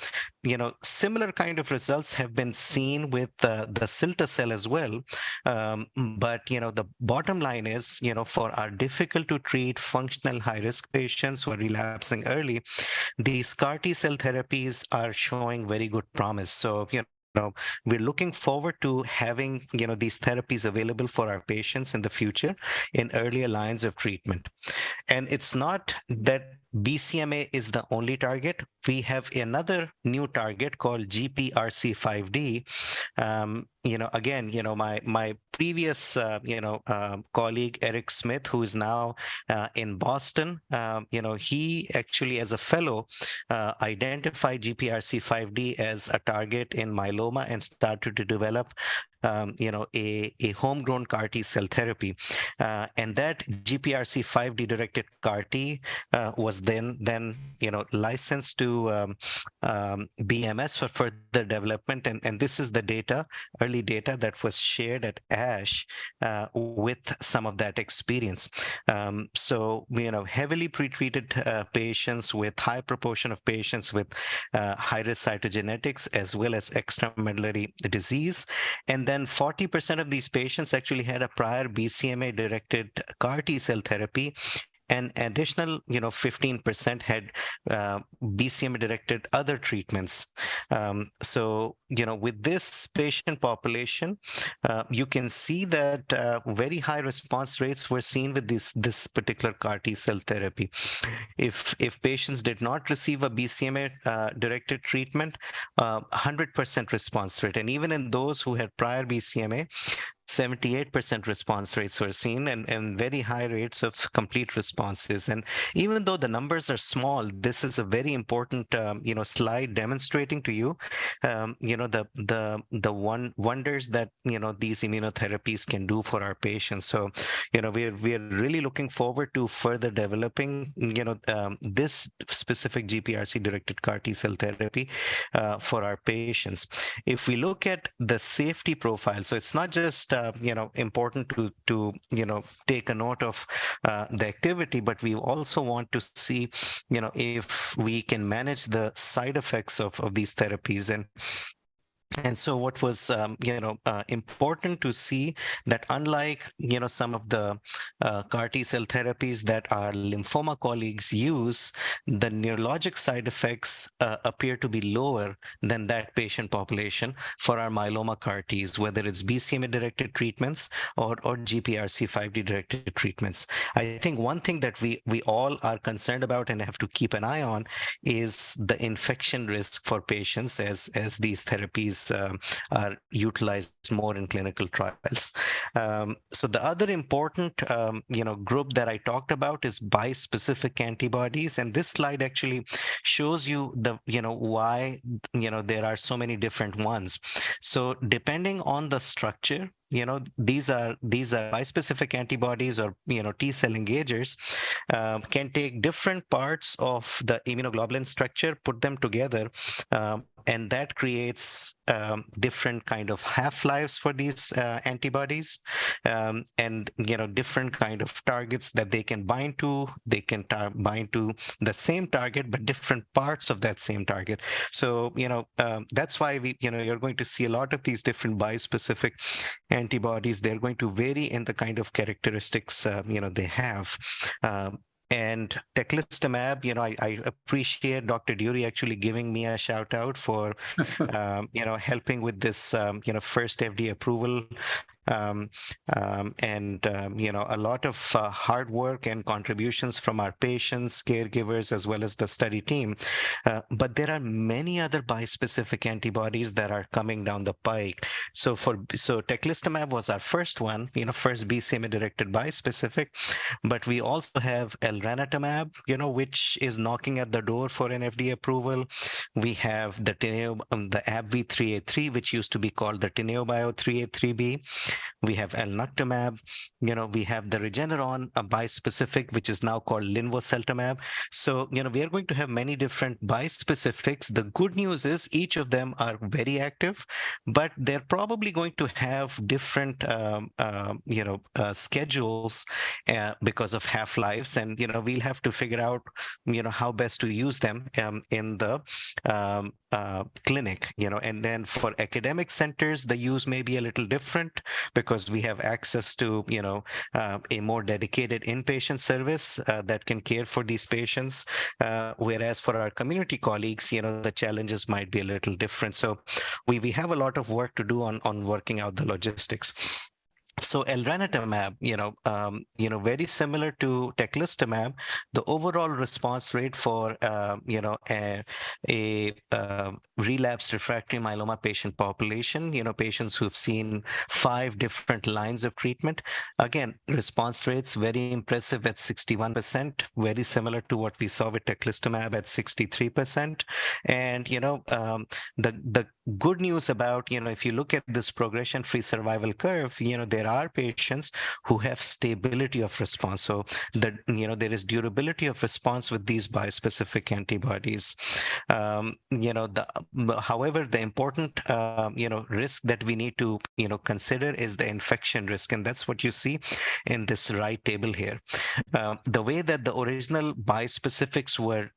similar kind of results have been seen with the cilta-cel as well. But, the bottom line is, for our difficult to treat functional high risk patients who are relapsing early, these CAR T cell therapies are showing very good promise. So, we're looking forward to having these therapies available for our patients in the future in earlier lines of treatment. And it's not that BCMA is the only target. We have another new target called GPRC5D. Again, my previous colleague Eric Smith, who is now in Boston, he actually, as a fellow, identified GPRC5D as a target in myeloma and started to develop a homegrown CAR T cell therapy, and that GPRC5D directed CAR T was then licensed to BMS for further development, and this is the early data that was shared at ASH with some of that experience. So heavily pretreated patients, with high proportion of patients with high risk cytogenetics as well as extramedullary disease, and then 40% of these patients actually had a prior BCMA-directed CAR T cell therapy, and additional 15% had BCMA-directed other treatments. So with this patient population, you can see that very high response rates were seen with this particular CAR T cell therapy. If patients did not receive a BCMA directed treatment, 100% response rate, and even in those who had prior BCMA, 78% response rates were seen, and very high rates of complete responses. And even though the numbers are small, this is a very important slide demonstrating to you the wonders that these immunotherapies can do for our patients. So we're really looking forward to further developing this specific GPRC directed CAR T cell therapy for our patients. If we look at the safety profile, so it's not just important to take a note of the activity, but we also want to see if we can manage the side effects of these therapies. And so what was important to see that unlike some of the CAR T cell therapies that our lymphoma colleagues use, the neurologic side effects appear to be lower than that patient population for our myeloma CAR Ts, whether it's BCMA directed treatments or GPRC5D directed treatments. I think one thing that we all are concerned about and have to keep an eye on is the infection risk for patients as these therapies antibodies are utilized more in clinical trials. So the other important group that I talked about is bispecific antibodies, and this slide actually shows you the why there are so many different ones. So depending on the structure, these are bispecific antibodies, or T cell engagers, can take different parts of the immunoglobulin structure, put them together, and that creates different kind of half-lives for these antibodies, and different kind of targets that they can bind to. They can bind to the same target but different parts of that same target. So that's why you're going to see a lot of these different bispecific antibodies. They're going to vary in the kind of characteristics they have. And teclistamab, I appreciate Dr. Durie actually giving me a shout out for, helping with this, first FDA approval. And a lot of hard work and contributions from our patients, caregivers, as well as the study team. But there are many other bispecific antibodies that are coming down the pike. So teclistamab was our first one, first BCMA-directed bispecific. But we also have elranatamab, which is knocking at the door for an FDA approval. We have the AbbVie-383, which used to be called the Teneobio 383B. We have elnactamab, we have the Regeneron, a bispecific, which is now called linvoseltamab. So, we are going to have many different bispecifics. The good news is each of them are very active, but they're probably going to have different, schedules because of half-lives. And, we'll have to figure out, how best to use them in the clinic, and then for academic centers, the use may be a little different because we have access to, a more dedicated inpatient service that can care for these patients. Whereas for our community colleagues, the challenges might be a little different. So we have a lot of work to do on working out the logistics. So elranatamab, very similar to teclistamab, the overall response rate for, a relapsed refractory myeloma patient population, patients who've seen 5 different lines of treatment. Again, response rates very impressive at 61%, very similar to what we saw with teclistamab at 63%. And, the good news about, if you look at this progression-free survival curve, there are patients who have stability of response. So that, there is durability of response with these bispecific antibodies. However, the important, risk that we need to, consider is the infection risk. And that's what you see in this right table here. The way that the original bispecifics were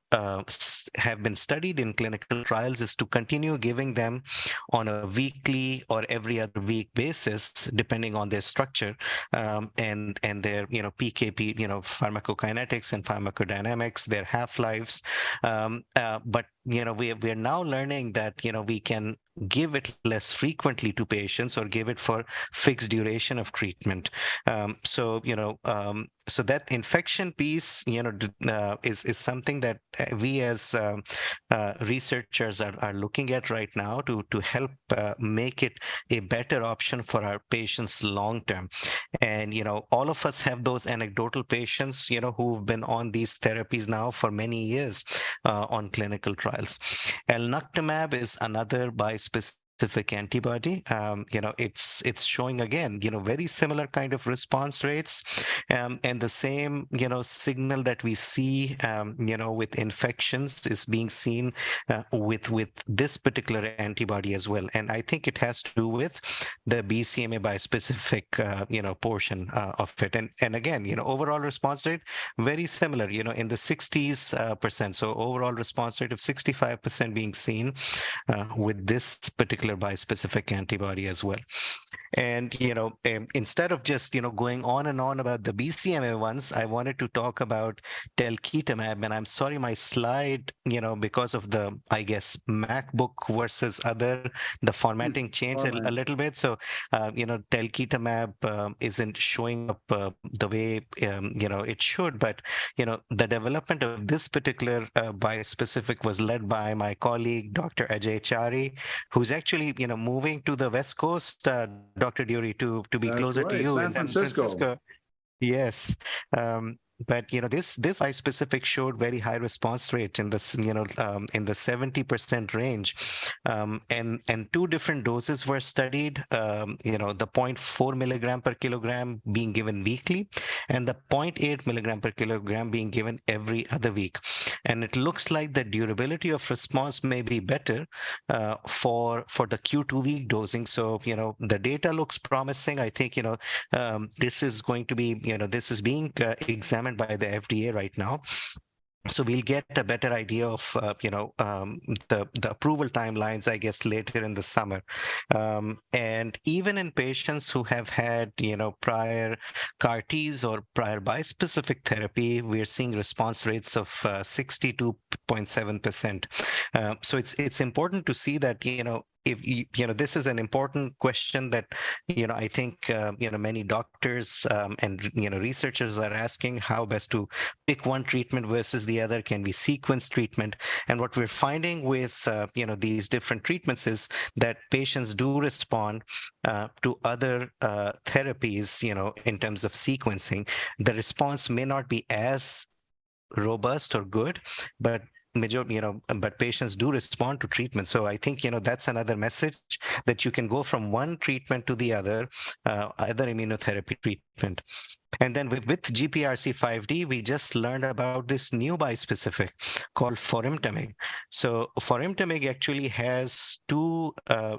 have been studied in clinical trials is to continue giving them on a weekly or every other week basis, depending on their structure and their PKP, pharmacokinetics and pharmacodynamics, their half-lives. But we are now learning that we can give it less frequently to patients or give it for fixed duration of treatment. So that infection piece, is something that we as researchers are looking at right now to help make it a better option for our patients long term. And all of us have those anecdotal patients, who've been on these therapies now for many years on clinical trials. Elnactamab is another bispecific antibody. It's showing again, very similar kind of response rates, and the same, signal that we see, with infections is being seen with this particular antibody as well. And I think it has to do with the BCMA bispecific, portion of it. And again, overall response rate very similar, in the 60s%. So overall response rate of 65% being seen with this particular bispecific antibody as well. And, instead of just, going on and on about the BCMA ones, I wanted to talk about telquitamab. And I'm sorry, my slide, because of the, I guess, MacBook versus other, the formatting changed a little bit. So, telquitamab isn't showing up the way, it should. But, the development of this particular bispecific was led by my colleague, Dr. Ajay Chari, who's actually, moving to the West Coast, Dr. Durie, to be That's closer to right, you San in San Francisco. Francisco. Yes. But this bispecific showed very high response rate in this, in the 70% range, and two different doses were studied. The 0.4 milligram per kilogram being given weekly, and the 0.8 milligram per kilogram being given every other week. And it looks like the durability of response may be better for the Q2 week dosing. So the data looks promising. I think this is going to be this is being examined by the FDA right now. So we'll get a better idea of the approval timelines, I guess, later in the summer. And even in patients who have had prior CAR-Ts or prior bispecific therapy, we're seeing response rates of 62.7%. So it's important to see that if this is an important question that I think many doctors and researchers are asking, how best to pick one treatment versus the other. Can we sequence treatment? And what we're finding with these different treatments is that patients do respond to other therapies in terms of sequencing. The response may not be as robust or good, but but patients do respond to treatment. So I think that's another message, that you can go from one treatment to the other, either immunotherapy treatment. And then with GPRC5D, we just learned about this new bispecific called forimtamig. So forimtamig actually has two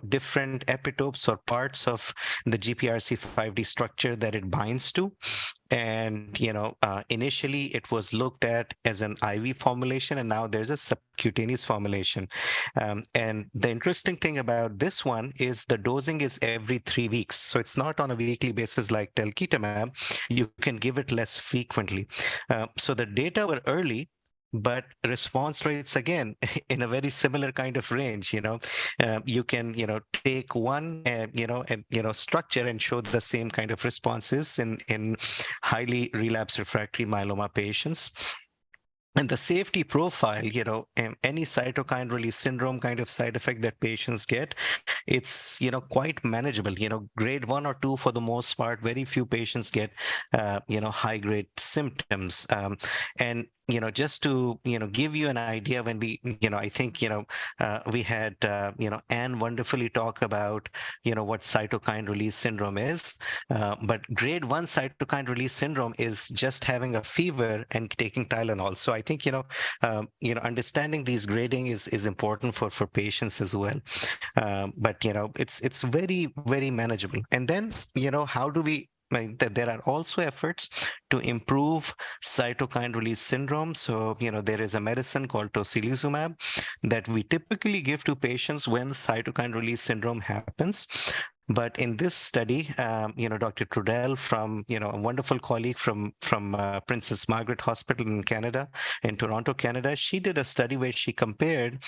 different epitopes or parts of the GPRC5D structure that it binds to. And initially it was looked at as an IV formulation, and now there's a subcutaneous formulation. And the interesting thing about this one is the dosing is every 3 weeks. So it's not on a weekly basis like telquitamab. You can give it less frequently. So the data were early, but response rates, again, in a very similar kind of range. You can take one structure and show the same kind of responses in highly relapsed refractory myeloma patients. And the safety profile, any cytokine release syndrome kind of side effect that patients get, it's, quite manageable. Grade 1 or 2 for the most part. Very few patients get, high grade symptoms. And just to give you an idea, when we I think we had Anne wonderfully talk about what cytokine release syndrome is, but grade 1 cytokine release syndrome is just having a fever and taking Tylenol. So I think understanding these grading is important for patients as well. But it's very, very manageable. And then how do we there are also efforts to improve cytokine release syndrome. So, there is a medicine called tocilizumab that we typically give to patients when cytokine release syndrome happens. But in this study, Dr. Trudell, from a wonderful colleague from Princess Margaret Hospital in Canada, in Toronto, Canada, she did a study where she compared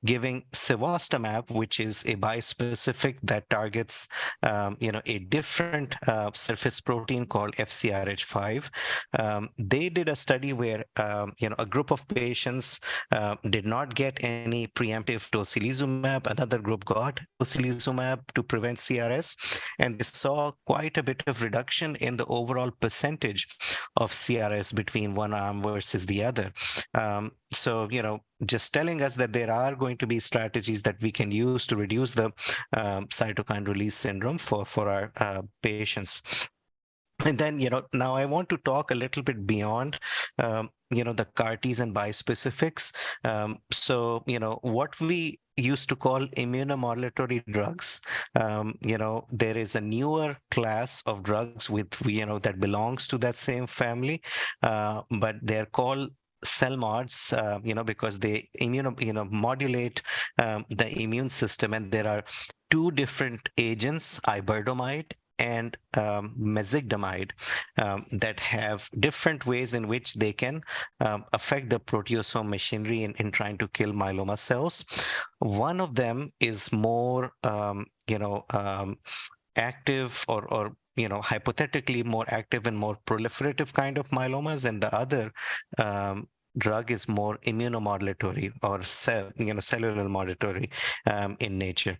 giving cevostamab, which is a bispecific that targets a different surface protein called FcRH5. They did a study where a group of patients did not get any preemptive tocilizumab. Another group got tocilizumab to prevent CRS, and they saw quite a bit of reduction in the overall percentage of CRS between one arm versus the other. So, just telling us that there are going to be strategies that we can use to reduce the cytokine release syndrome for our patients. And then, now I want to talk a little bit beyond, the CAR-Ts and bispecifics. So, what we used to call immunomodulatory drugs, there is a newer class of drugs that belongs to that same family, but they're called CELMoDs, because they modulate the immune system, and there are two different agents, iberdomide and mezigdomide, that have different ways in which they can affect the proteasome machinery in trying to kill myeloma cells. One of them is more, active or hypothetically more active and more proliferative kind of myelomas, and the other drug is more immunomodulatory or cellular modulatory in nature.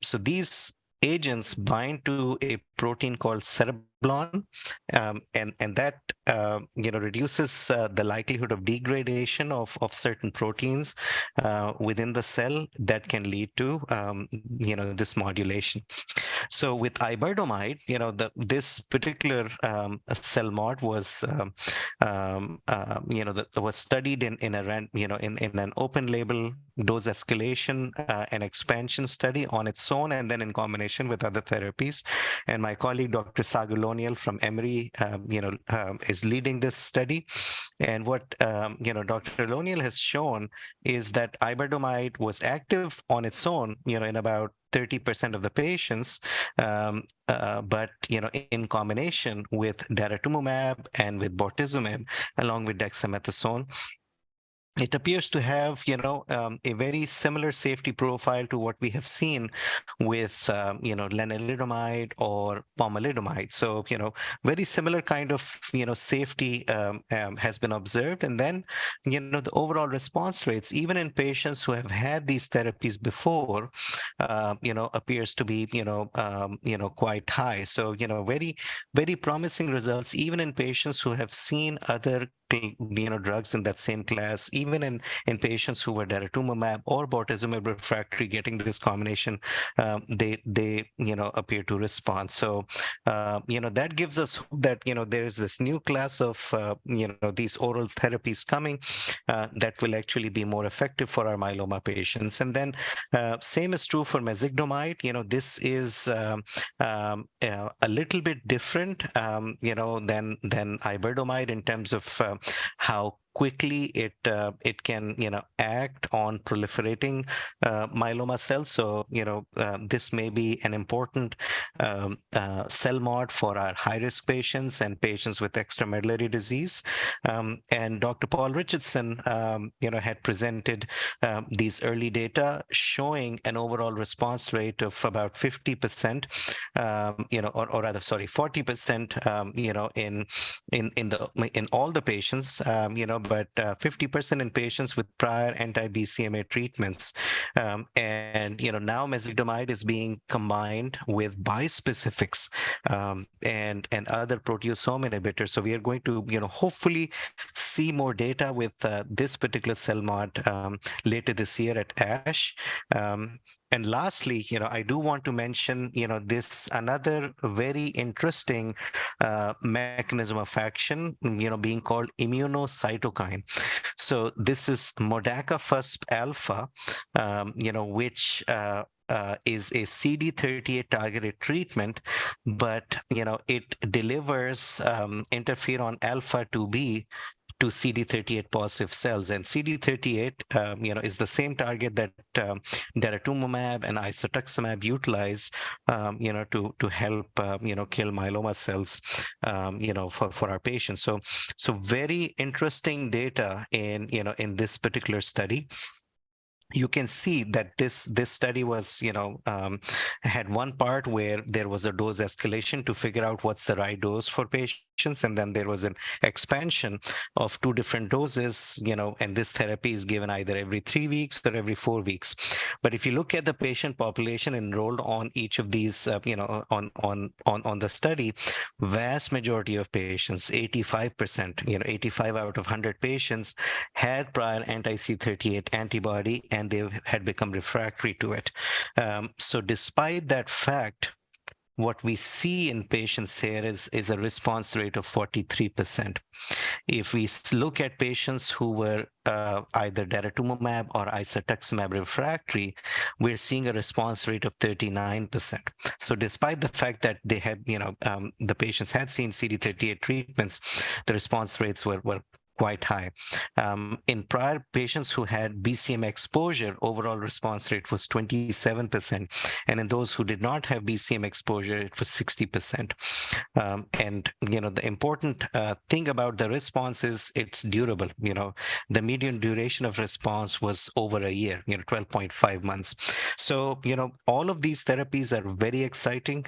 So these agents bind to a protein called cereblon, and that reduces the likelihood of degradation of certain proteins within the cell that can lead to this modulation. So with iberdomide, this particular cell mod was was studied in an open label dose escalation and expansion study on its own, and then in combination with other therapies. And my colleague, Dr. Saad Usmani from Emory, is leading this study. And what Dr. Usmani has shown is that iberdomide was active on its own, in about 30% of the patients, but in combination with daratumumab and with bortezomib, along with dexamethasone, it appears to have, a very similar safety profile to what we have seen with, lenalidomide or pomalidomide. So, very similar kind of, safety has been observed. And then, the overall response rates, even in patients who have had these therapies before, appears to be, quite high. So, very, very promising results, even in patients who have seen other drugs in that same class, even in patients who were daratumumab or bortezomib refractory, getting this combination, they appear to respond. So that gives us hope that there is this new class of these oral therapies coming that will actually be more effective for our myeloma patients. And then same is true for mezigdomide. This is a little bit different than iberdomide in terms of how quickly it can act on proliferating myeloma cells. So this may be an important cell mod for our high-risk patients and patients with extramedullary disease. And Dr. Paul Richardson had presented these early data showing an overall response rate of about 50%, or rather, sorry, 40%, in all the patients, but 50% in patients with prior anti-BCMA treatments. And now mezigdomide is being combined with bispecifics and other proteasome inhibitors. So we are going to hopefully see more data with this particular cell mod later this year at ASH. And lastly, I do want to mention, this another very interesting mechanism of action, being called immunocytokine. So this is modakafusp alpha, which is a CD38 targeted treatment, but it delivers interferon alpha 2b to CD38 positive cells, and CD38 is the same target that daratumumab and isatuximab utilize to help kill myeloma cells for our patients. So very interesting data in this particular study. You can see that this study was, had one part where there was a dose escalation to figure out what's the right dose for patients, and then there was an expansion of 2 different doses, and this therapy is given either every 3 weeks or every 4 weeks. But if you look at the patient population enrolled on each of these, on the study, vast majority of patients, 85%, 85 out of 100 patients had prior anti-CD38 antibody, and they had become refractory to it. So despite that fact, what we see in patients here is a response rate of 43%. If we look at patients who were either daratumumab or isatuximab refractory, we're seeing a response rate of 39%. So despite the fact that they had, the patients had seen CD38 treatments, the response rates were quite high. In prior patients who had BCMA exposure, overall response rate was 27%. And in those who did not have BCMA exposure, it was 60%. And, the important thing about the response is it's durable. The median duration of response was over a year, 12.5 months. So, all of these therapies are very exciting.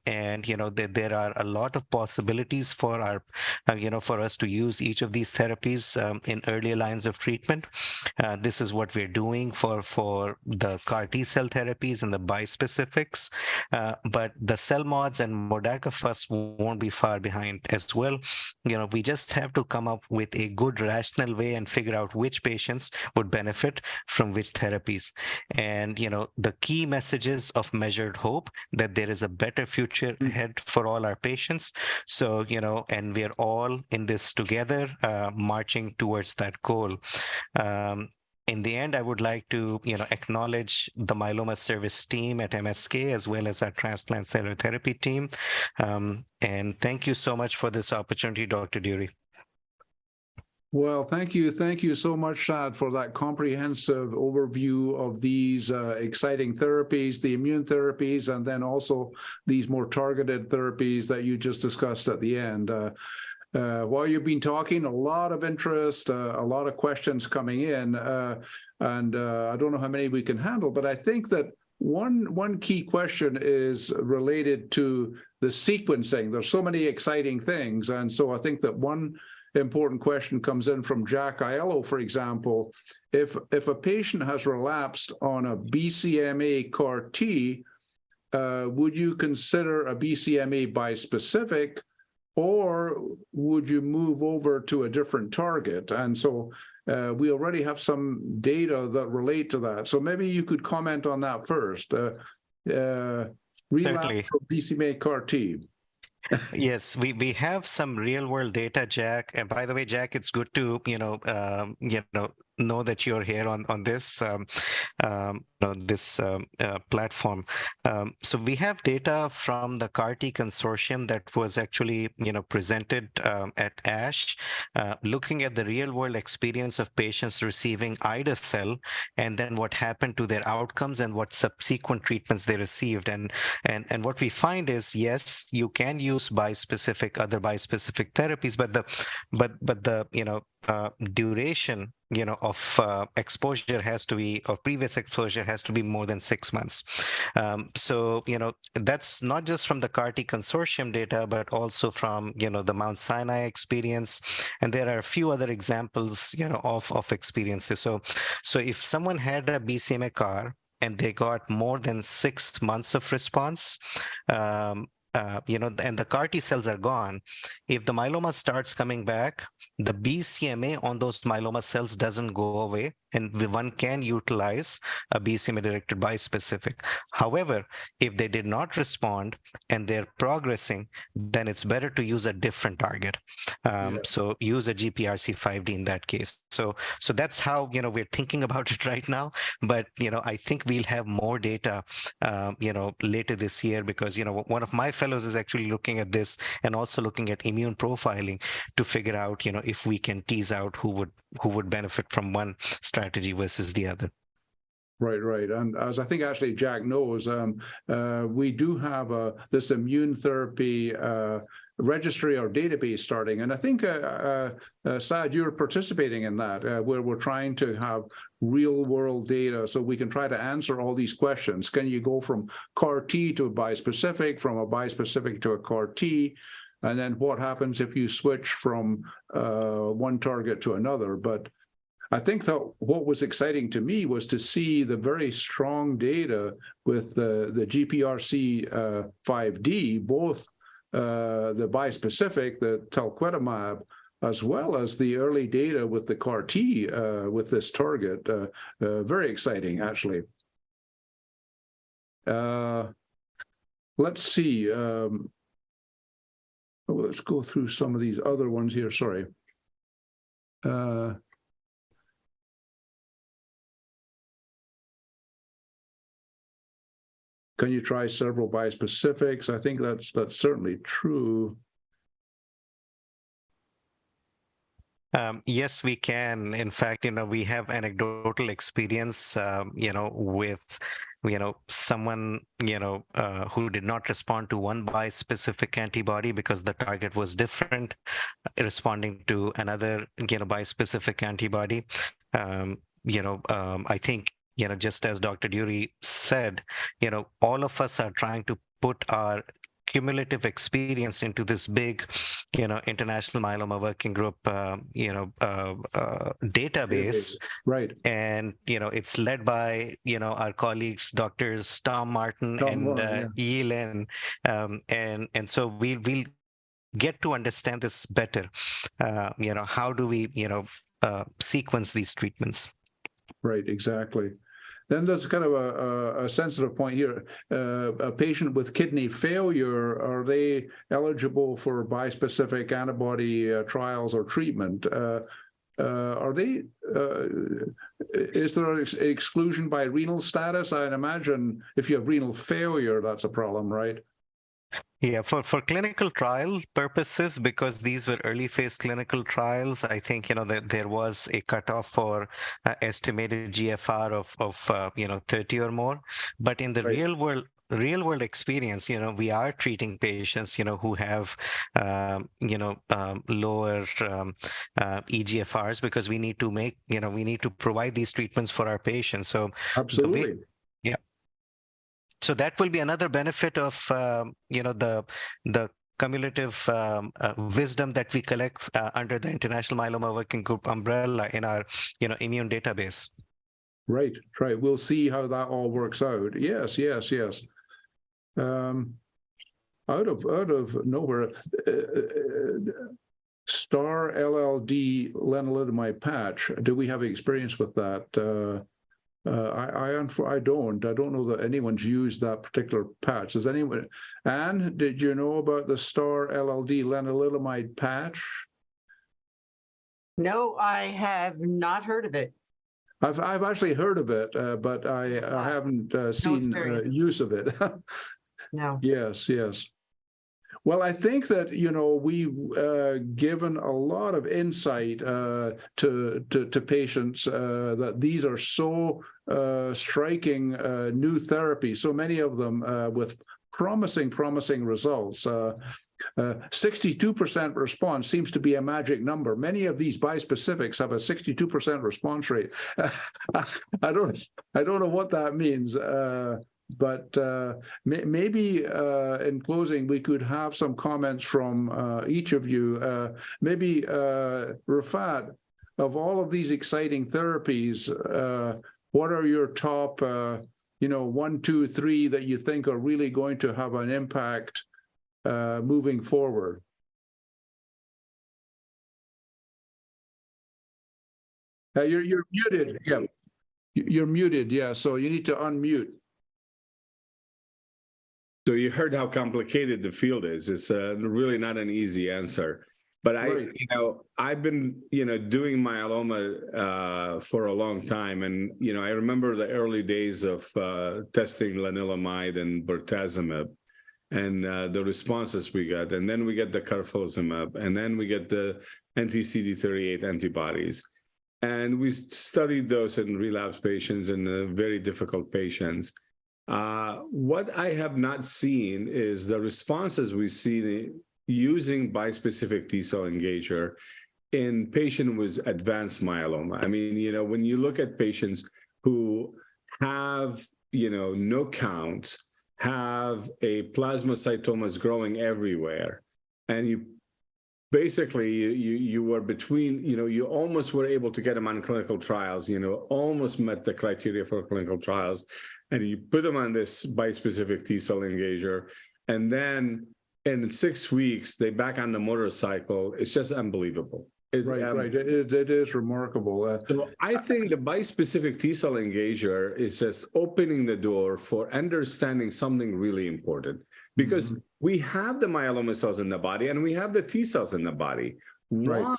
And, there are a lot of possibilities for for us to use each of these therapies in earlier lines of treatment. This is what we're doing for the CAR T cell therapies and the bispecifics. But the CELMoDs and modakafusp won't be far behind as well. We just have to come up with a good rational way and figure out which patients would benefit from which therapies. And, the key messages of measured hope that there is a better future ahead for all our patients. So, and we're all in this together, marching towards that goal. In the end, I would like to, acknowledge the myeloma service team at MSK as well as our transplant cell therapy team. And thank you so much for this opportunity, Dr. Durie. Well, thank you. Thank you so much, Saad, for that comprehensive overview of these exciting therapies, the immune therapies, and then also these more targeted therapies that you just discussed at the end. While you've been talking, a lot of interest, a lot of questions coming in, and I don't know how many we can handle, but I think that one key question is related to the sequencing. There's so many exciting things, and so I think that one important question comes in from Jack Aiello, for example. If a patient has relapsed on a BCMA CAR T, would you consider a BCMA bispecific, or would you move over to a different target? And so we already have some data that relate to that. So maybe you could comment on that first. Relapse for BCMA CAR T. Yes, we have some real world data, Jack. And by the way, Jack, it's good to know that you're here on this platform. So we have data from the CAR T consortium that was actually presented at ASH, looking at the real world experience of patients receiving ide-cel, and then what happened to their outcomes and what subsequent treatments they received. And what we find is, yes, you can use other bispecific therapies, but the duration of exposure has to be, of previous exposure has to be more than 6 months. So that's not just from the CAR T consortium data, but also from the Mount Sinai experience, and there are a few other examples of experiences. So if someone had a BCMA CAR and they got more than 6 months of response, and the CAR T cells are gone, if the myeloma starts coming back, the BCMA on those myeloma cells doesn't go away, and one can utilize a BCMA-directed bispecific. However, if they did not respond and they're progressing, then it's better to use a different target. So use a GPRC5D in that case. So that's how we're thinking about it right now. But I think we'll have more data later this year, because one of my fellows is actually looking at this and also looking at immune profiling to figure out if we can tease out who would benefit from one strategy versus the other. Right. And as I think actually Jack knows, we do have this immune therapy registry or database starting. And I think, Saad, you're participating in that, where we're trying to have real world data so we can try to answer all these questions. Can you go from CAR T to a bispecific, from a bispecific to a CAR T? And then what happens if you switch from one target to another? But I think that what was exciting to me was to see the very strong data with the GPRC5D, both the bispecific, the talquetamab, as well as the early data with the CAR T with this target. Very exciting, actually. Let's see. Let's go through some of these other ones here. Sorry. Can you try several bispecifics? I think that's certainly true. Yes, we can. In fact, we have anecdotal experience, with, someone, who did not respond to one bispecific antibody because the target was different, responding to another, bispecific antibody. I think, just as Dr. Durie said, all of us are trying to put our cumulative experience into this big, international myeloma working group, database. Right. And, it's led by, our colleagues, Doctors Tom Martin Tom and Martin, Yi Lin. And so we'll get to understand this better. How do we, sequence these treatments? Right, exactly. Then there's kind of a sensitive point here. A patient with kidney failure, are they eligible for bispecific antibody trials or treatment? Are they? Is there an exclusion by renal status? I'd imagine if you have renal failure, that's a problem, right? Yeah, for clinical trial purposes, because these were early phase clinical trials, I think, that there was a cutoff for estimated GFR of 30 or more. But in the Right. real world experience, we are treating patients, who have, lower EGFRs, because we need to provide these treatments for our patients. So Absolutely. So that will be another benefit of the cumulative wisdom that we collect under the International Myeloma Working Group umbrella in our immune database. Right. We'll see how that all works out. Yes. Out of nowhere, star LLD lenalidomide patch. Do we have experience with that? I don't know that anyone's used that particular patch. Does anyone? Anne, did you know about the star LLD lenalidomide patch? No, I have not heard of it. I've actually heard of it, but I haven't seen use of it. No. Yes. Well, I think that we've given a lot of insight to patients that these are so striking new therapies. So many of them with promising results. 62% response seems to be a magic number. Many of these bispecifics have a 62% response rate. I don't know what that means. But maybe in closing, we could have some comments from each of you. Maybe Rafat, of all of these exciting therapies, what are your top, 1, 2, 3 that you think are really going to have an impact moving forward? You're muted. Yeah, you're muted. Yeah, so you need to unmute. So you heard how complicated the field is. It's really not an easy answer. But I've been, doing myeloma for a long time. And, I remember the early days of testing lenalidomide and bortezomib and the responses we got. And then we get the carfilzomib, and then we get the anti-CD38 antibodies. And we studied those in relapse patients and very difficult patients. What I have not seen is the responses we see using bispecific T-cell engager in patients with advanced myeloma. I mean, when you look at patients who have, no counts, have a plasmacytomas growing everywhere, and you basically you were between, you almost were able to get them on clinical trials, almost met the criteria for clinical trials, and you put them on this bispecific T-cell engager, and then in 6 weeks, they're back on the motorcycle. It's just unbelievable. Right. It is remarkable. So I think the bispecific T-cell engager is just opening the door for understanding something really important, because we have the myeloma cells in the body and we have the T cells in the body. Why?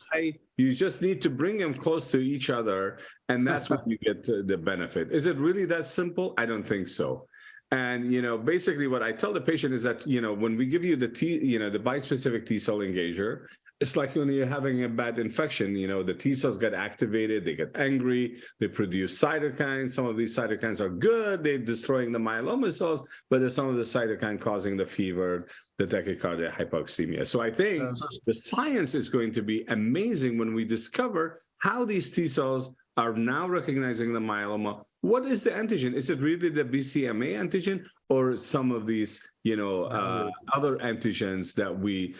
You just need to bring them close to each other, and that's when you get the benefit. Is it really that simple? I don't think so. And, basically what I tell the patient is that, when we give you the bispecific T-cell engager, it's like when you're having a bad infection, the T cells get activated, they get angry, they produce cytokines. Some of these cytokines are good, they're destroying the myeloma cells, but there's some of the cytokine causing the fever, the tachycardia, hypoxemia. So I think the science is going to be amazing when we discover how these T cells are now recognizing the myeloma. What is the antigen? Is it really the BCMA antigen or some of these, other antigens that we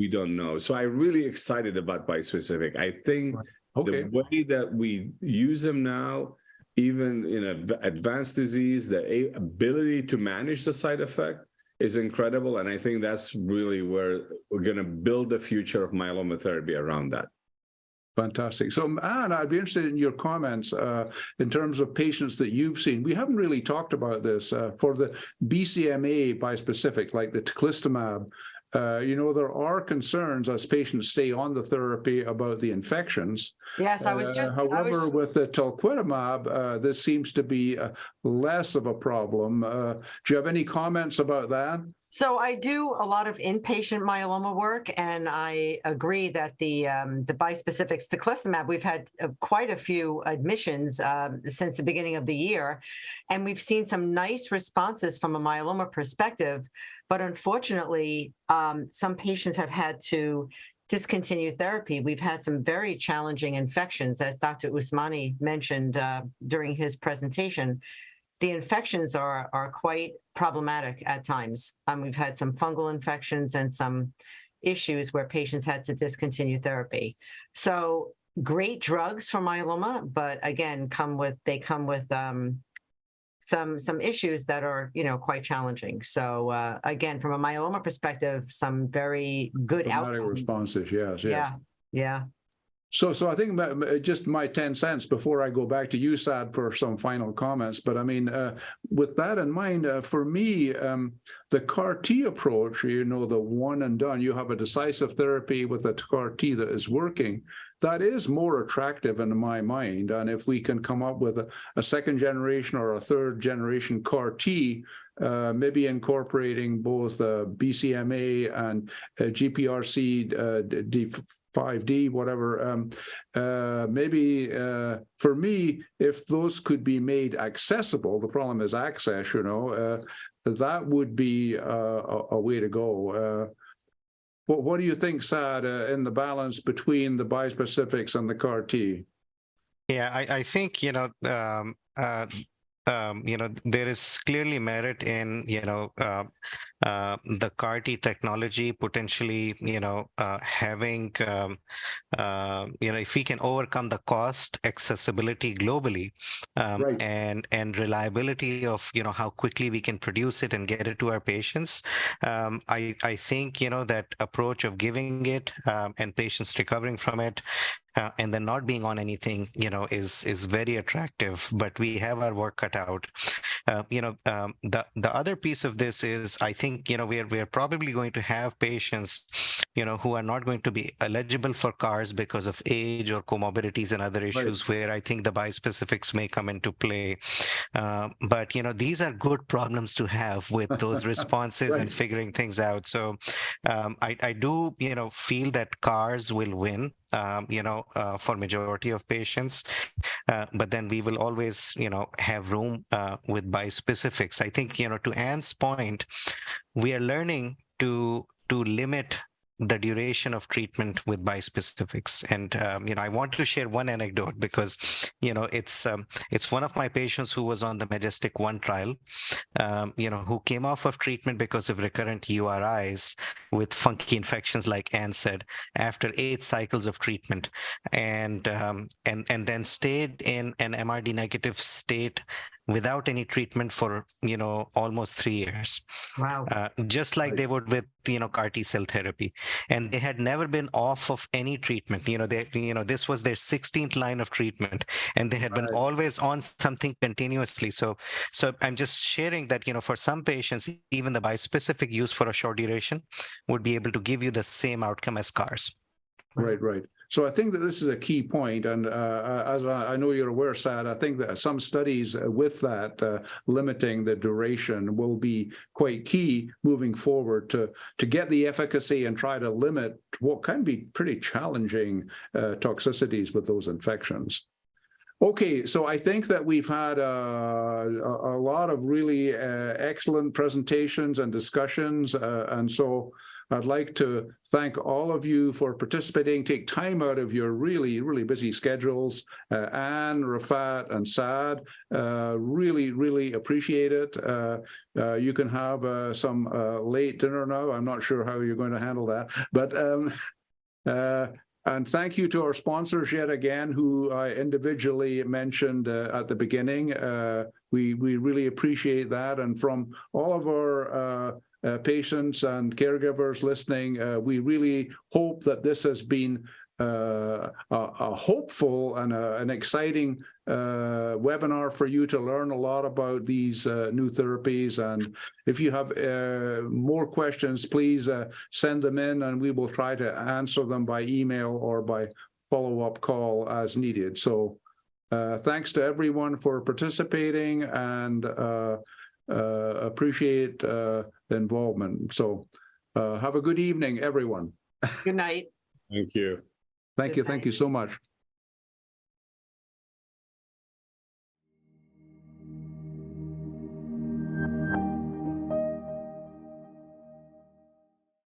don't know? So I'm really excited about bispecific. I think the way that we use them now, even in advanced disease, the ability to manage the side effect is incredible. And I think that's really where we're going to build the future of myeloma therapy around that. Fantastic. So, Anne, I'd be interested in your comments in terms of patients that you've seen. We haven't really talked about this for the BCMA bispecific, like the teclistamab. There are concerns as patients stay on the therapy about the infections. Yes, However, with the talquetamab, this seems to be less of a problem. Do you have any comments about that? So I do a lot of inpatient myeloma work, and I agree that the bispecifics, teclistamab, we've had quite a few admissions since the beginning of the year, and we've seen some nice responses from a myeloma perspective. But unfortunately, some patients have had to discontinue therapy. We've had some very challenging infections, as Dr. Usmani mentioned during his presentation. The infections are quite problematic at times. We've had some fungal infections and some issues where patients had to discontinue therapy. So great drugs for myeloma, but again, they come with some issues that are quite challenging. So again, from a myeloma perspective, some very good outcomes. Responses, yes. Yeah. So I think just my 10 cents before I go back to you, Saad, for some final comments. But I mean, with that in mind, for me, the CAR T approach, the one and done, you have a decisive therapy with a CAR T that is working. That is more attractive in my mind. And if we can come up with a second generation or a third generation CAR T, maybe incorporating both BCMA and GPRC5D, whatever. Maybe for me, if those could be made accessible, the problem is access, that would be a way to go. What do you think, Saad, in the balance between the bispecifics and the CAR T? Yeah, I think, there is clearly merit in, the CAR T technology potentially, having, if we can overcome the cost, accessibility globally, Right. and reliability of, how quickly we can produce it and get it to our patients. I think, that approach of giving it and patients recovering from it, and then not being on anything, is very attractive. But we have our work cut out. The other piece of this is, I think, we are probably going to have patients, who are not going to be eligible for CARs because of age or comorbidities and other issues, where I think the bispecifics may come into play. But these are good problems to have with those responses and figuring things out. So I do, feel that CARs will win. For majority of patients, but then we will always, have room with bispecifics. I think, to Anne's point, we are learning to limit the duration of treatment with bispecifics. And, I want to share one anecdote because, it's one of my patients who was on the Majestic-1 trial, who came off of treatment because of recurrent URIs with funky infections, like Anne said, after 8 cycles of treatment, and then stayed in an MRD negative state without any treatment for almost 3 years. Wow. Just like they would with CAR T cell therapy, and they had never been off of any treatment. This was their 16th line of treatment, and they had been always on something continuously. So I'm just sharing that for some patients, even the bispecific use for a short duration would be able to give you the same outcome as CARs. Right. So I think that this is a key point, and as I know you're aware, Saad, I think that some studies with that limiting the duration will be quite key moving forward to get the efficacy and try to limit what can be pretty challenging toxicities with those infections. Okay, so I think that we've had a lot of really excellent presentations and discussions, and so I'd like to thank all of you for participating. Take time out of your really, really busy schedules. Anne, Rafat, and Saad, really, really appreciate it. You can have some late dinner now. I'm not sure how you're going to handle that, but and thank you to our sponsors yet again, who I individually mentioned at the beginning. We really appreciate that. And from all of our patients and caregivers listening, we really hope that this has been a hopeful and an exciting webinar for you to learn a lot about these new therapies. And if you have more questions, please send them in, and we will try to answer them by email or by follow-up call as needed. So thanks to everyone for participating, and appreciate the involvement. So have a good evening, everyone. Good night. Thank you. Thank you so much.